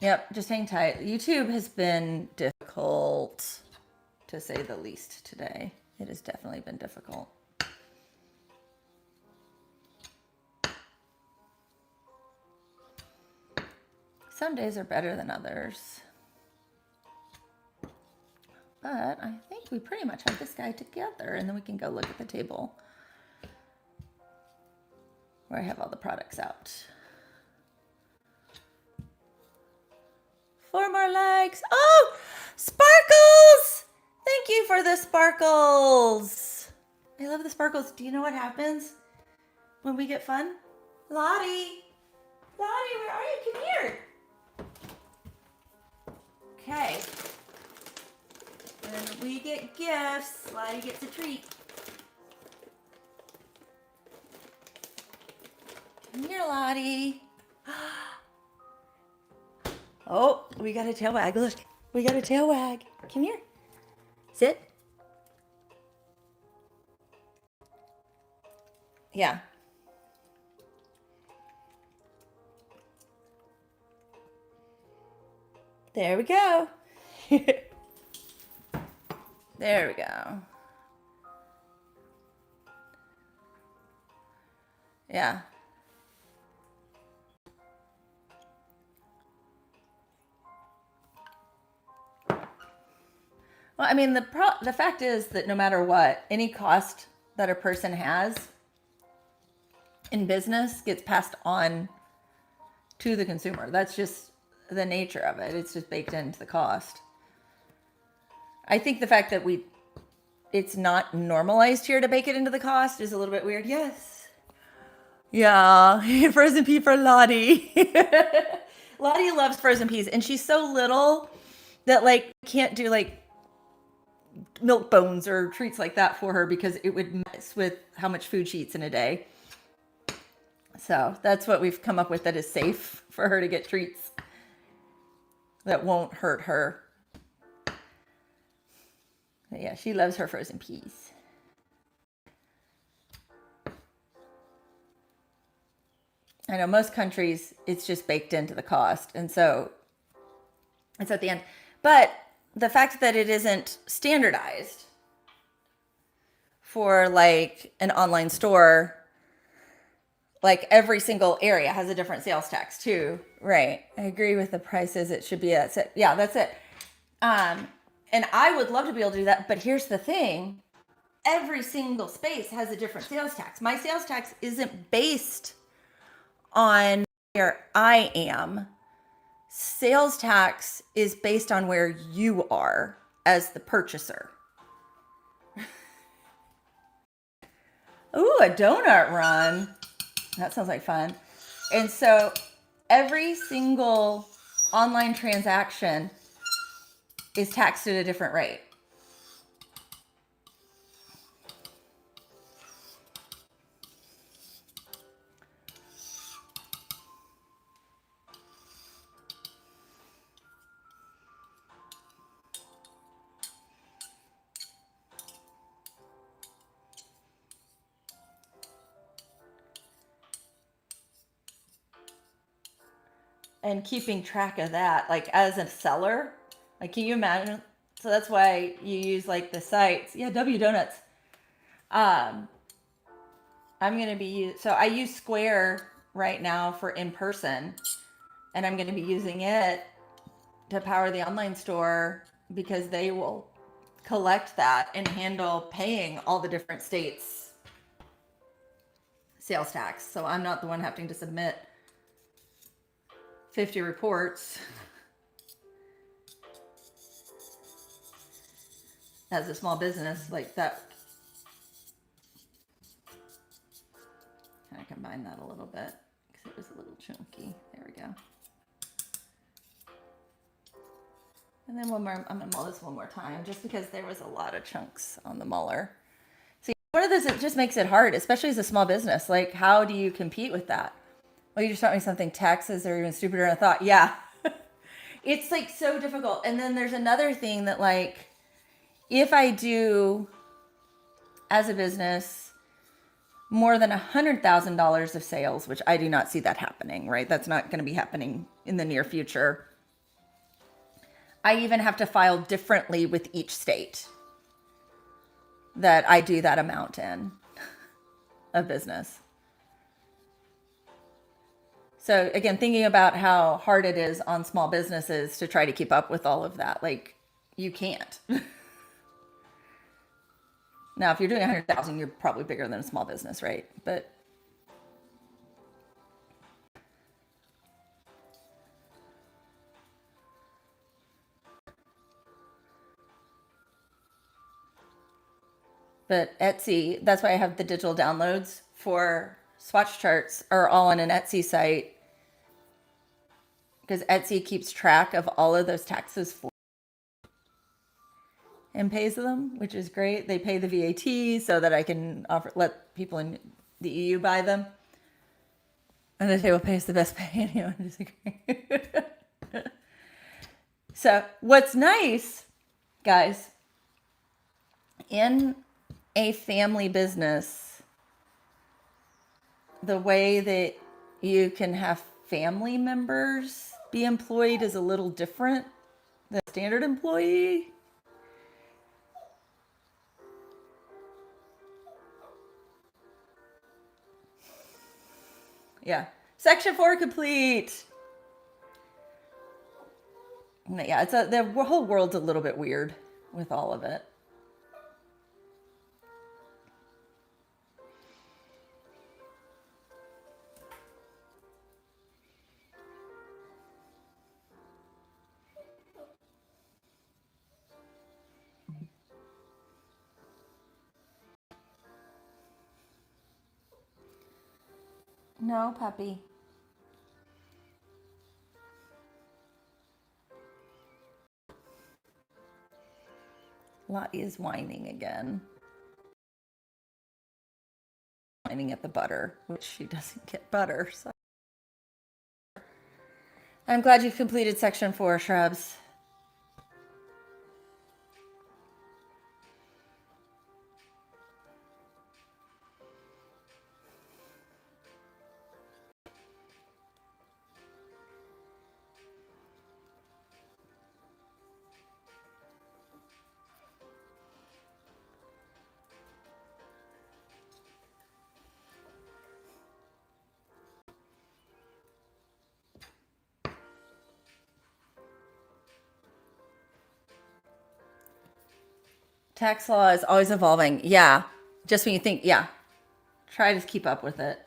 Yep, just hang tight. YouTube has been difficult, to say the least, today. It has definitely been difficult. Some days are better than others. But I think we pretty much have this guy together, and then we can go look at the table where I have all the products out. 4 more legs. Oh, sparkles! Thank you for the sparkles. I love the sparkles. Do you know what happens when we get fun? Lottie, where are you? Come here. Okay. When we get gifts, Lottie gets a treat. Come here, Lottie. Oh, we got a tail wag. Look, we got a tail wag. Come here. Sit. Yeah. There we go. There we go. Yeah. Well, I mean, the fact is that no matter what, any cost that a person has in business gets passed on to the consumer. That's just the nature of it. It's just baked into the cost. I think the fact that it's not normalized here to bake it into the cost is a little bit weird. Yes. Yeah, frozen pea for Lottie. Lottie loves frozen peas, and she's so little that like can't do like milk bones or treats like that for her because it would mess with how much food she eats in a day. So that's what we've come up with that is safe for her to get treats that won't hurt her. But yeah, she loves her frozen peas. I know most countries, it's just baked into the cost. And so it's at the end. But the fact that it isn't standardized for like an online store, like every single area has a different sales tax too. Right. I agree with the prices. It should be, that's it. Yeah, that's it. And I would love to be able to do that. But here's the thing. Every single space has a different sales tax. My sales tax isn't based on where I am. Sales tax is based on where you are as the purchaser. Ooh, a donut run. That sounds like fun. And so every single online transaction is taxed at a different rate. And keeping track of that, like as a seller, like can you imagine? So that's why you use like the sites. Yeah, W Donuts. I'm gonna be so I use Square right now for in person, and I'm gonna be using it to power the online store because they will collect that and handle paying all the different states sales tax. So I'm not the one having to submit 50 reports as a small business like that. Can I combine that a little bit because it was a little chunky. There we go. And then one more, I'm gonna mull this one more time just because there was a lot of chunks on the muller. See, one of those, it just makes it hard, especially as a small business. Like, how do you compete with that? Well, you just taught me something, taxes are even stupider than I thought. Yeah. It's like so difficult. And then there's another thing that like, if I do as a business more than $100,000 of sales, which I do not see that happening, right? That's not going to be happening in the near future. I even have to file differently with each state that I do that amount in of business. So again, thinking about how hard it is on small businesses to try to keep up with all of that, like you can't. Now, if you're doing 100,000, you're probably bigger than a small business, right? But Etsy, that's why I have the digital downloads for swatch charts are all on an Etsy site because Etsy keeps track of all of those taxes for and pays them, which is great. They pay the VAT so that I can let people in the EU buy them. And they say, well, pay us the best pay. Anyone disagree? So what's nice, guys, in a family business, the way that you can have family members be employed is a little different than a standard employee. Yeah. Section 4 complete. Yeah, the whole world's a little bit weird with all of it. No, puppy. Lottie is whining again. Whining at the butter, which she doesn't get butter. So I'm glad you've completed section 4, shrubs. Tax law is always evolving. Yeah. Just when you think, yeah, try to keep up with it.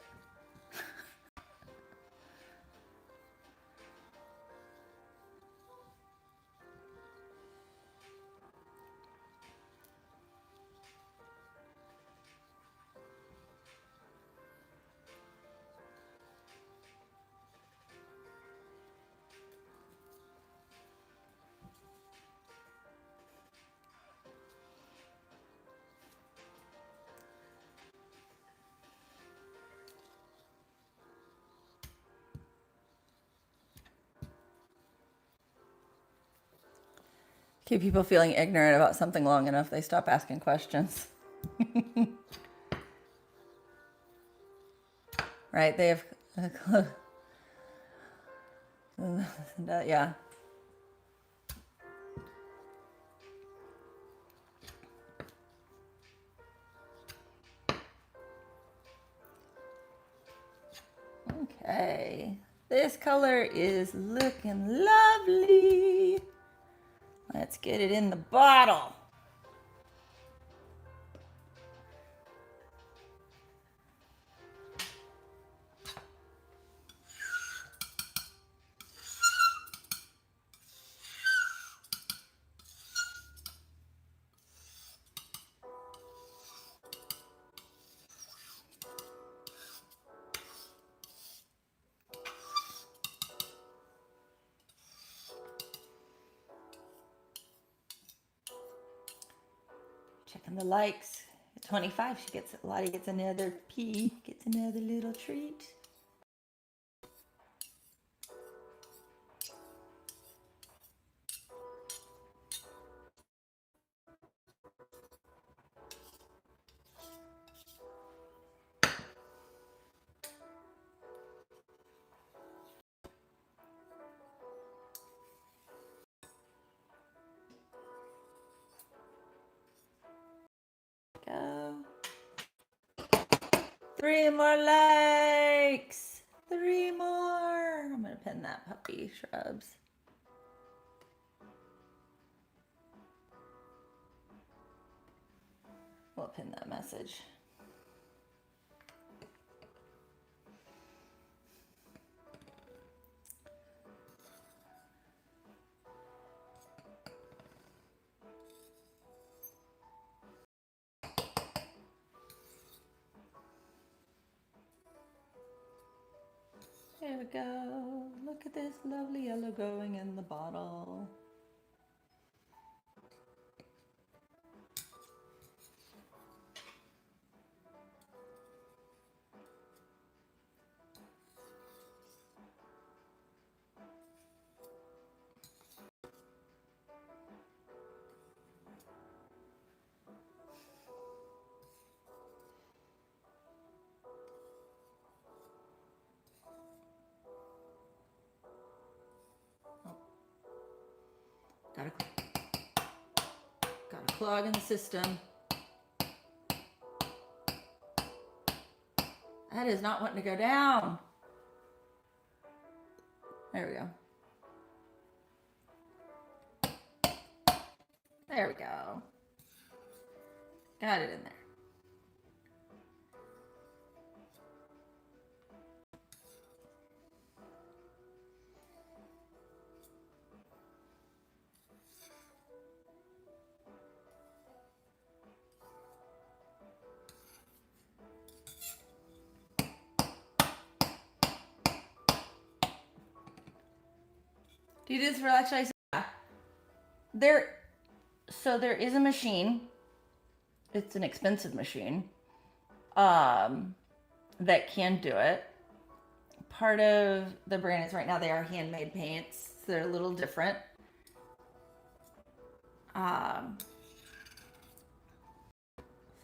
Keep people feeling ignorant about something long enough, they stop asking questions. Right? They have, yeah. Okay. This color is looking lovely. Let's get it in the bottle. Checking the likes. At 25, she gets Lottie gets another P, gets another little treat. Go. 3 more likes. 3 more. I'm gonna pin that puppy shrubs. We'll pin that message. There we go. Look at this lovely yellow going in the bottle. Got a clog in the system. That is not wanting to go down. There we go. There we go. Got it in there. Do you do this for exercise? Yeah. So there is a machine. It's an expensive machine that can do it. Part of the brand is right now they are handmade paints. So they're a little different.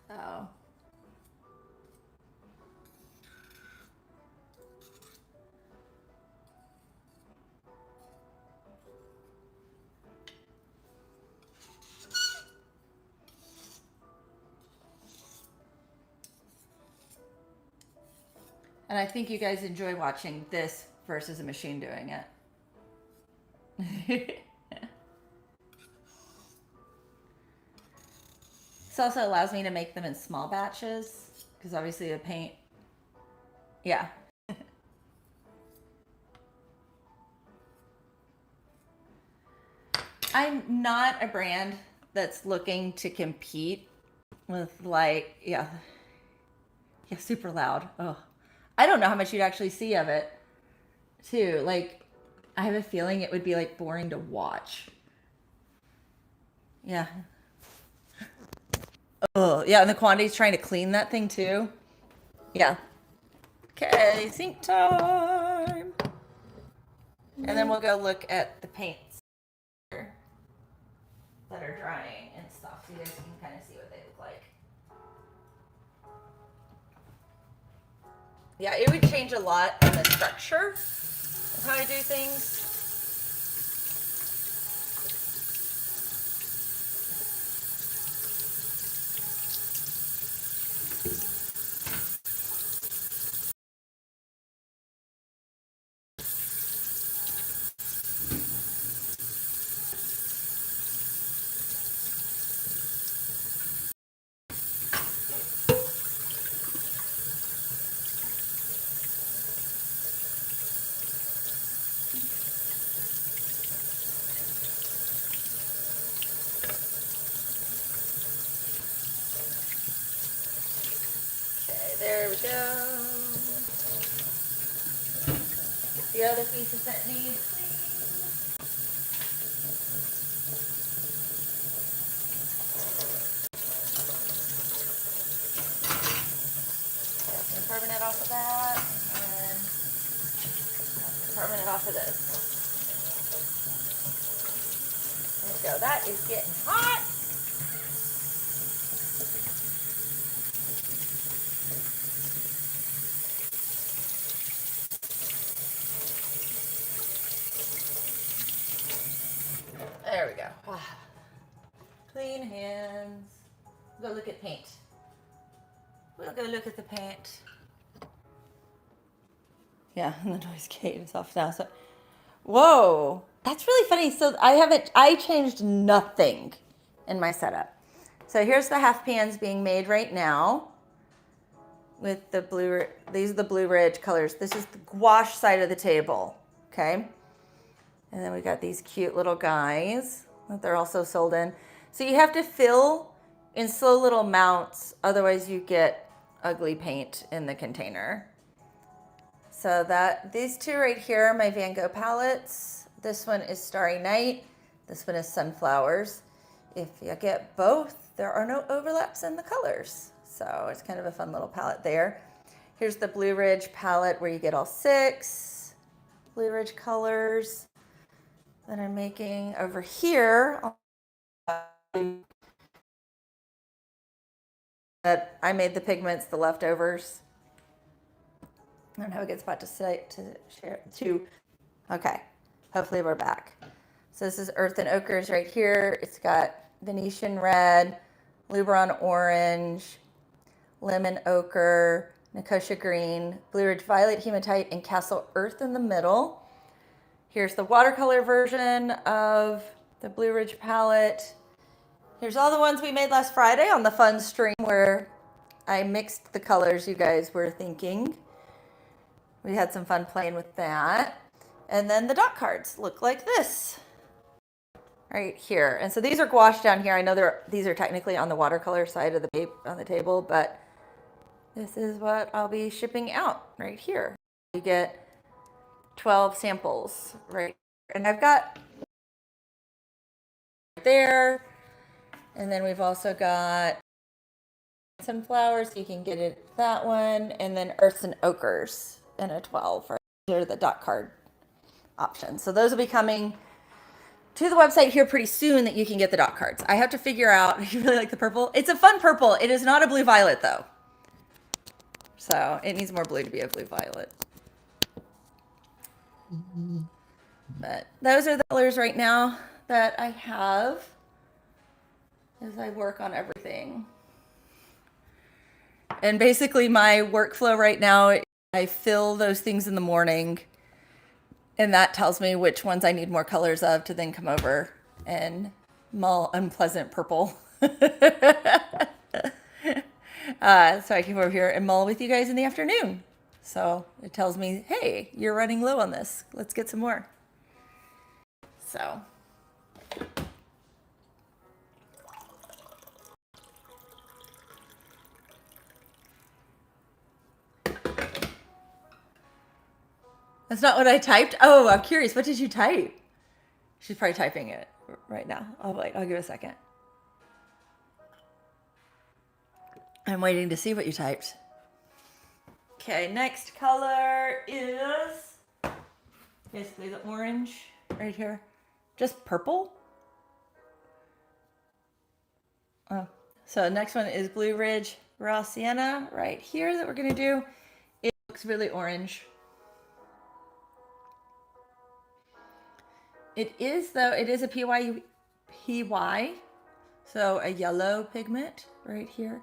So and I think you guys enjoy watching this versus a machine doing it. This also allows me to make them in small batches because obviously the paint, yeah. I'm not a brand that's looking to compete with like, yeah, super loud. Oh, I don't know how much you'd actually see of it too. Like, I have a feeling it would be like boring to watch. Yeah. Oh, yeah, and the quantity's trying to clean that thing too. Yeah. Okay, sync time. And then we'll go look at the paints that are drying and stuff so you guys can kind of see what they look like. Yeah, it would change a lot in the structure of how I do things. Okay, there we go. The other pieces that need some permanent off of that, and some permanent off of this. There we go. That is getting hot. There we go. Wow. Clean hands. Go look at paint. We'll go look at the paint. Yeah, and the noise gate is off now. So, whoa, that's really funny. So I changed nothing in my setup. So here's the half pans being made right now with the blue. These are the Blue Ridge colors. This is the gouache side of the table. Okay. And then we got these cute little guys that they're also sold in. So you have to fill in slow little amounts, otherwise you get ugly paint in the container. So these two right here are my Van Gogh palettes. This one is Starry Night. This one is Sunflowers. If you get both, there are no overlaps in the colors. So it's kind of a fun little palette there. Here's the Blue Ridge palette where you get all 6 Blue Ridge colors that I'm making. Over here, that I made the pigments, the leftovers. I don't have a good spot to share. Okay, hopefully we're back. So this is Earth and Ochres right here. It's got Venetian Red, Luberon Orange, Lemon Ochre, Nicosia Green, Blue Ridge Violet Hematite, and Castle Earth in the middle. Here's the watercolor version of the Blue Ridge palette. Here's all the ones we made last Friday on the fun stream where I mixed the colors you guys were thinking. We had some fun playing with that. And then the dot cards look like this right here. And so these are gouache down here. I know these are technically on the watercolor side of the table, but this is what I'll be shipping out right here. You get 12 samples right here. And I've got there. And then we've also got Sunflowers, so you can get it that one, and then Earths and Ochres in a 12. Those are the dot card options. So those will be coming to the website here pretty soon that you can get the dot cards. I have to figure out, you really like the purple? It's a fun purple. It is not a blue violet though. So it needs more blue to be a blue violet. But those are the colors right now that I have as I work on everything. And basically my workflow right now, I fill those things in the morning and that tells me which ones I need more colors of to then come over and mull unpleasant purple So I came over here and mull with you guys in the afternoon. So it tells me, hey, you're running low on this. Let's get some more. So. That's not what I typed. Oh, I'm curious. What did you type? She's probably typing it right now. Oh, wait. I'll give it a second. I'm waiting to see what you typed. Okay, next color is basically the orange right here. Just purple. Oh, so next one is Blue Ridge Raw Sienna right here that we're going to do. It looks really orange. It is, though, it is a PY, so a yellow pigment right here.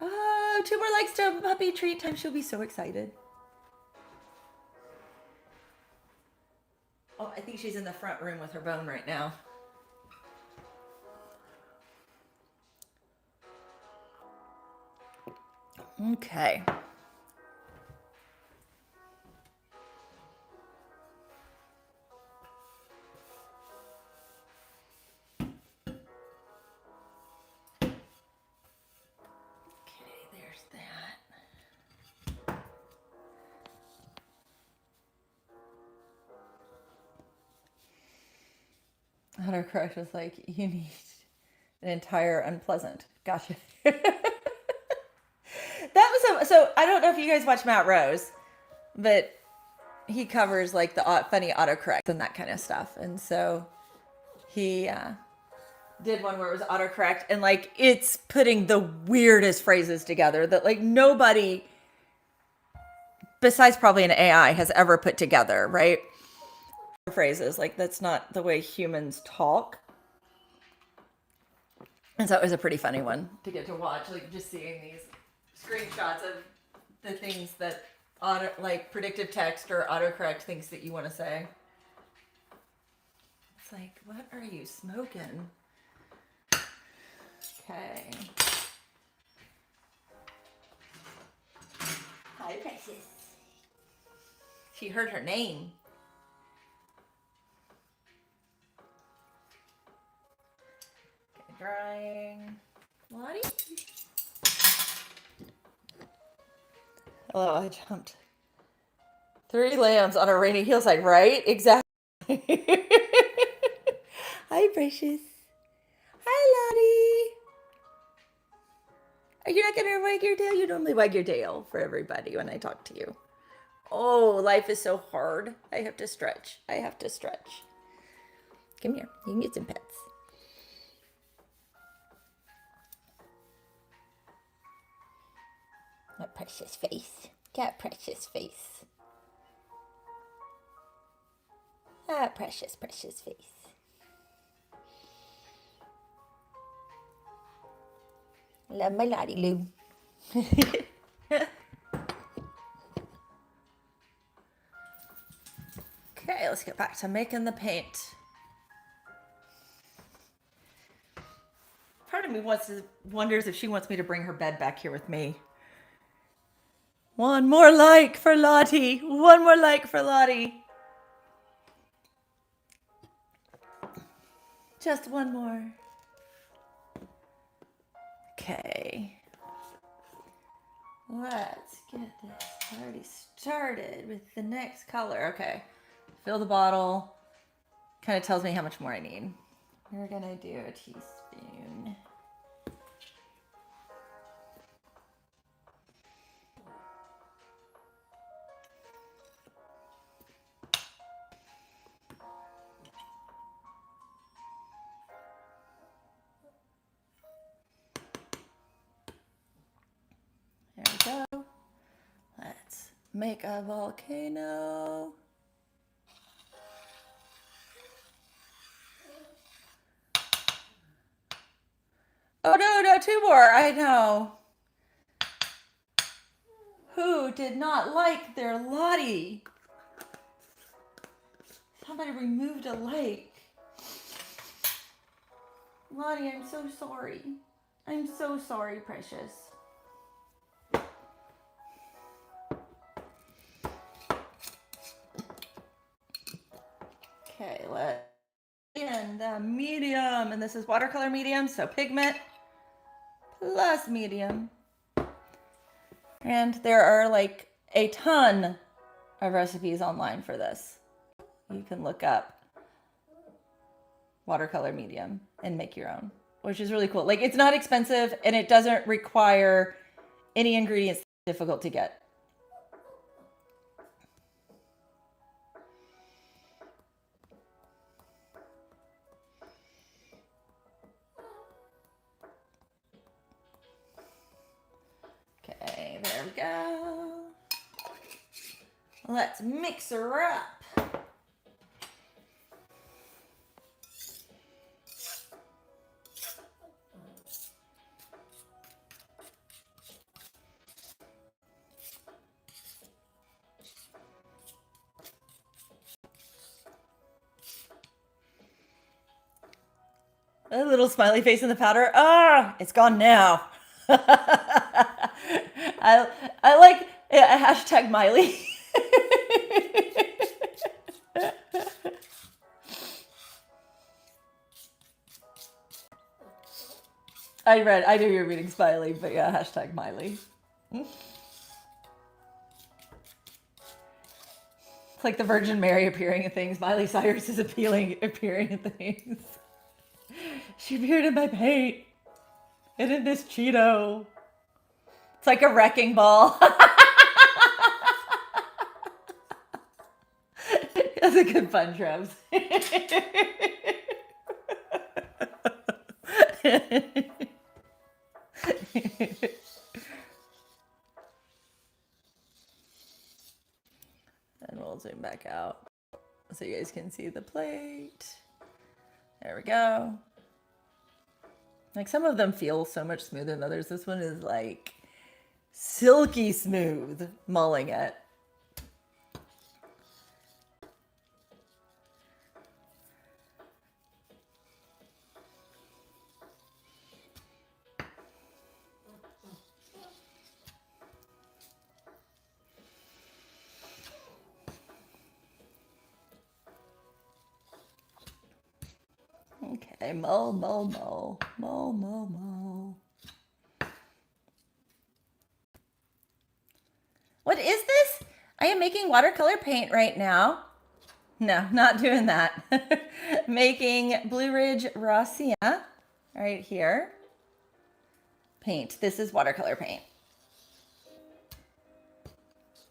Oh, 2 more likes to puppy treat time. She'll be so excited. Oh, I think she's in the front room with her bone right now. Okay. Autocorrect was like, you need an entire unpleasant. Gotcha. That was so I don't know if you guys watch Matt Rose, but he covers like the funny autocorrect and that kind of stuff. And so he did one where it was autocorrect and like it's putting the weirdest phrases together that like nobody besides probably an AI has ever put together, right? Phrases like that's not the way humans talk. And so it was a pretty funny one to get to watch, like just seeing these screenshots of the things that like predictive text or autocorrect thinks that you want to say. It's like, what are you smoking? Okay. Hi, precious. She heard her name. Okay, drying. Lottie? Hello, I jumped. 3 lambs on a rainy hillside, right? Exactly. Hi, precious. Hi, Lottie. Are you not going to wag your tail? You normally wag your tail for everybody when I talk to you. Oh, life is so hard. I have to stretch. I have to stretch. Come here. You can get some pets. That precious face. That precious face. That precious, precious face. Love my Lottie Lou. Okay, let's get back to making the paint. Part of me wonders if she wants me to bring her bed back here with me. One more like for Lottie. One more like for Lottie. Just one more. Okay. Let's get this party started with the next color. Okay. Fill the bottle. Kind of tells me how much more I need. We're gonna do a teaspoon. There we go. Let's make a volcano. Oh no, 2 more. I know. Who did not like their Lottie? Somebody removed a like. Lottie, I'm so sorry. I'm so sorry, precious. Okay, let's in the medium, and this is watercolor medium, so pigment plus medium. And there are like a ton of recipes online for this. You can look up watercolor medium and make your own, which is really cool. Like, it's not expensive and it doesn't require any ingredients difficult to get. Okay, there we go. Let's mix her up. A little smiley face in the powder. Ah, it's gone now. I like hashtag Miley. I knew you were reading Smiley, but yeah, hashtag Miley. It's like the Virgin Mary appearing in things. Miley Cyrus is appearing in things. She appeared in my paint. And in this Cheeto. It's like a wrecking ball. That's a good pun, Trebs. And we'll zoom back out so you guys can see the plate. There we go. Like, some of them feel so much smoother than others. This one is like silky smooth, mulling it. Okay, mull, mull, mull, mull, mull, mull. What is this? I am making watercolor paint right now. No, not doing that. Making Blue Ridge Raw Sienna right here. Paint. This is watercolor paint.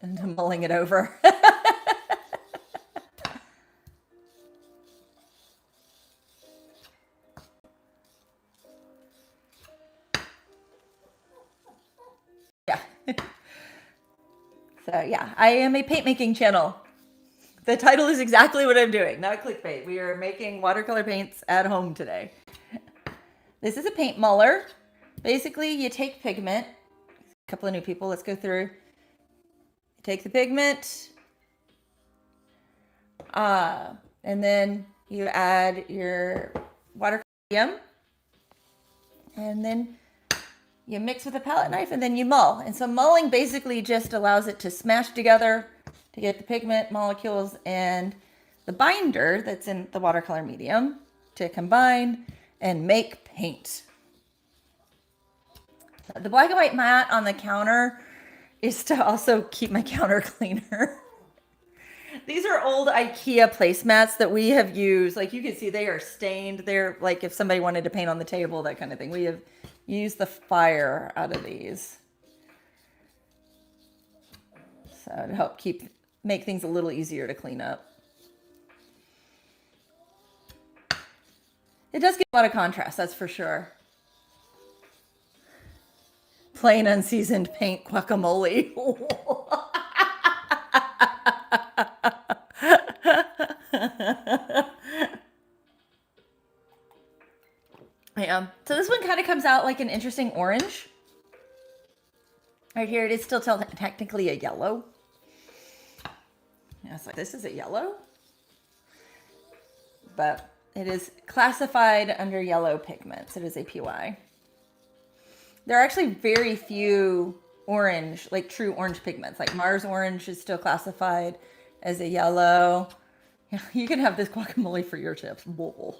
And I'm mulling it over. Yeah. So yeah, I am a paint making channel. The title is exactly what I'm doing, not clickbait. We are making watercolor paints at home today. This is a paint muller. Basically, you take pigment. A couple of new people, let's go through. You take the pigment, and then you add your watercolor medium, and then you mix with a palette knife, and then you mull. And so mulling basically just allows it to smash together to get the pigment molecules and the binder that's in the watercolor medium to combine and make paint. The black and white mat on the counter is to also keep my counter cleaner. These are old IKEA placemats that we have used. Like, you can see they are stained. They're like if somebody wanted to paint on the table, that kind of thing. We have used the fire out of these. So to help make things a little easier to clean up. It does get a lot of contrast, that's for sure. Plain unseasoned paint guacamole. Yeah. So this one kind of comes out like an interesting orange. Right here, it is still technically a yellow. Yeah, it's like, this is a yellow. But It is classified under yellow pigments. It is a PY. There are actually very few orange, like true orange pigments. Like Mars orange is still classified as a yellow. You can have this guacamole for your chips. Whoa.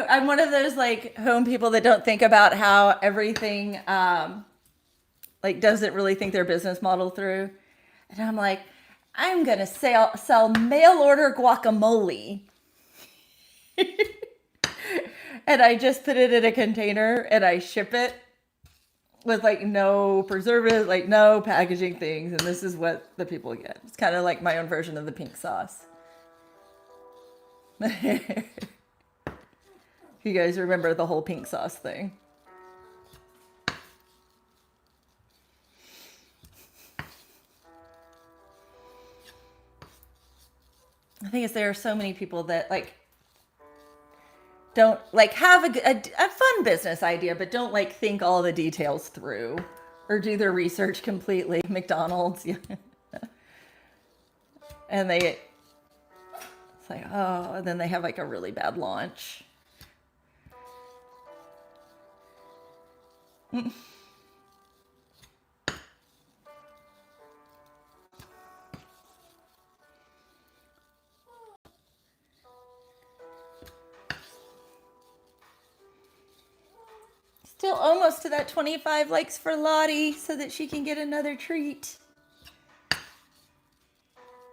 I'm one of those like home people that don't think about how everything like doesn't really think their business model through. And I'm like, I'm gonna sell mail order guacamole. And I just put it in a container and I ship it with like no preservative, like no packaging things. And this is what the people get. It's kind of like my own version of the pink sauce. You guys remember the whole pink sauce thing? I think there are so many people that like don't like have a fun business idea, but don't like think all the details through or do their research completely. McDonald's, yeah. And it's like, oh, and then they have like a really bad launch. Still almost to that 25 likes for Lottie so that she can get another treat.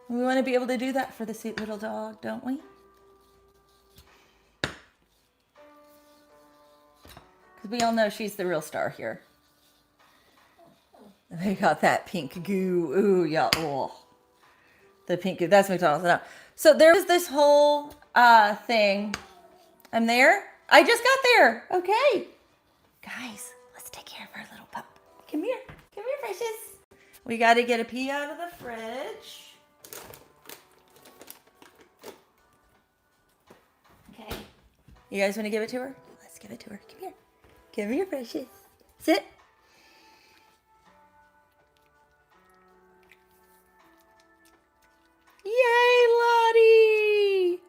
We want to be able to do that for the sweet little dog, don't we? Because we all know she's the real star here. They got that pink goo. Ooh, yeah. Oh. The pink goo. That's McDonald's. No. So there's this whole thing. I'm there. I just got there. Okay. Guys, let's take care of our little pup. Come here. Come here, precious. We got to get a pee out of the fridge. Okay. You guys want to give it to her? Let's give it to her. Come here. Come here, precious. Sit. Yay, Lottie!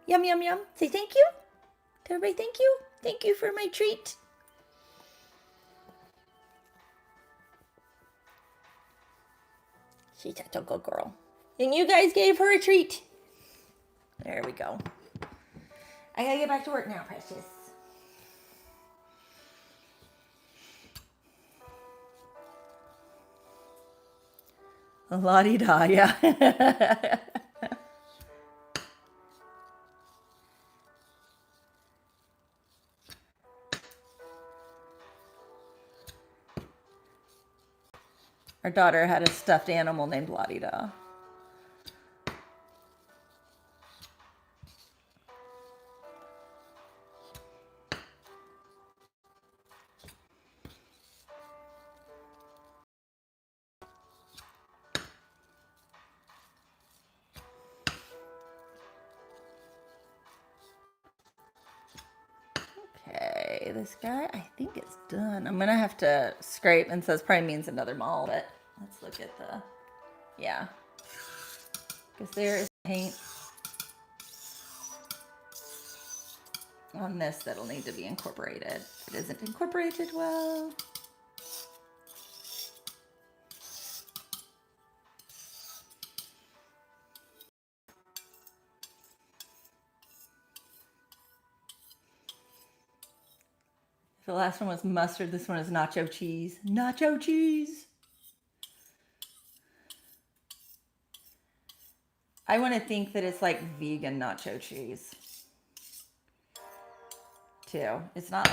Yum, yum, yum. Say thank you. Tell everybody thank you. Thank you for my treat. She's such a good girl. And you guys gave her a treat. There we go. I gotta get back to work now, precious. La-di-da, yeah. Our daughter had a stuffed animal named La-di-da. Okay, this guy, I think it's done. I'm gonna have to scrape, and so this probably means another mall, but let's look at the, yeah. Because there is paint on this that'll need to be incorporated. It isn't incorporated well. The last one was mustard. This one is nacho cheese. Nacho cheese. I want to think that it's like vegan nacho cheese too. It's not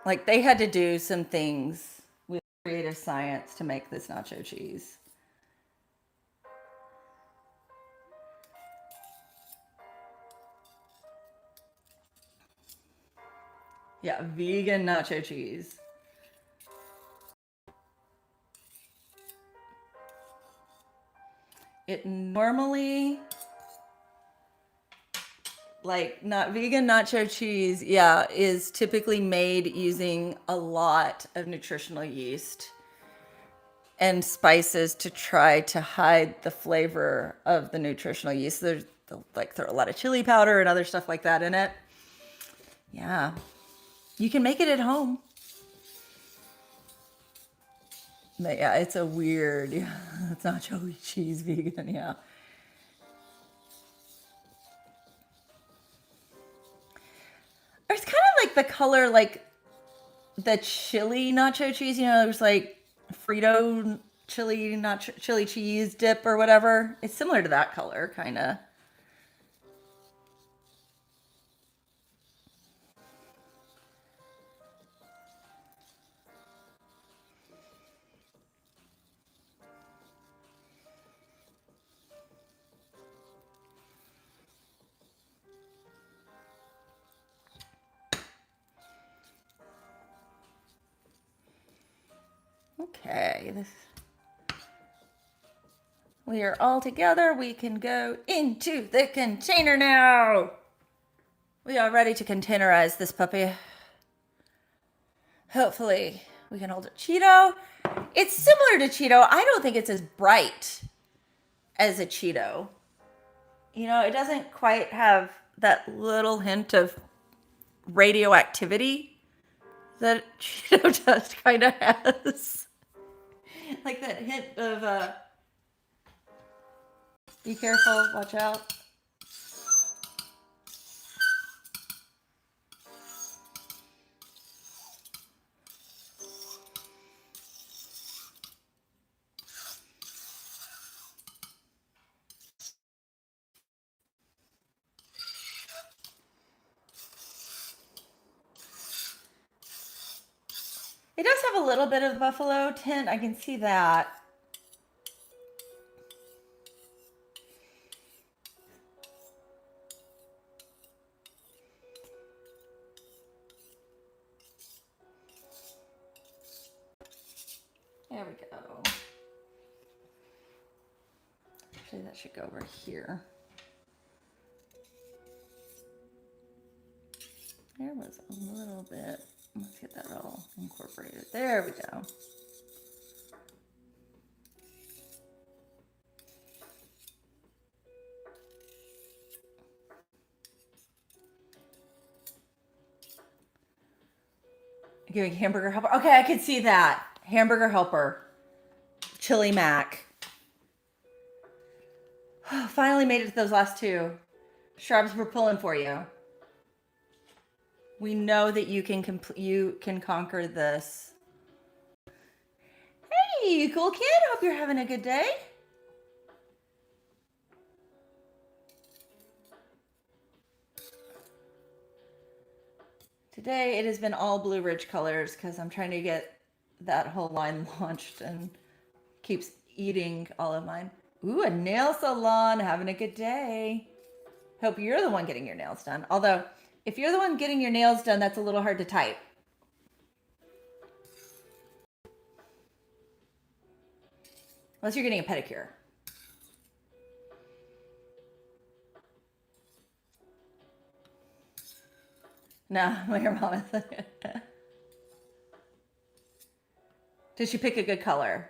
like they had to do some things with creative science to make this nacho cheese. Yeah, vegan nacho cheese. It normally like not vegan nacho cheese, yeah, is typically made using a lot of nutritional yeast and spices to try to hide the flavor of the nutritional yeast. They'll like throw a lot of chili powder and other stuff like that in it. Yeah. You can make it at home. But yeah, it's a weird, yeah, it's nacho cheese vegan, yeah. It's kind of like the color, like the chili nacho cheese. You know, there's like Frito chili nacho chili cheese dip or whatever. It's similar to that color, kind of. Okay, we are all together. We can go into the container now. We are ready to containerize this puppy. Hopefully, we can hold it. Cheeto. It's similar to Cheeto. I don't think it's as bright as a Cheeto. You know, it doesn't quite have that little hint of radioactivity that Cheeto just kind of has. Like that hint of, be careful, watch out. It does have a little bit of buffalo tint. I can see that. There we go. Actually, that should go over here. There was a little bit. Let's get that all incorporated. There we go. Giving hamburger helper. Okay, I can see that. Hamburger helper. Chili mac. Finally made it to those last two. Shrubs, we're pulling for you. We know that you can conquer this. Hey, cool kid. Hope you're having a good day. Today it has been all Blue Ridge colors because I'm trying to get that whole line launched and keeps eating all of mine. Ooh, a nail salon. Having a good day. Hope you're the one getting your nails done. Although, if you're the one getting your nails done, that's a little hard to type. Unless you're getting a pedicure. No, your mom is. Did she pick a good color?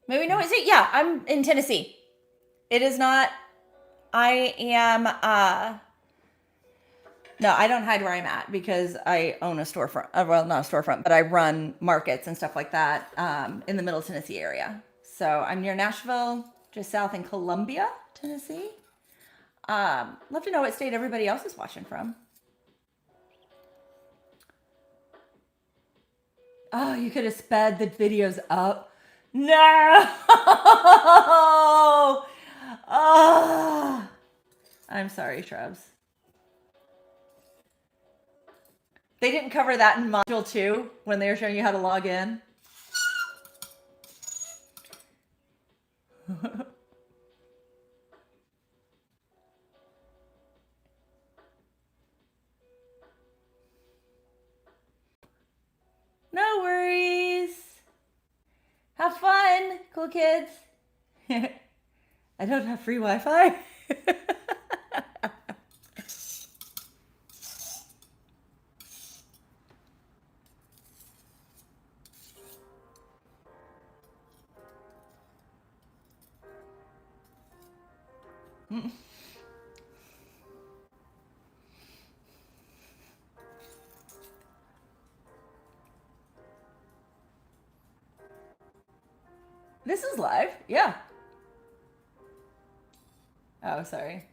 Maybe no, is it? Yeah, I'm in Tennessee. It is not. I am. No, I don't hide where I'm at because I own a storefront. Well, not a storefront, but I run markets and stuff like that in the Middle Tennessee area. So I'm near Nashville, just south in Columbia, Tennessee. Love to know what state everybody else is watching from. Oh, you could have sped the videos up. No! Oh! I'm sorry, Shrubs. They didn't cover that in module 2 when they were showing you how to log in. No worries. Have Cool kids. I don't have free Wi-Fi. This is live. Yeah. Oh, sorry.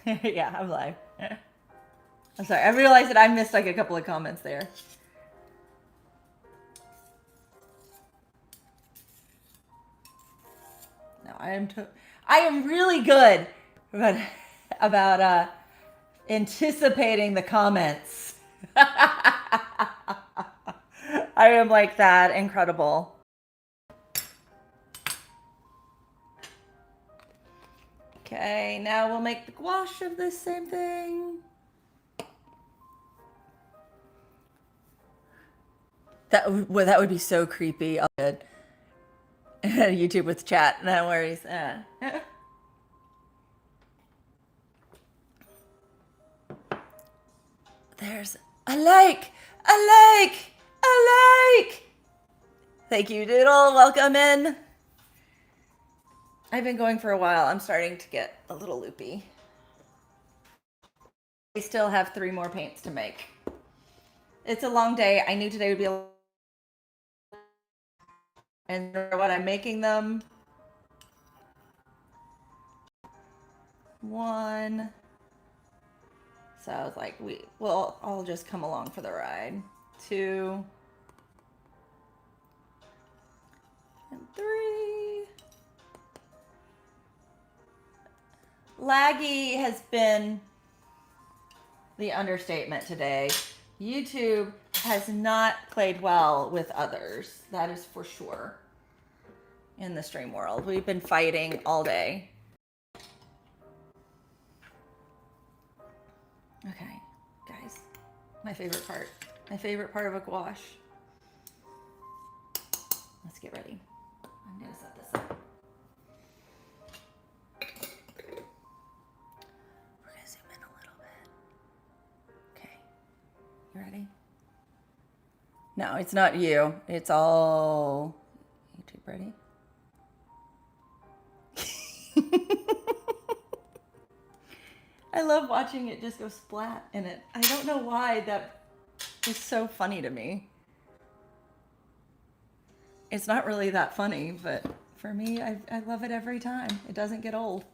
Yeah, I'm live. I'm sorry. I realized that I missed like a couple of comments there. No, I am really good about anticipating the comments. I am like that incredible. Okay, now we'll make the gouache of this same thing. That would be so creepy. I'll good. YouTube with chat, no worries. There's a like. Thank you, Doodle. Welcome in. I've been going for a while. I'm starting to get a little loopy. I still have 3 more paints to make. It's a long day. I knew today would be a and what I'm making them. 1. So I was like, I'll just come along for the ride. 2 and 3. Laggy has been the understatement today. YouTube has not played well with others. That is for sure. In the stream world, we've been fighting all day. Okay, guys, my favorite part of a gouache. Let's get ready. I'm gonna set this up. We're gonna zoom in a little bit. Okay, you ready? No, it's not you. It's all YouTube. Ready? I love watching it just go splat in it. I don't know why that is so funny to me. It's not really that funny, but for me, I love it every time. It doesn't get old.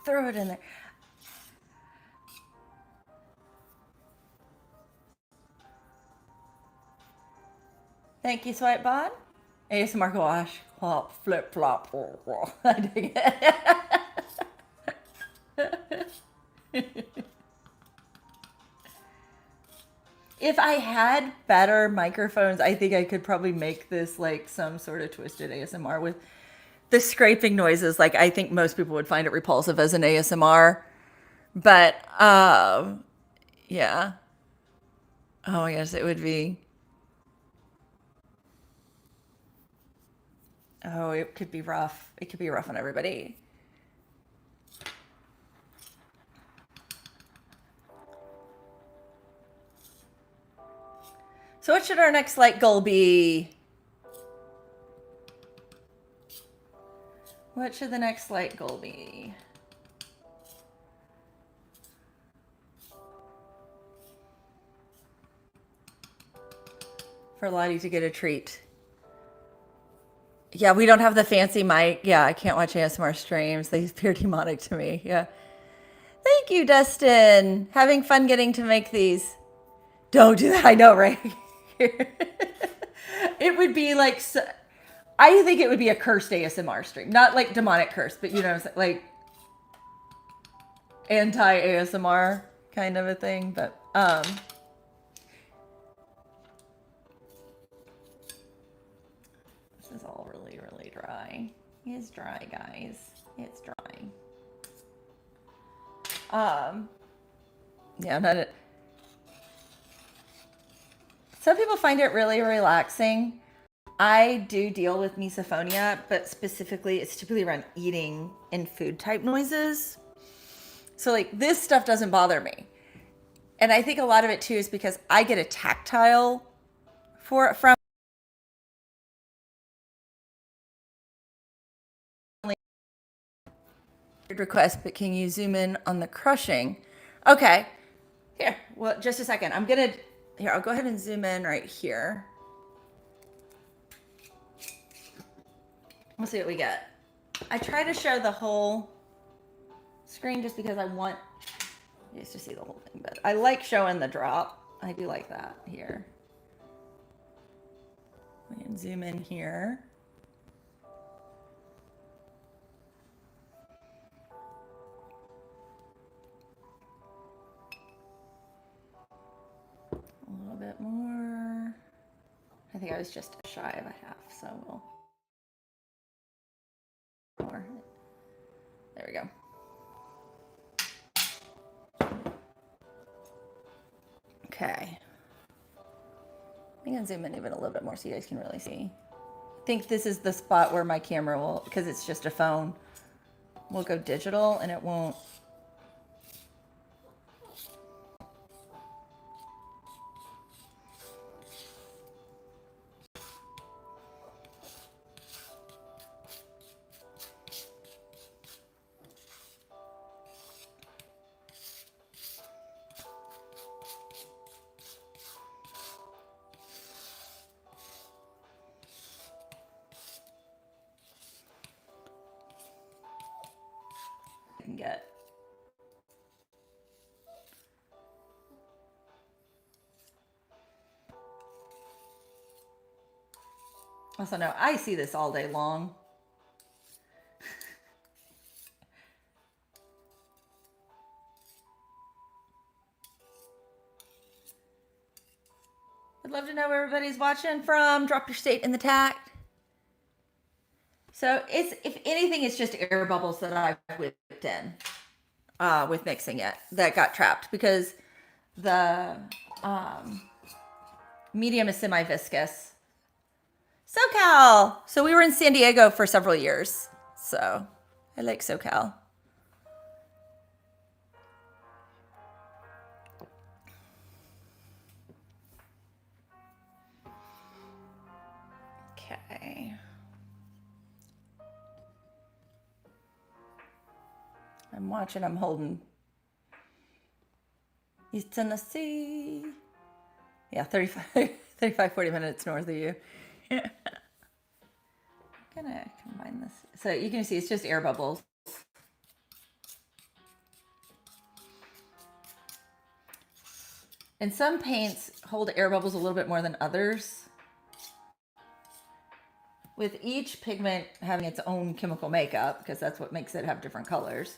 Throw it in there. Thank you, Swipebot. ASMR gouache. Oh, flip flop. I dig it. If I had better microphones, I think I could probably make this like some sort of twisted ASMR with the scraping noises. Like I think most people would find it repulsive as an ASMR. But yeah. Oh my gosh, it would be. Oh, it could be rough. It could be rough on everybody. So what should our next light goal be? What should the next light goal be? For Lottie to get a treat. Yeah, we don't have the fancy mic. Yeah, I can't watch ASMR streams. They appear demonic to me. Yeah. Thank you, Dustin. Having fun getting to make these. Don't do that. I know, right? It would be like, I think it would be a cursed ASMR stream. Not like demonic curse, but you know, like anti-ASMR kind of a thing. But, this is all really, really dry. It's dry, guys. It's dry. Yeah, not it. Some people find it really relaxing. I do deal with misophonia, but specifically it's typically around eating and food type noises. So like this stuff doesn't bother me. And I think a lot of it too is because I get a tactile from request, but can you zoom in on the crushing? Okay. Here, well, just a second. I'll go ahead and zoom in right here. We'll see what we get. I try to show the whole screen just because I want you guys to see the whole thing, but I like showing the drop. I do like that here. We can zoom in here. A little bit more. I think I was just shy of a half, so we'll more. There we go. Okay. I'm gonna zoom in even a little bit more so you guys can really see. I think this is the spot where my camera will, because it's just a phone, will go digital and it won't. Can get. Also, no, I see this all day long. I'd love to know where everybody's watching from. Drop your state in the chat. So it's, if anything, it's just air bubbles that I've whipped in with mixing it that got trapped because the medium is semi-viscous. SoCal. So we were in San Diego for several years. So I like SoCal. Okay. I'm watching, I'm holding. East Tennessee. Yeah, 35, 40 minutes north of you. I'm gonna combine this. So you can see it's just air bubbles. And some paints hold air bubbles a little bit more than others. With each pigment having its own chemical makeup, because that's what makes it have different colors.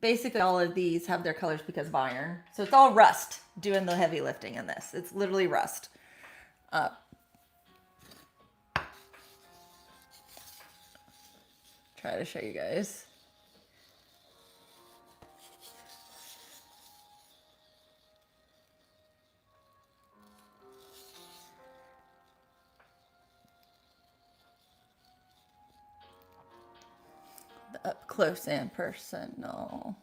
Basically, all of these have their colors because of iron. So it's all rust doing the heavy lifting in this. It's literally rust. Try to show you guys. The up close and personal.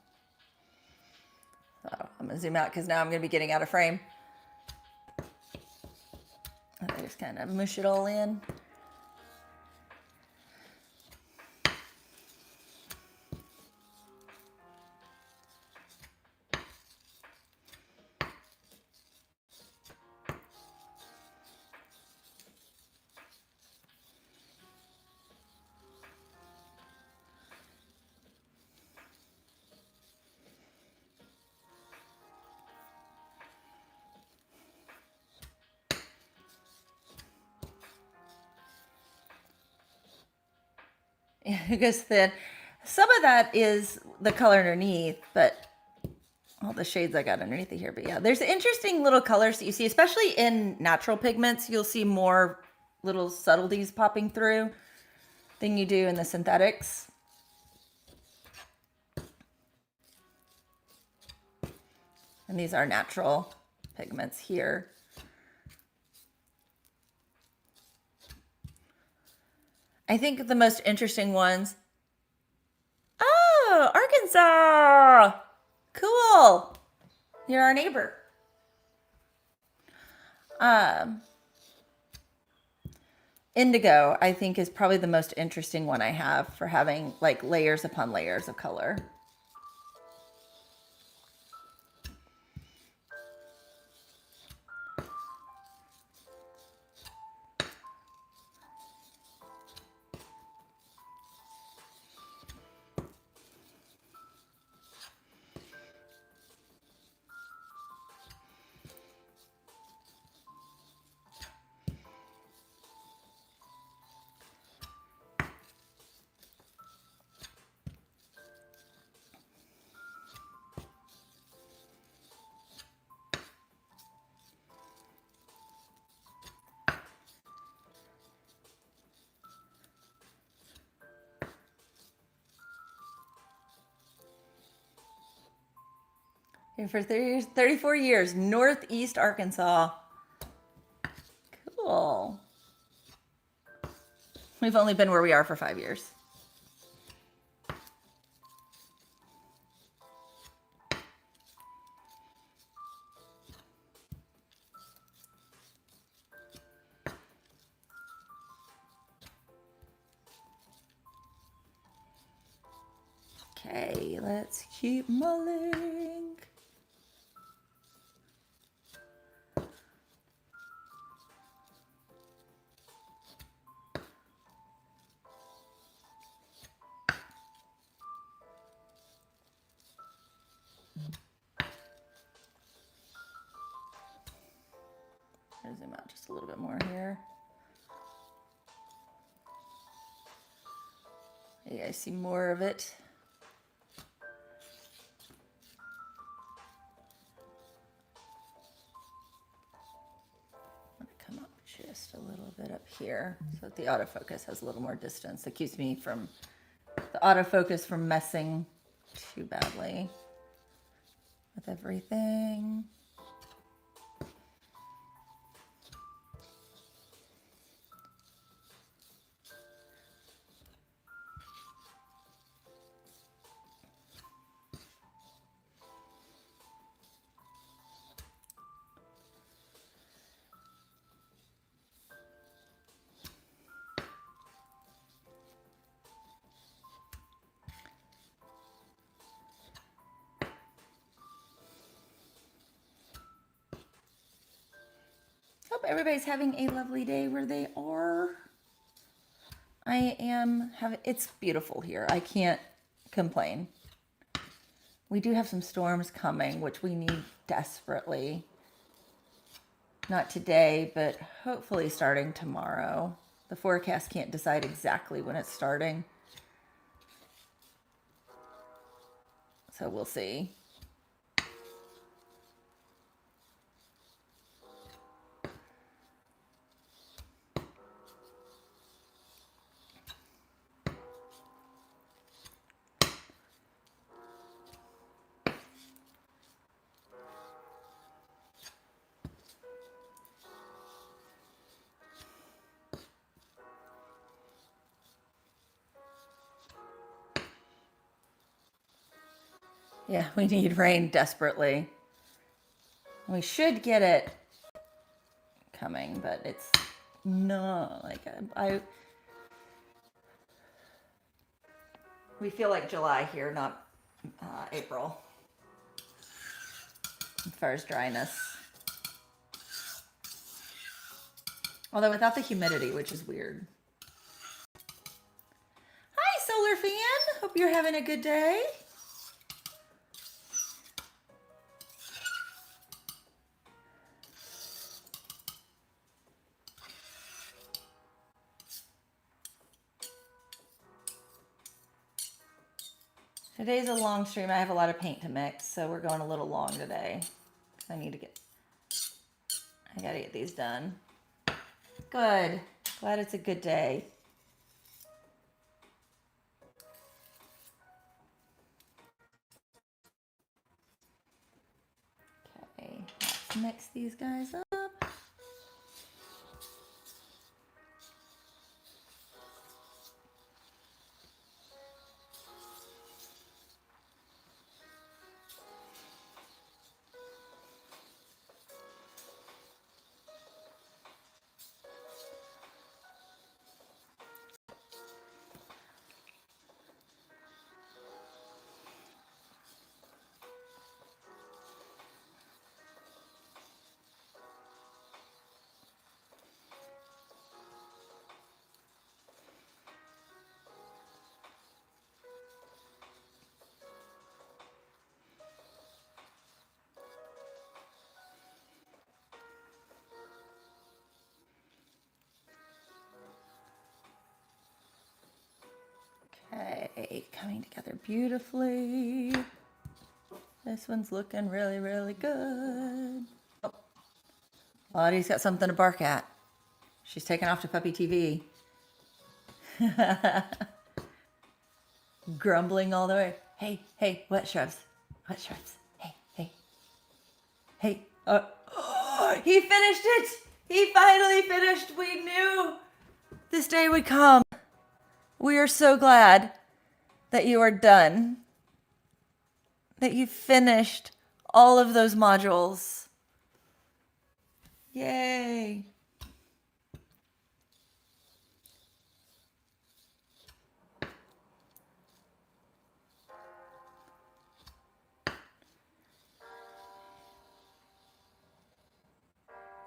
So I'm gonna zoom out because now I'm gonna be getting out of frame. I just kind of mush it all in. It goes thin. Some of that is the color underneath, but all the shades I got underneath it here. But yeah, there's interesting little colors that you see, especially in natural pigments. You'll see more little subtleties popping through than you do in the synthetics. And these are natural pigments here. I think the most interesting ones. Oh, Arkansas! Cool. You're our neighbor. Indigo, I think, is probably the most interesting one I have for having like layers upon layers of color. Here for 34 years, Northeast Arkansas. Cool. We've only been where we are for 5 years. Okay, let's keep mulling. I'll zoom out just a little bit more here. You guys see more of it. I'm gonna come up just a little bit up here so that the autofocus has a little more distance. That keeps me from the autofocus from messing too badly with everything. Hope everybody's having a lovely day where they are. I am having, it's beautiful here. I can't complain. We do have some storms coming, which we need desperately. Not today, but hopefully starting tomorrow. The forecast can't decide exactly when it's starting. So we'll see. Yeah, we need rain desperately. We should get it coming, but it's no, like we feel like July here, not April, as far as dryness. Although without the humidity, which is weird. Hi, Solar Fan. Hope you're having a good day. Today's a long stream. I have a lot of paint to mix, so we're going a little long today. I gotta get these done. Good. Glad it's a good day. mix these guys up. Okay, coming together beautifully. This one's looking really, really good. Oh, Lottie's got something to bark at. She's taken off to puppy TV. Grumbling all the way. Hey, hey, wet shrubs. Wet shrubs. Hey, hey. Hey. Oh, he finished it. He finally finished. We knew this day would come. We are so glad that you are done. That you finished all of those modules. Yay.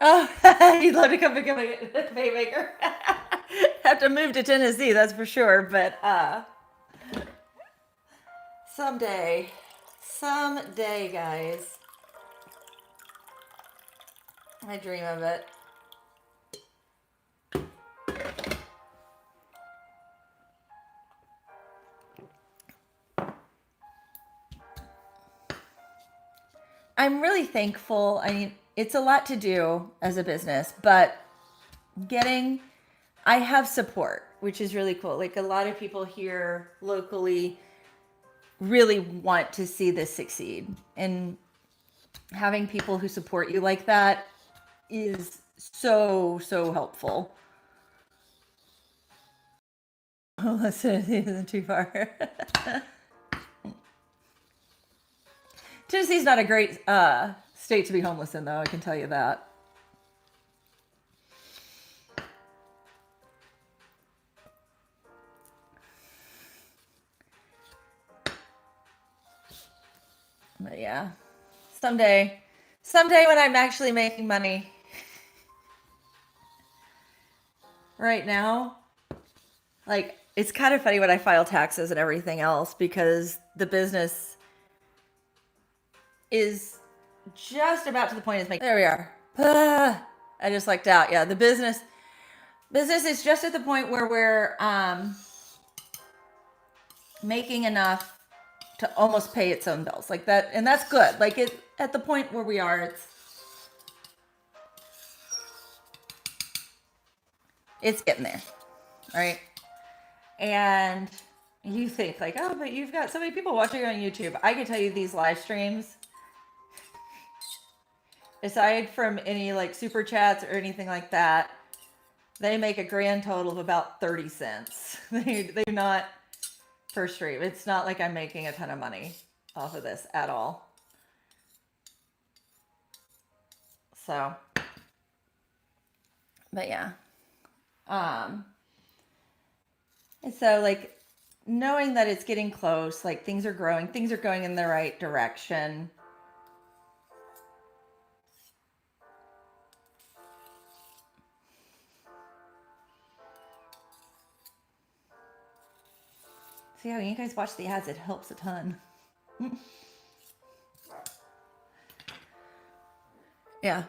Oh, you'd love to come become a paint maker. Have to move to Tennessee, that's for sure. But someday, guys. I dream of it. I'm really thankful. I mean, it's a lot to do as a business, but I have support, which is really cool. Like a lot of people here locally really want to see this succeed, and having people who support you like that is so helpful. Oh, listen, it isn't too far. Tennessee's not a great state to be homeless in, though, I can tell you that. But yeah, someday when I'm actually making money. Right now, like, it's kind of funny when I file taxes and everything else, because the business is just about to the point of making. There we are. I just lucked out. Yeah, the business is just at the point where we're making enough to almost pay its own bills, like that, and that's good. Like it at the point where we are, it's getting there, right? And you think like, oh, but you've got so many people watching on YouTube. I can tell you these live streams, aside from any like super chats or anything like that, they make a grand total of about 30 cents. They're not per stream. It's not like I'm making a ton of money off of this at all. So, but yeah. And so like knowing that it's getting close, like things are growing, things are going in the right direction. So yeah, when you guys watch the ads, it helps a ton. Yeah.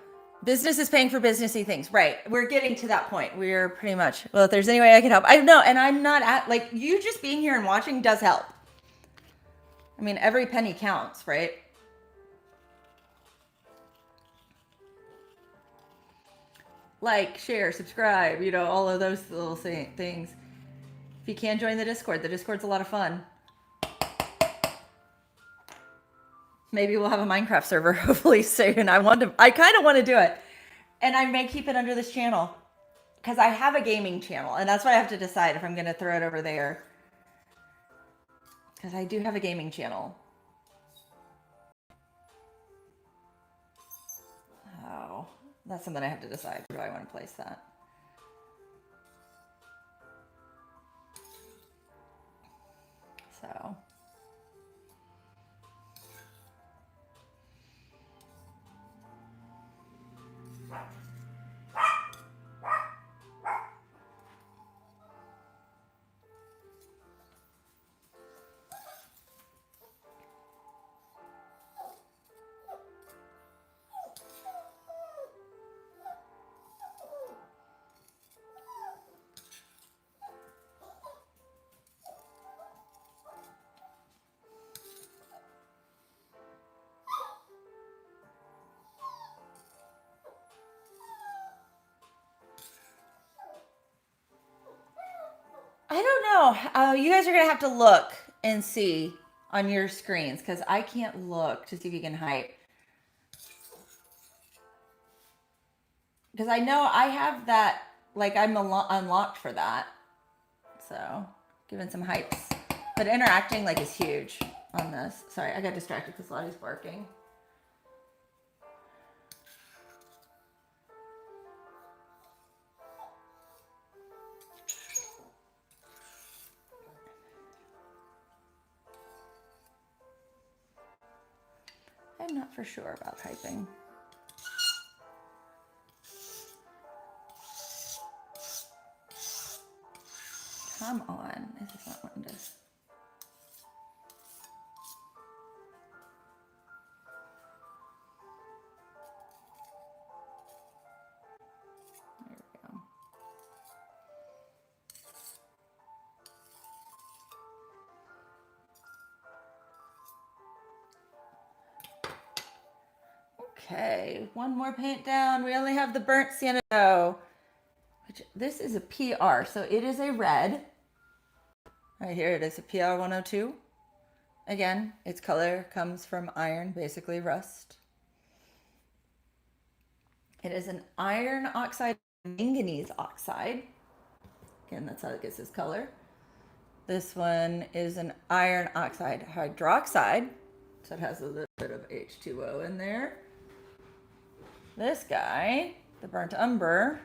Business is paying for businessy things. Right. We're getting to that point. We're pretty much, well, if there's any way I can help. I know. And I'm not at, like, you just being here and watching does help. I mean, every penny counts, right? Like, share, subscribe, you know, all of those little things. If you can, join the Discord. The Discord's a lot of fun. Maybe we'll have a Minecraft server hopefully soon. I kind of want to do it. And I may keep it under this channel because I have a gaming channel, and that's what I have to decide if I'm going to throw it over there. Because I do have a gaming channel. Oh, that's something I have to decide. Where do I want to place that? So. I don't know. You guys are going to have to look and see on your screens because I can't look to see if you can hide. Because I know I have that, like I'm unlocked for that. So, giving some heights. But interacting like is huge on this. Sorry, I got distracted because Lottie's barking. I'm not for sure about typing. Come on, this is not wanting to. There we go. Okay, one more paint down. We only have the burnt sienna though, which this is a PR, so it is a red. Right here, it is a PR 102. Again, its color comes from iron, basically rust. It is an iron oxide, manganese oxide. Again, that's how it gets its color. This one is an iron oxide hydroxide, so it has a little bit of H2O in there. This guy, the burnt umber,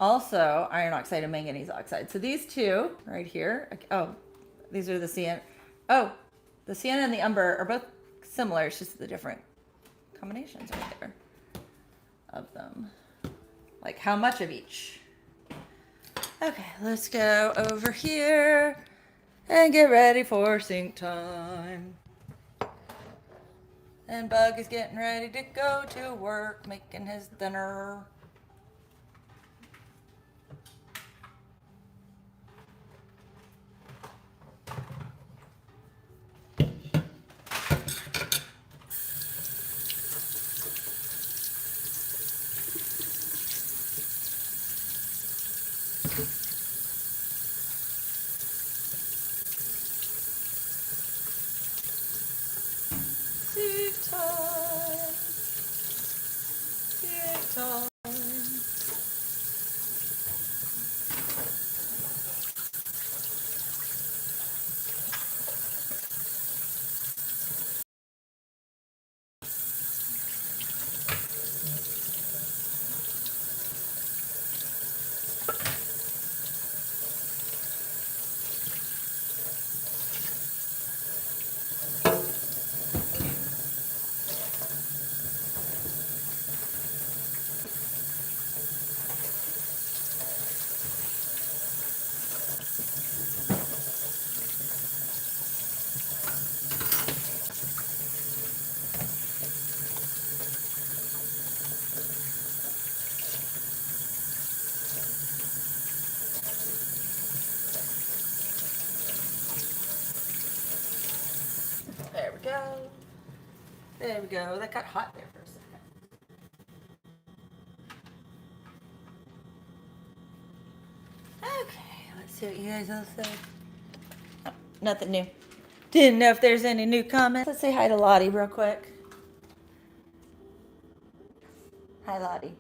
also iron oxide and manganese oxide. So these two right here, oh, these are the sienna. Oh, the sienna and the umber are both similar. It's just the different combinations right there of them. Like how much of each? Okay, let's go over here and get ready for sink time. And Bug is getting ready to go to work, making his dinner. Sink time. Sink time. There we go. There we go. That got hot there for a second. Okay, let's see what you guys all say. Oh, nothing new. Didn't know if there's any new comments. Let's say hi to Lottie real quick. Hi, Lottie.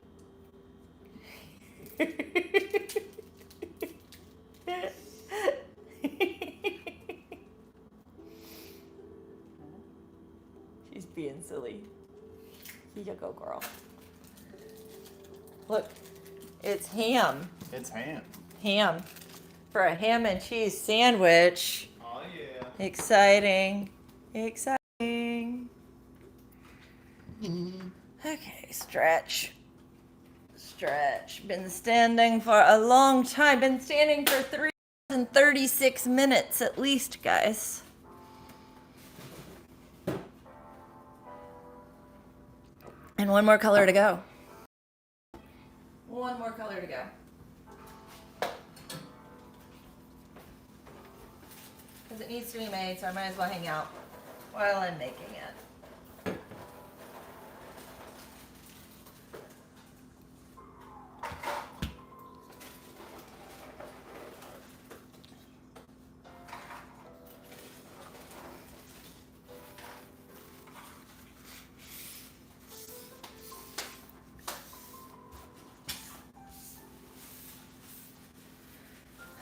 She's being silly. Here you go, girl. Look, it's ham. It's ham. Ham. For a ham and cheese sandwich. Oh yeah. Exciting. Exciting. Okay, stretch. Stretch. Been standing for a long time. Been standing for 336 minutes at least, guys. And one more color to go. One more color to go. Because it needs to be made, so I might as well hang out while I'm making it.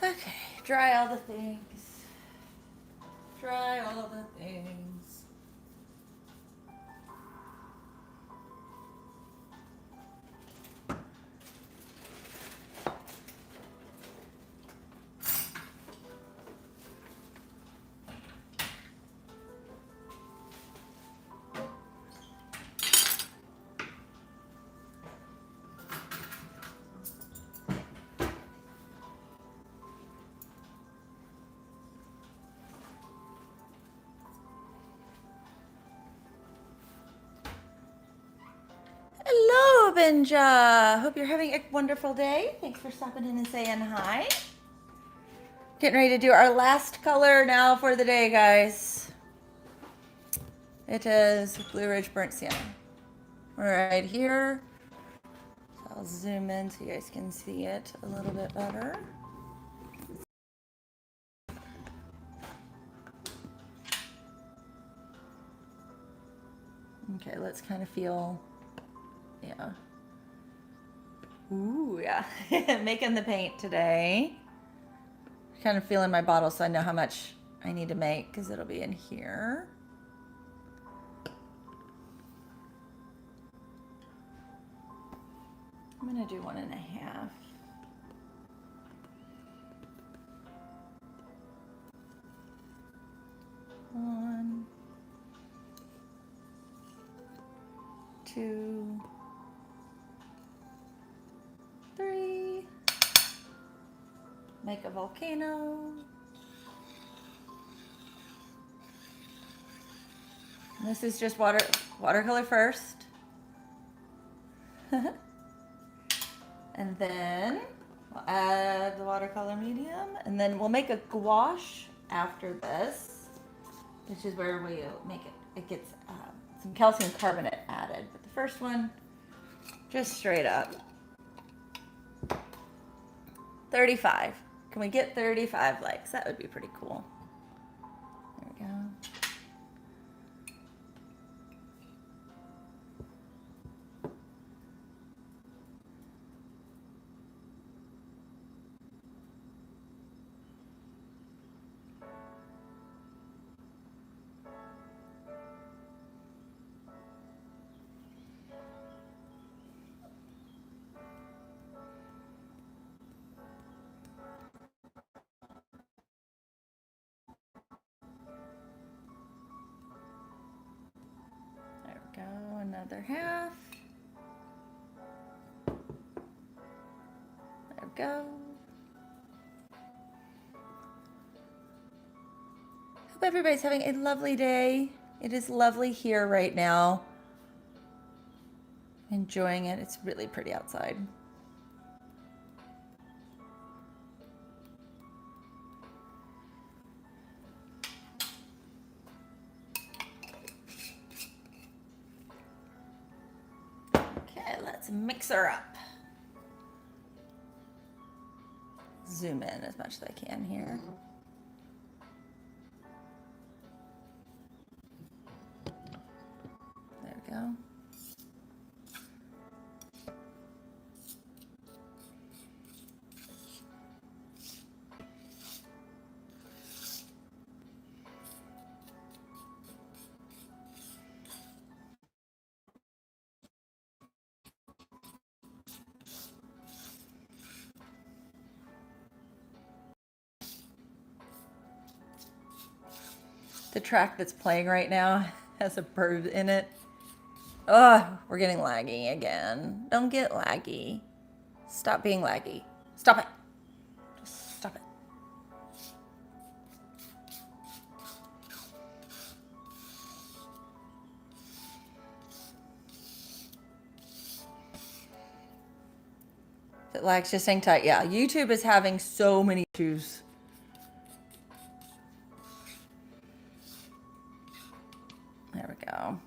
Okay, dry all the things. Try all the things. Hello, Benja. Hope you're having a wonderful day. Thanks for stopping in and saying hi. Getting ready to do our last color now for the day, guys. It is Blue Ridge Burnt Sienna. We're right here. So I'll zoom in so you guys can see it a little bit better. Okay, let's kind of feel, yeah. Ooh, yeah. Making the paint today. Kind of feeling my bottle so I know how much I need to make because it'll be in here. I'm gonna do 1.5. One, two, three. Make a volcano. And this is just watercolor first. And then we'll add the watercolor medium, and then we'll make a gouache after this, which is where we make it gets some calcium carbonate added. But the first one, just straight up. 35. Can we get 35 likes? That would be pretty cool. There we go. Go another half. There we go. Hope everybody's having a lovely day. It is lovely here right now. Enjoying it. It's really pretty outside. Let's mix her up. Zoom in as much as I can here. go. The track that's playing right now has a bird in it. Oh, we're getting laggy again. Don't get laggy. Stop being laggy. Stop it. Just stop it. If it lags, just hang tight. Yeah, YouTube is having so many issues. There we go.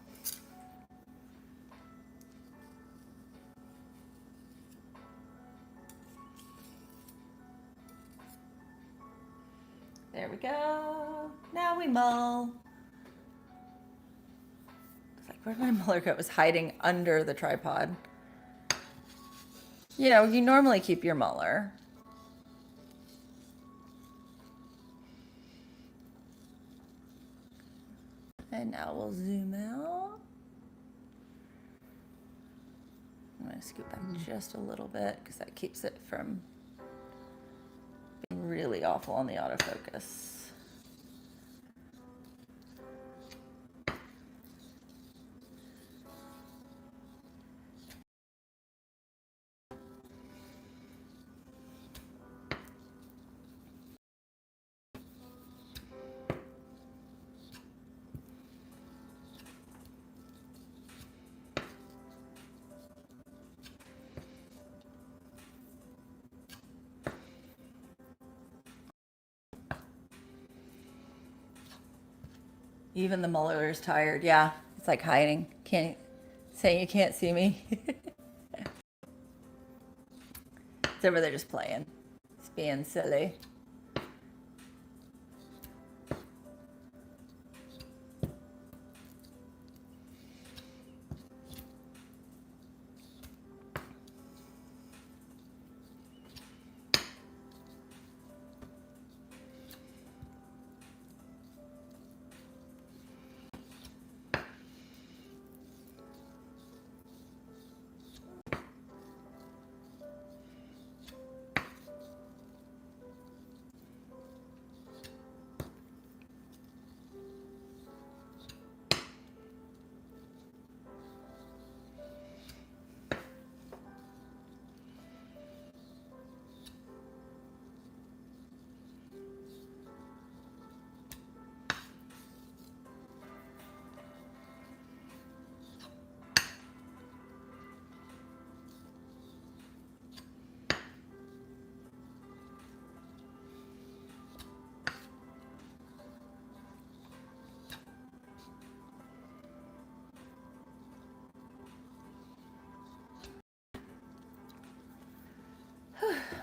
There we go. Now we mull. It's like, where'd my muller go? It was hiding under the tripod. You know, you normally keep your muller. And now we'll zoom out. I'm going to scoot back just a little bit because that keeps it from being really awful on the autofocus. Even the muller is tired. Yeah, it's like hiding. Can't say you can't see me. It's over there just playing. It's being silly.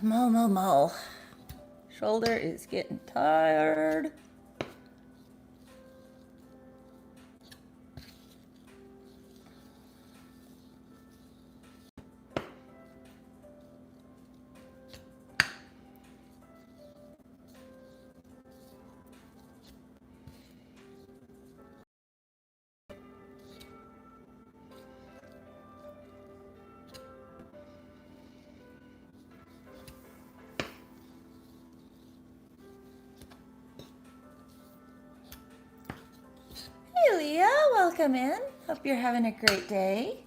Mull, mull, mull. Shoulder is getting tired. Hey Leah, welcome in. Hope you're having a great day.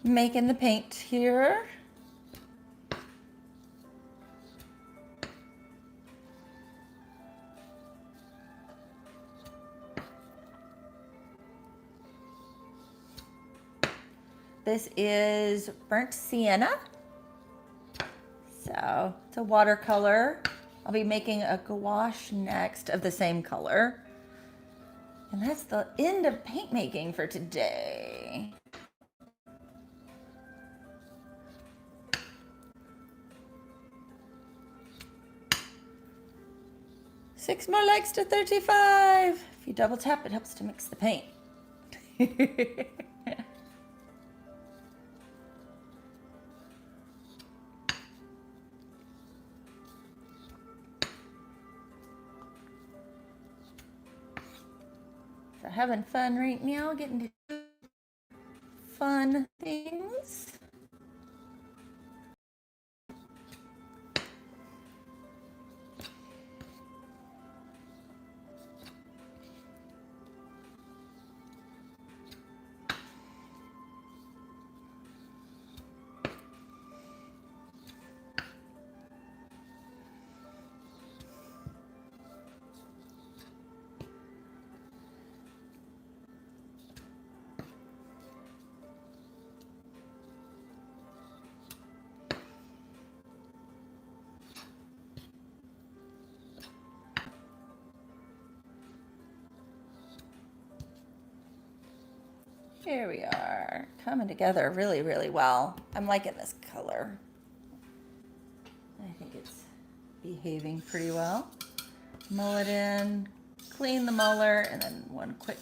Making the paint here. This is burnt sienna. So it's a watercolor. I'll be making a gouache next of the same color. And that's the end of paint making for today. Six more likes to 35. If you double tap, it helps to mix the paint. So having fun right now, getting to do fun things. Here we are, coming together really, really well. I'm liking this color. I think it's behaving pretty well. Mull it in, clean the muller, and then one quick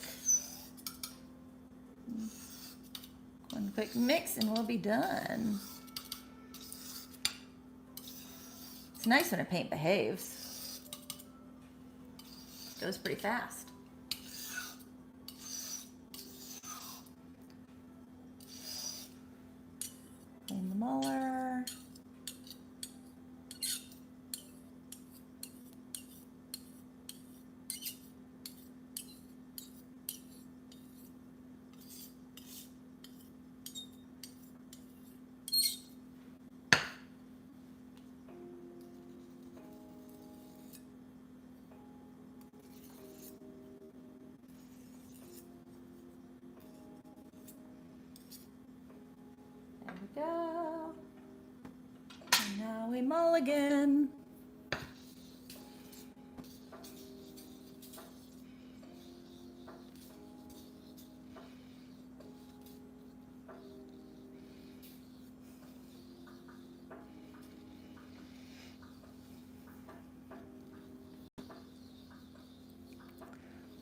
mix and we'll be done. It's nice when a paint behaves. It goes pretty fast. Clean the muller. There we go. And now we mull again.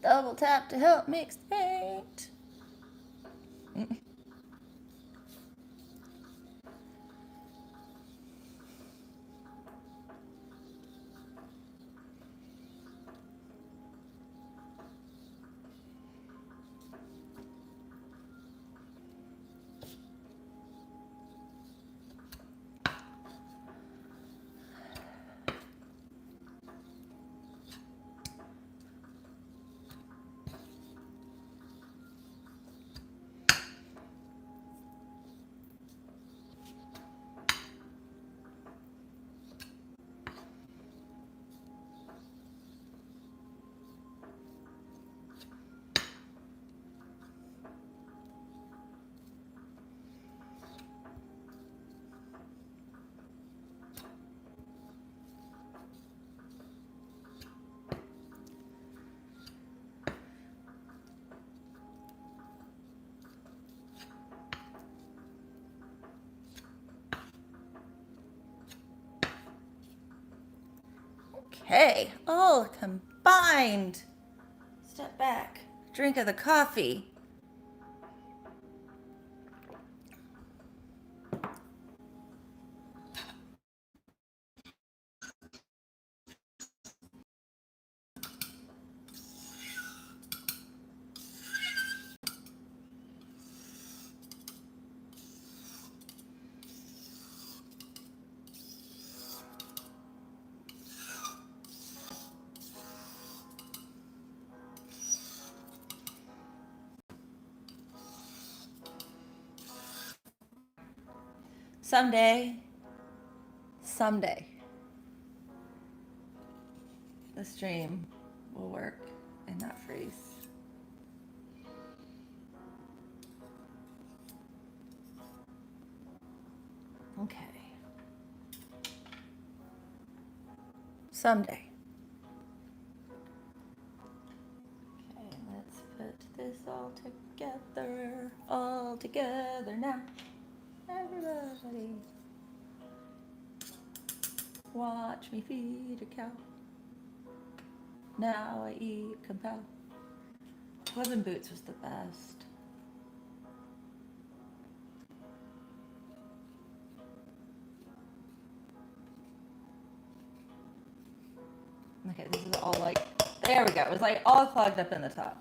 Double tap to help mix the paint. Okay, all combined. Step back, drink of the coffee. Someday, the stream will work and not freeze. Okay. Someday. Okay, let's put this all together now. Everybody, watch me feed a cow. Now I eat compound. Club and Boots was the best. Okay, this is all like, there we go. It was like all clogged up in the top.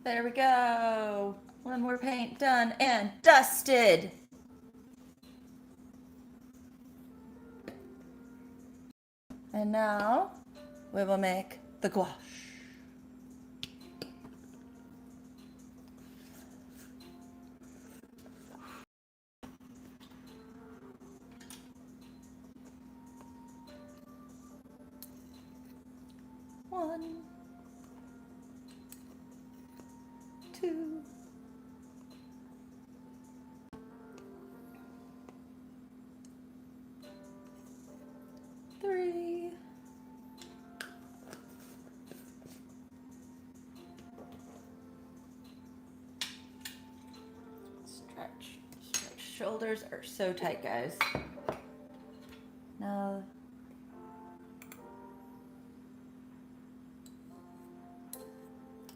There we go. One more paint done and dusted. And now we will make the gouache. One, two, three, stretch. Shoulders are so tight, guys. Now,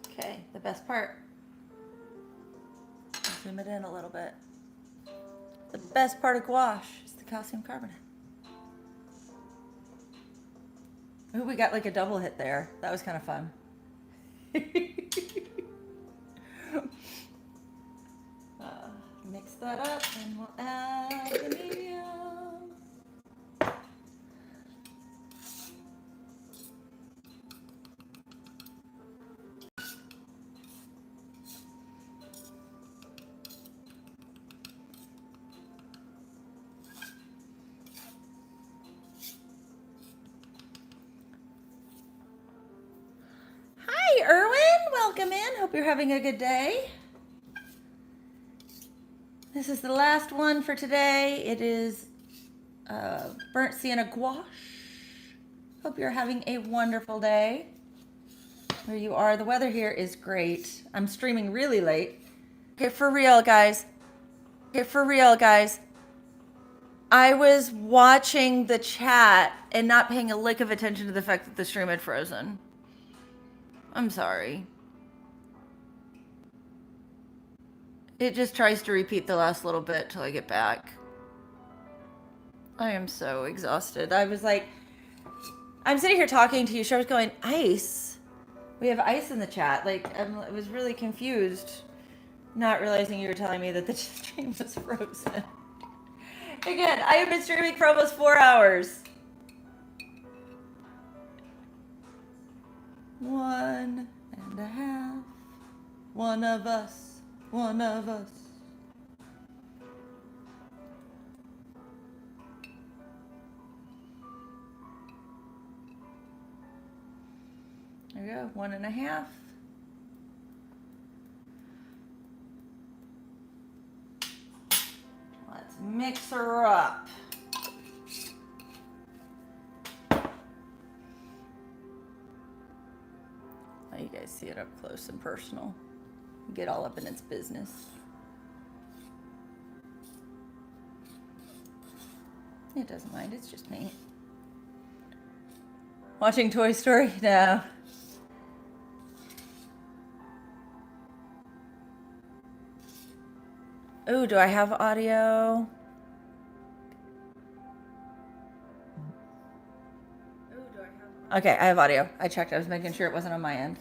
okay, the best part. Zoom it in a little bit. The best part of gouache is the calcium carbonate. Ooh, we got like a double hit there. That was kind of fun. Mix that up and we'll add the medium. Hi, Erwin. Welcome in. Hope you're having a good day. This is the last one for today. It is burnt sienna gouache. Hope you're having a wonderful day. Where you are, the weather here is great. I'm streaming really late. Okay, for real, guys. Okay, for real, guys. I was watching the chat and not paying a lick of attention to the fact that the stream had frozen. I'm sorry. It just tries to repeat the last little bit till I get back. I am so exhausted. I was like, I'm sitting here talking to you. She was going, ice? We have ice in the chat. Like, I was really confused, not realizing you were telling me that the stream was frozen. Again, I have been streaming for almost 4 hours. 1.5. One of us. One of us. go, 1.5. Let's mix her up. Let you guys see it up close and personal. Get all up in its business. It doesn't mind, it's just me. Watching Toy Story? No. Oh, do I have audio? Okay, I have audio. I checked. I was making sure it wasn't on my end.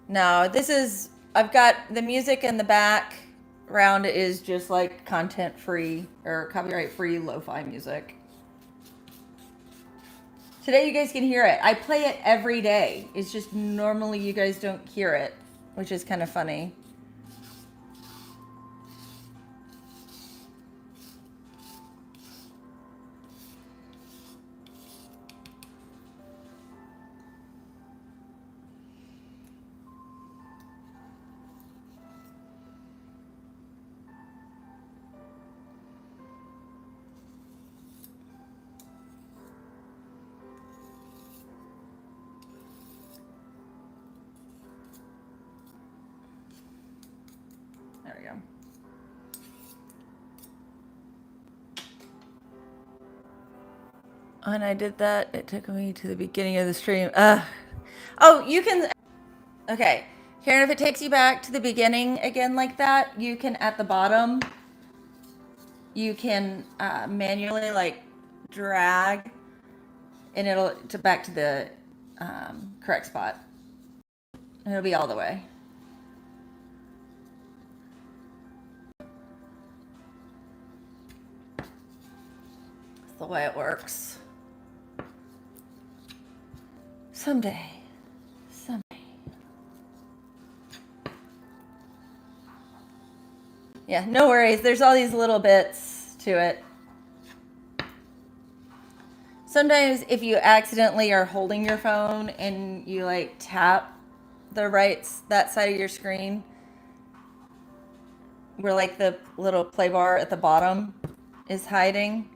No, this is, I've got the music in the background is just like content free or copyright free lo-fi music. Today you guys can hear it. I play it every day. It's just normally you guys don't hear it, which is kind of funny. There we go. When I did that, it took me to the beginning of the stream. Oh, you can, okay. Karen, if it takes you back to the beginning again like that, you can, at the bottom, you can manually like drag and it'll, to back to the correct spot. And it'll be all the way. That's the way it works. Someday. Yeah, no worries. There's all these little bits to it. Sometimes if you accidentally are holding your phone and you like tap that side of your screen where like the little play bar at the bottom is hiding,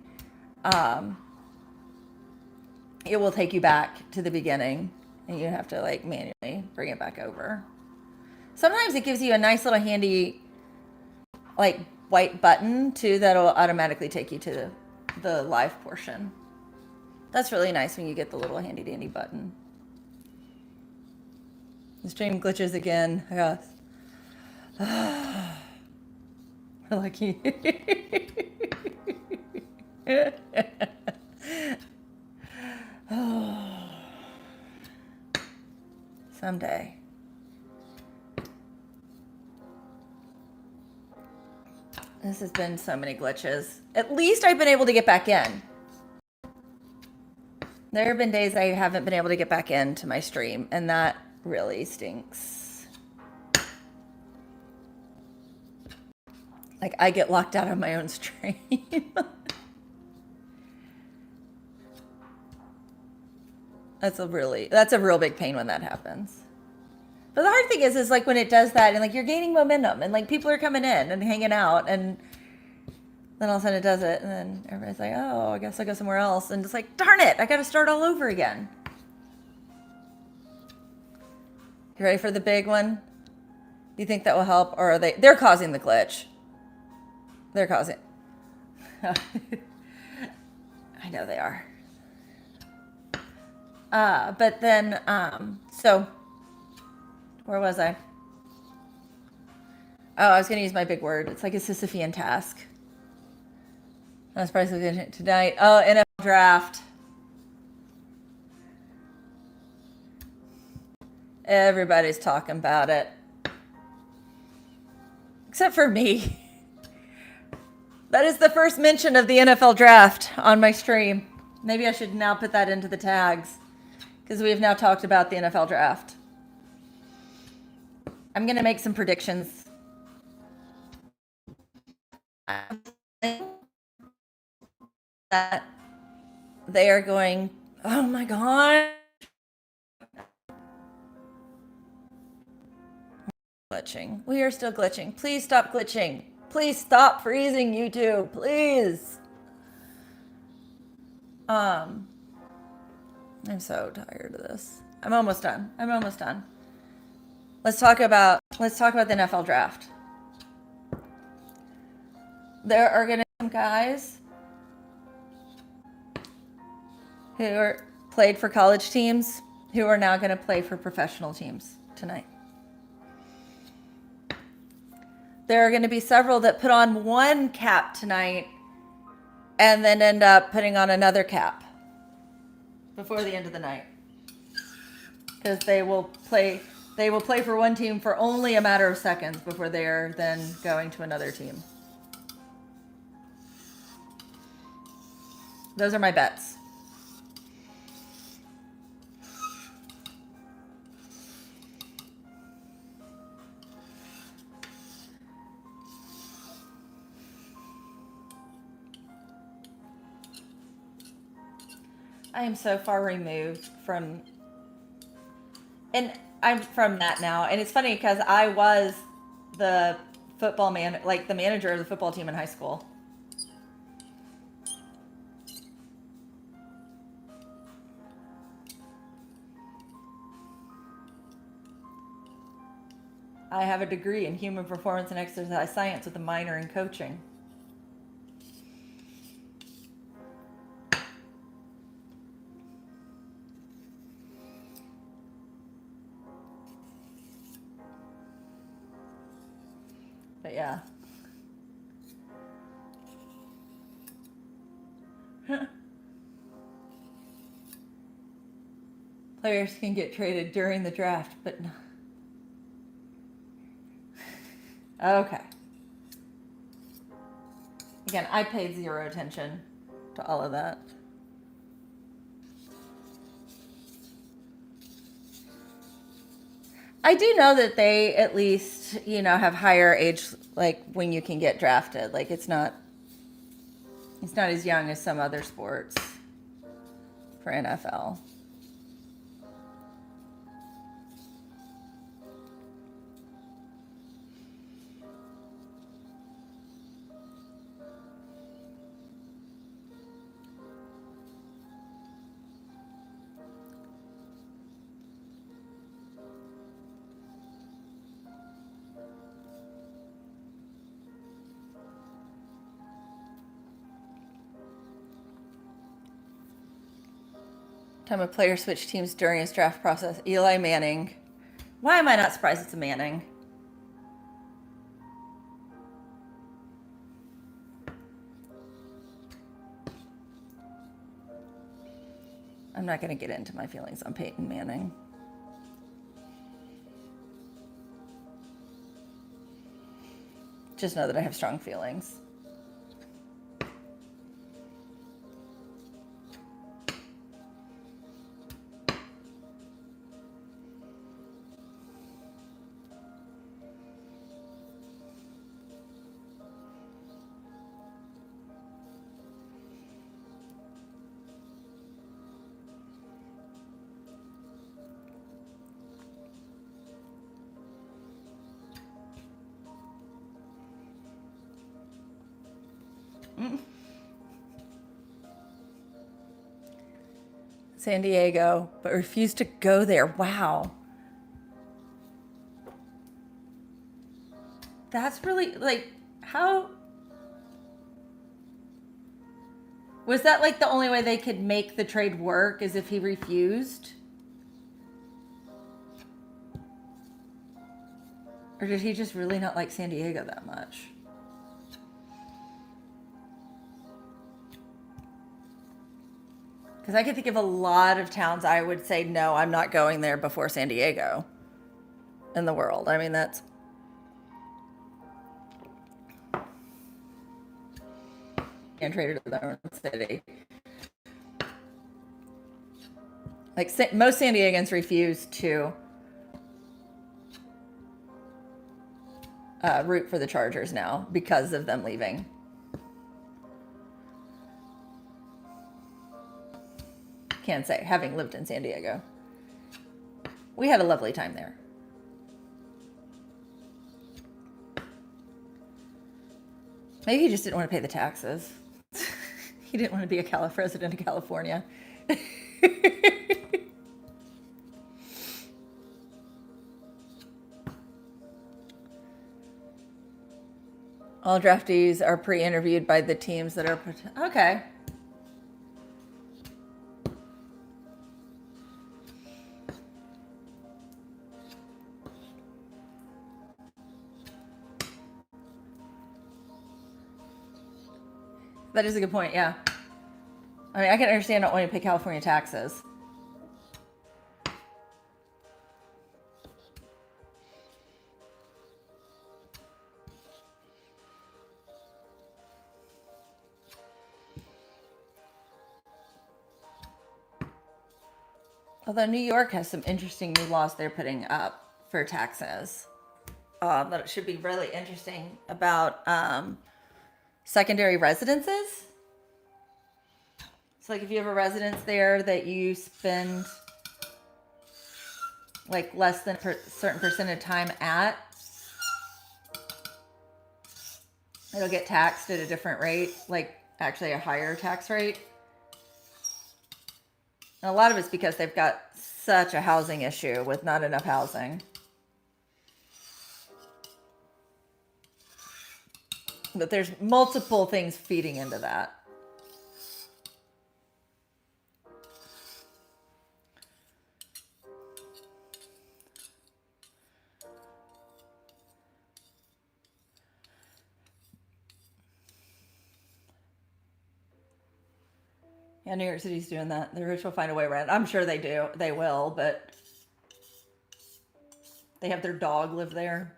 it will take you back to the beginning and you have to like manually bring it back over. Sometimes it gives you a nice little handy like white button too that'll automatically take you to the live portion. That's really nice when you get the little handy dandy button. The stream glitches again. Yes. Lucky. Someday. This has been so many glitches. At least I've been able to get back in. There have been days I haven't been able to get back into my stream, and that really stinks. Like, I get locked out of my own stream. That's a real big pain when that happens. But the hard thing is like when it does that and like you're gaining momentum and like people are coming in and hanging out and then all of a sudden it does it and then everybody's like, oh, I guess I'll go somewhere else. And it's like, darn it, I got to start all over again. You ready for the big one? Do you think that will help? Or are they're causing the glitch. They're causing. I know they are. But then, so where was I? Oh, I was going to use my big word. It's like a Sisyphean task. I was probably looking at tonight. Oh, NFL draft. Everybody's talking about it. Except for me. That is the first mention of the NFL draft on my stream. Maybe I should now put that into the tags because we have now talked about the NFL draft. I'm going to make some predictions that they are going, oh my God. Glitching. We are still glitching. Please stop glitching. Please stop freezing, YouTube. Please. I'm so tired of this. I'm almost done. Let's talk about the NFL draft. There are gonna be some guys who are played for college teams who are now gonna play for professional teams tonight. There are gonna be several that put on one cap tonight and then end up putting on another cap before the end of the night. Because they will play for one team for only a matter of seconds before they are then going to another team. Those are my bets. I am so far removed from, and I'm from that now. And it's funny because I was the football man, like the manager of the football team in high school. I have a degree in human performance and exercise science with a minor in coaching. But yeah. Players can get traded during the draft, but no. Okay. Again, I paid zero attention to all of that. I do know that they at least, have higher age, like when you can get drafted. Like it's not as young as some other sports for NFL. Time a player switched teams during his draft process. Eli Manning. Why am I not surprised it's a Manning? I'm not going to get into my feelings on Peyton Manning. Just know that I have strong feelings. San Diego, but refused to go there. Wow. That's really, how? Was that the only way they could make the trade work is if he refused? Or did he just really not like San Diego that much? Because I could think of a lot of towns I would say, no, I'm not going there before San Diego in the world. I mean, that's... and traded to their own city. Most San Diegans refuse to root for the Chargers now because of them leaving. Can't say, having lived in San Diego. We had a lovely time there. Maybe he just didn't want to pay the taxes. He didn't want to be a resident of California. All draftees are pre-interviewed by the teams that are... Okay. That is a good point, yeah. I mean, I can understand not wanting to pay California taxes. Although New York has some interesting new laws they're putting up for taxes. That should be really interesting about secondary residences. So like if you have a residence there that you spend like less than a certain percent of time at, it'll get taxed at a different rate, like actually a higher tax rate. And a lot of it's because they've got such a housing issue with not enough housing. But there's multiple things feeding into that. Yeah, New York City's doing that. The rich will find a way around. I'm sure they do. They will, but they have their dog live there.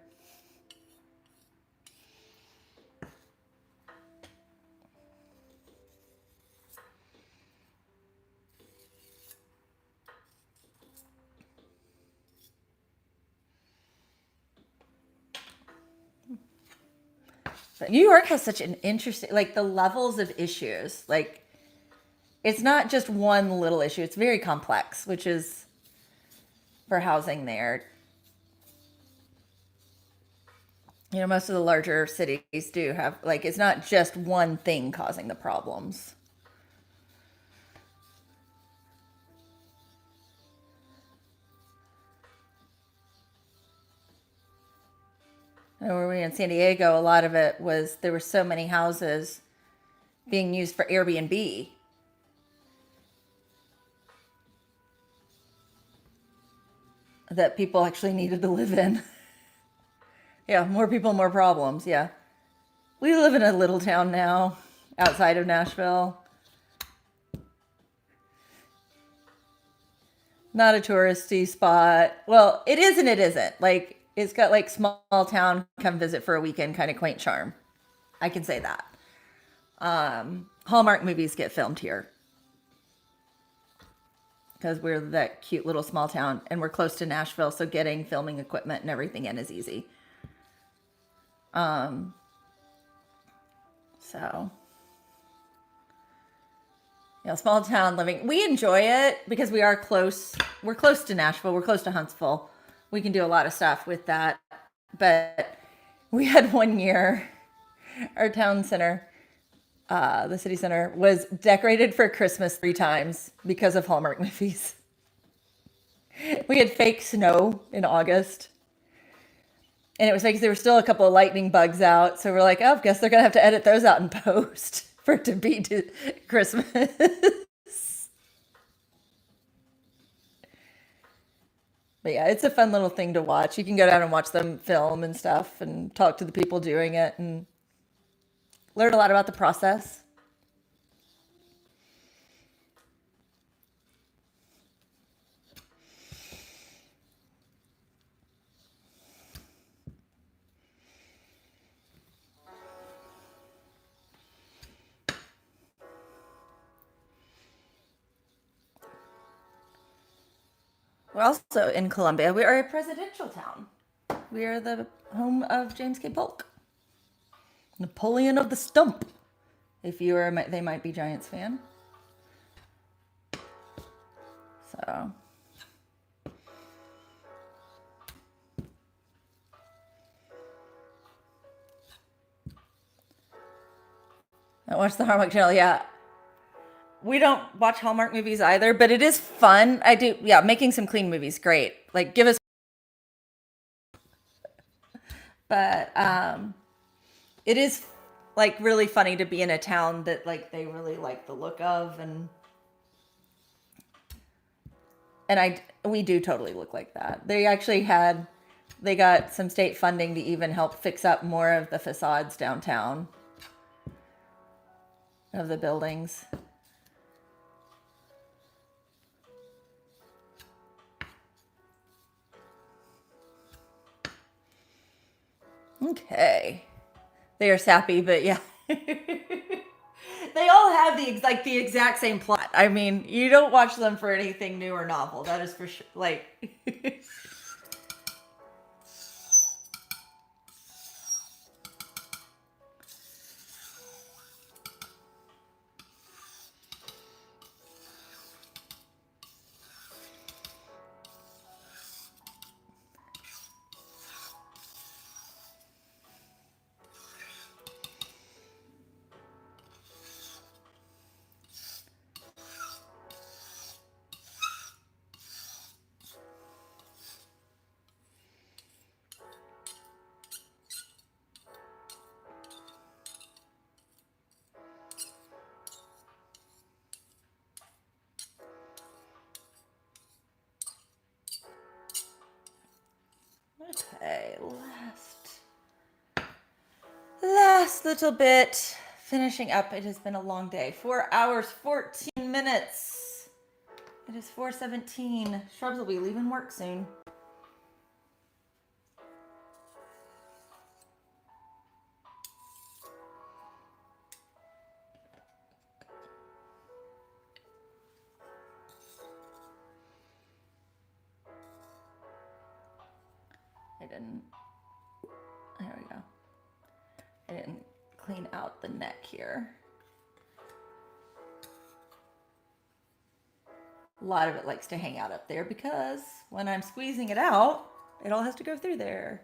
But New York has such an interesting, like the levels of issues, like it's not just one little issue. It's very complex, which is for housing there. You know, most of the larger cities do have, like, it's not just one thing causing the problems. Where we were in San Diego, a lot of it was there were so many houses being used for Airbnb. That people actually needed to live in. Yeah, more people, more problems. Yeah. We live in a little town now outside of Nashville. Not a touristy spot. Well, it is and it isn't. Like, it's got like small town, come visit for a weekend kind of quaint charm. I can say that. Hallmark movies get filmed here. Because we're that cute little small town and we're close to Nashville, so getting filming equipment and everything in is easy. So yeah, small town living. We enjoy it because we are close. We're close to Nashville. We're close to Huntsville. We can do a lot of stuff with that. But we had one year, our town center, the city center, was decorated for Christmas 3 times because of Hallmark movies. We had fake snow in August. And it was like there were still a couple of lightning bugs out. So we're like, oh, I guess they're going to have to edit those out in post for it to be Christmas. But yeah, it's a fun little thing to watch. You can go down and watch them film and stuff and talk to the people doing it and learn a lot about the process. We're also in Columbia. We are a presidential town. We are the home of James K. Polk, Napoleon of the Stump. If you are, they might be Giants fan. So. I watch the Hallmark Channel, yeah. We don't watch Hallmark movies either, but it is fun. I do, yeah, making some clean movies, great. Like, give us. But it is like really funny to be in a town that like they really like the look of, and we do totally look like that. They got some state funding to even help fix up more of the facades downtown of the buildings. Okay. They are sappy, but yeah. They all have the exact same plot. I mean, you don't watch them for anything new or novel. That is for sure. Like okay, last little bit. Finishing up. It has been a long day. 4 hours, 14 minutes. It is 4:17. Shrubs will be leaving work soon. There we go. I didn't clean out the neck here. A lot of it likes to hang out up there because when I'm squeezing it out, it all has to go through there.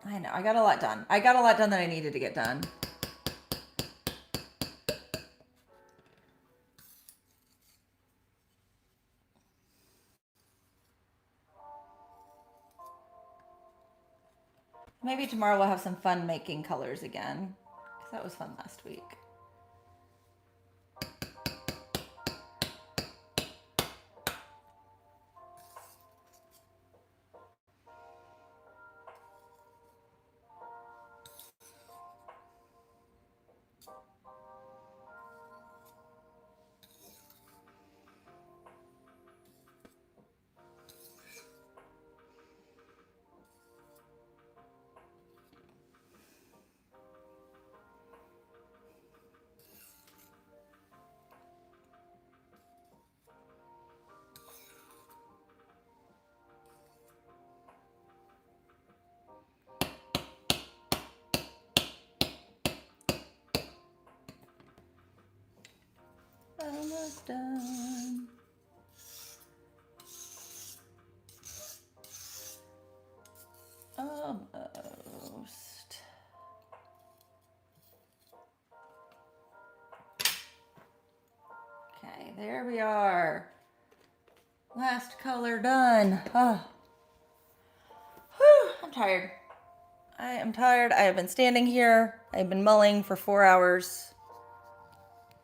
I know, I got a lot done. I got a lot done that I needed to get done. Maybe tomorrow we'll have some fun making colors again, because that was fun last week. Almost done. Almost. Okay, there we are. Last color done. Oh. Whew, I'm tired. I am tired. I have been standing here. I've been mulling for 4 hours.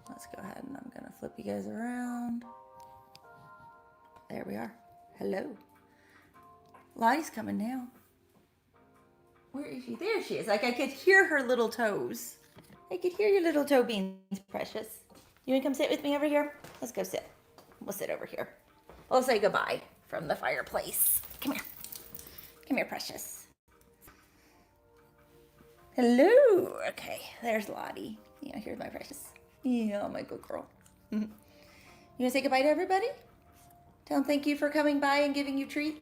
Let's go ahead and I'm going to flip you guys around. There we are. Hello. Lottie's coming now. Where is she? There she is. Like I could hear her little toes. I could hear your little toe beans, precious. You want to come sit with me over here? Let's go sit. We'll sit over here. We'll say goodbye from the fireplace. Come here. Come here, precious. Hello. Okay, there's Lottie. Yeah, here's my precious. Yeah, my good girl. You want to say goodbye to everybody? Tell them thank you for coming by and giving you treats.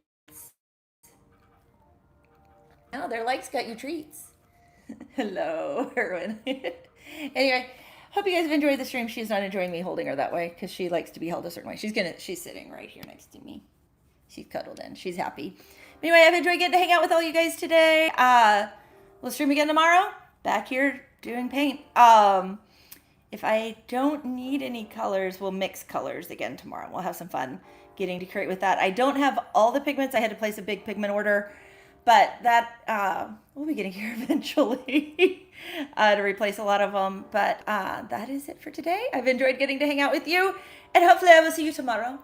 Oh, their legs got you treats. Hello, Erwin. Anyway, hope you guys have enjoyed the stream. She's not enjoying me holding her that way because she likes to be held a certain way. She's sitting right here next to me. She's cuddled in. She's happy. Anyway, I've enjoyed getting to hang out with all you guys today. We'll stream again tomorrow. Back here doing paint. If I don't need any colors, we'll mix colors again tomorrow. We'll have some fun getting to create with that. I don't have all the pigments. I had to place a big pigment order, but that we'll be getting here eventually to replace a lot of them. But that is it for today. I've enjoyed getting to hang out with you, and hopefully I will see you tomorrow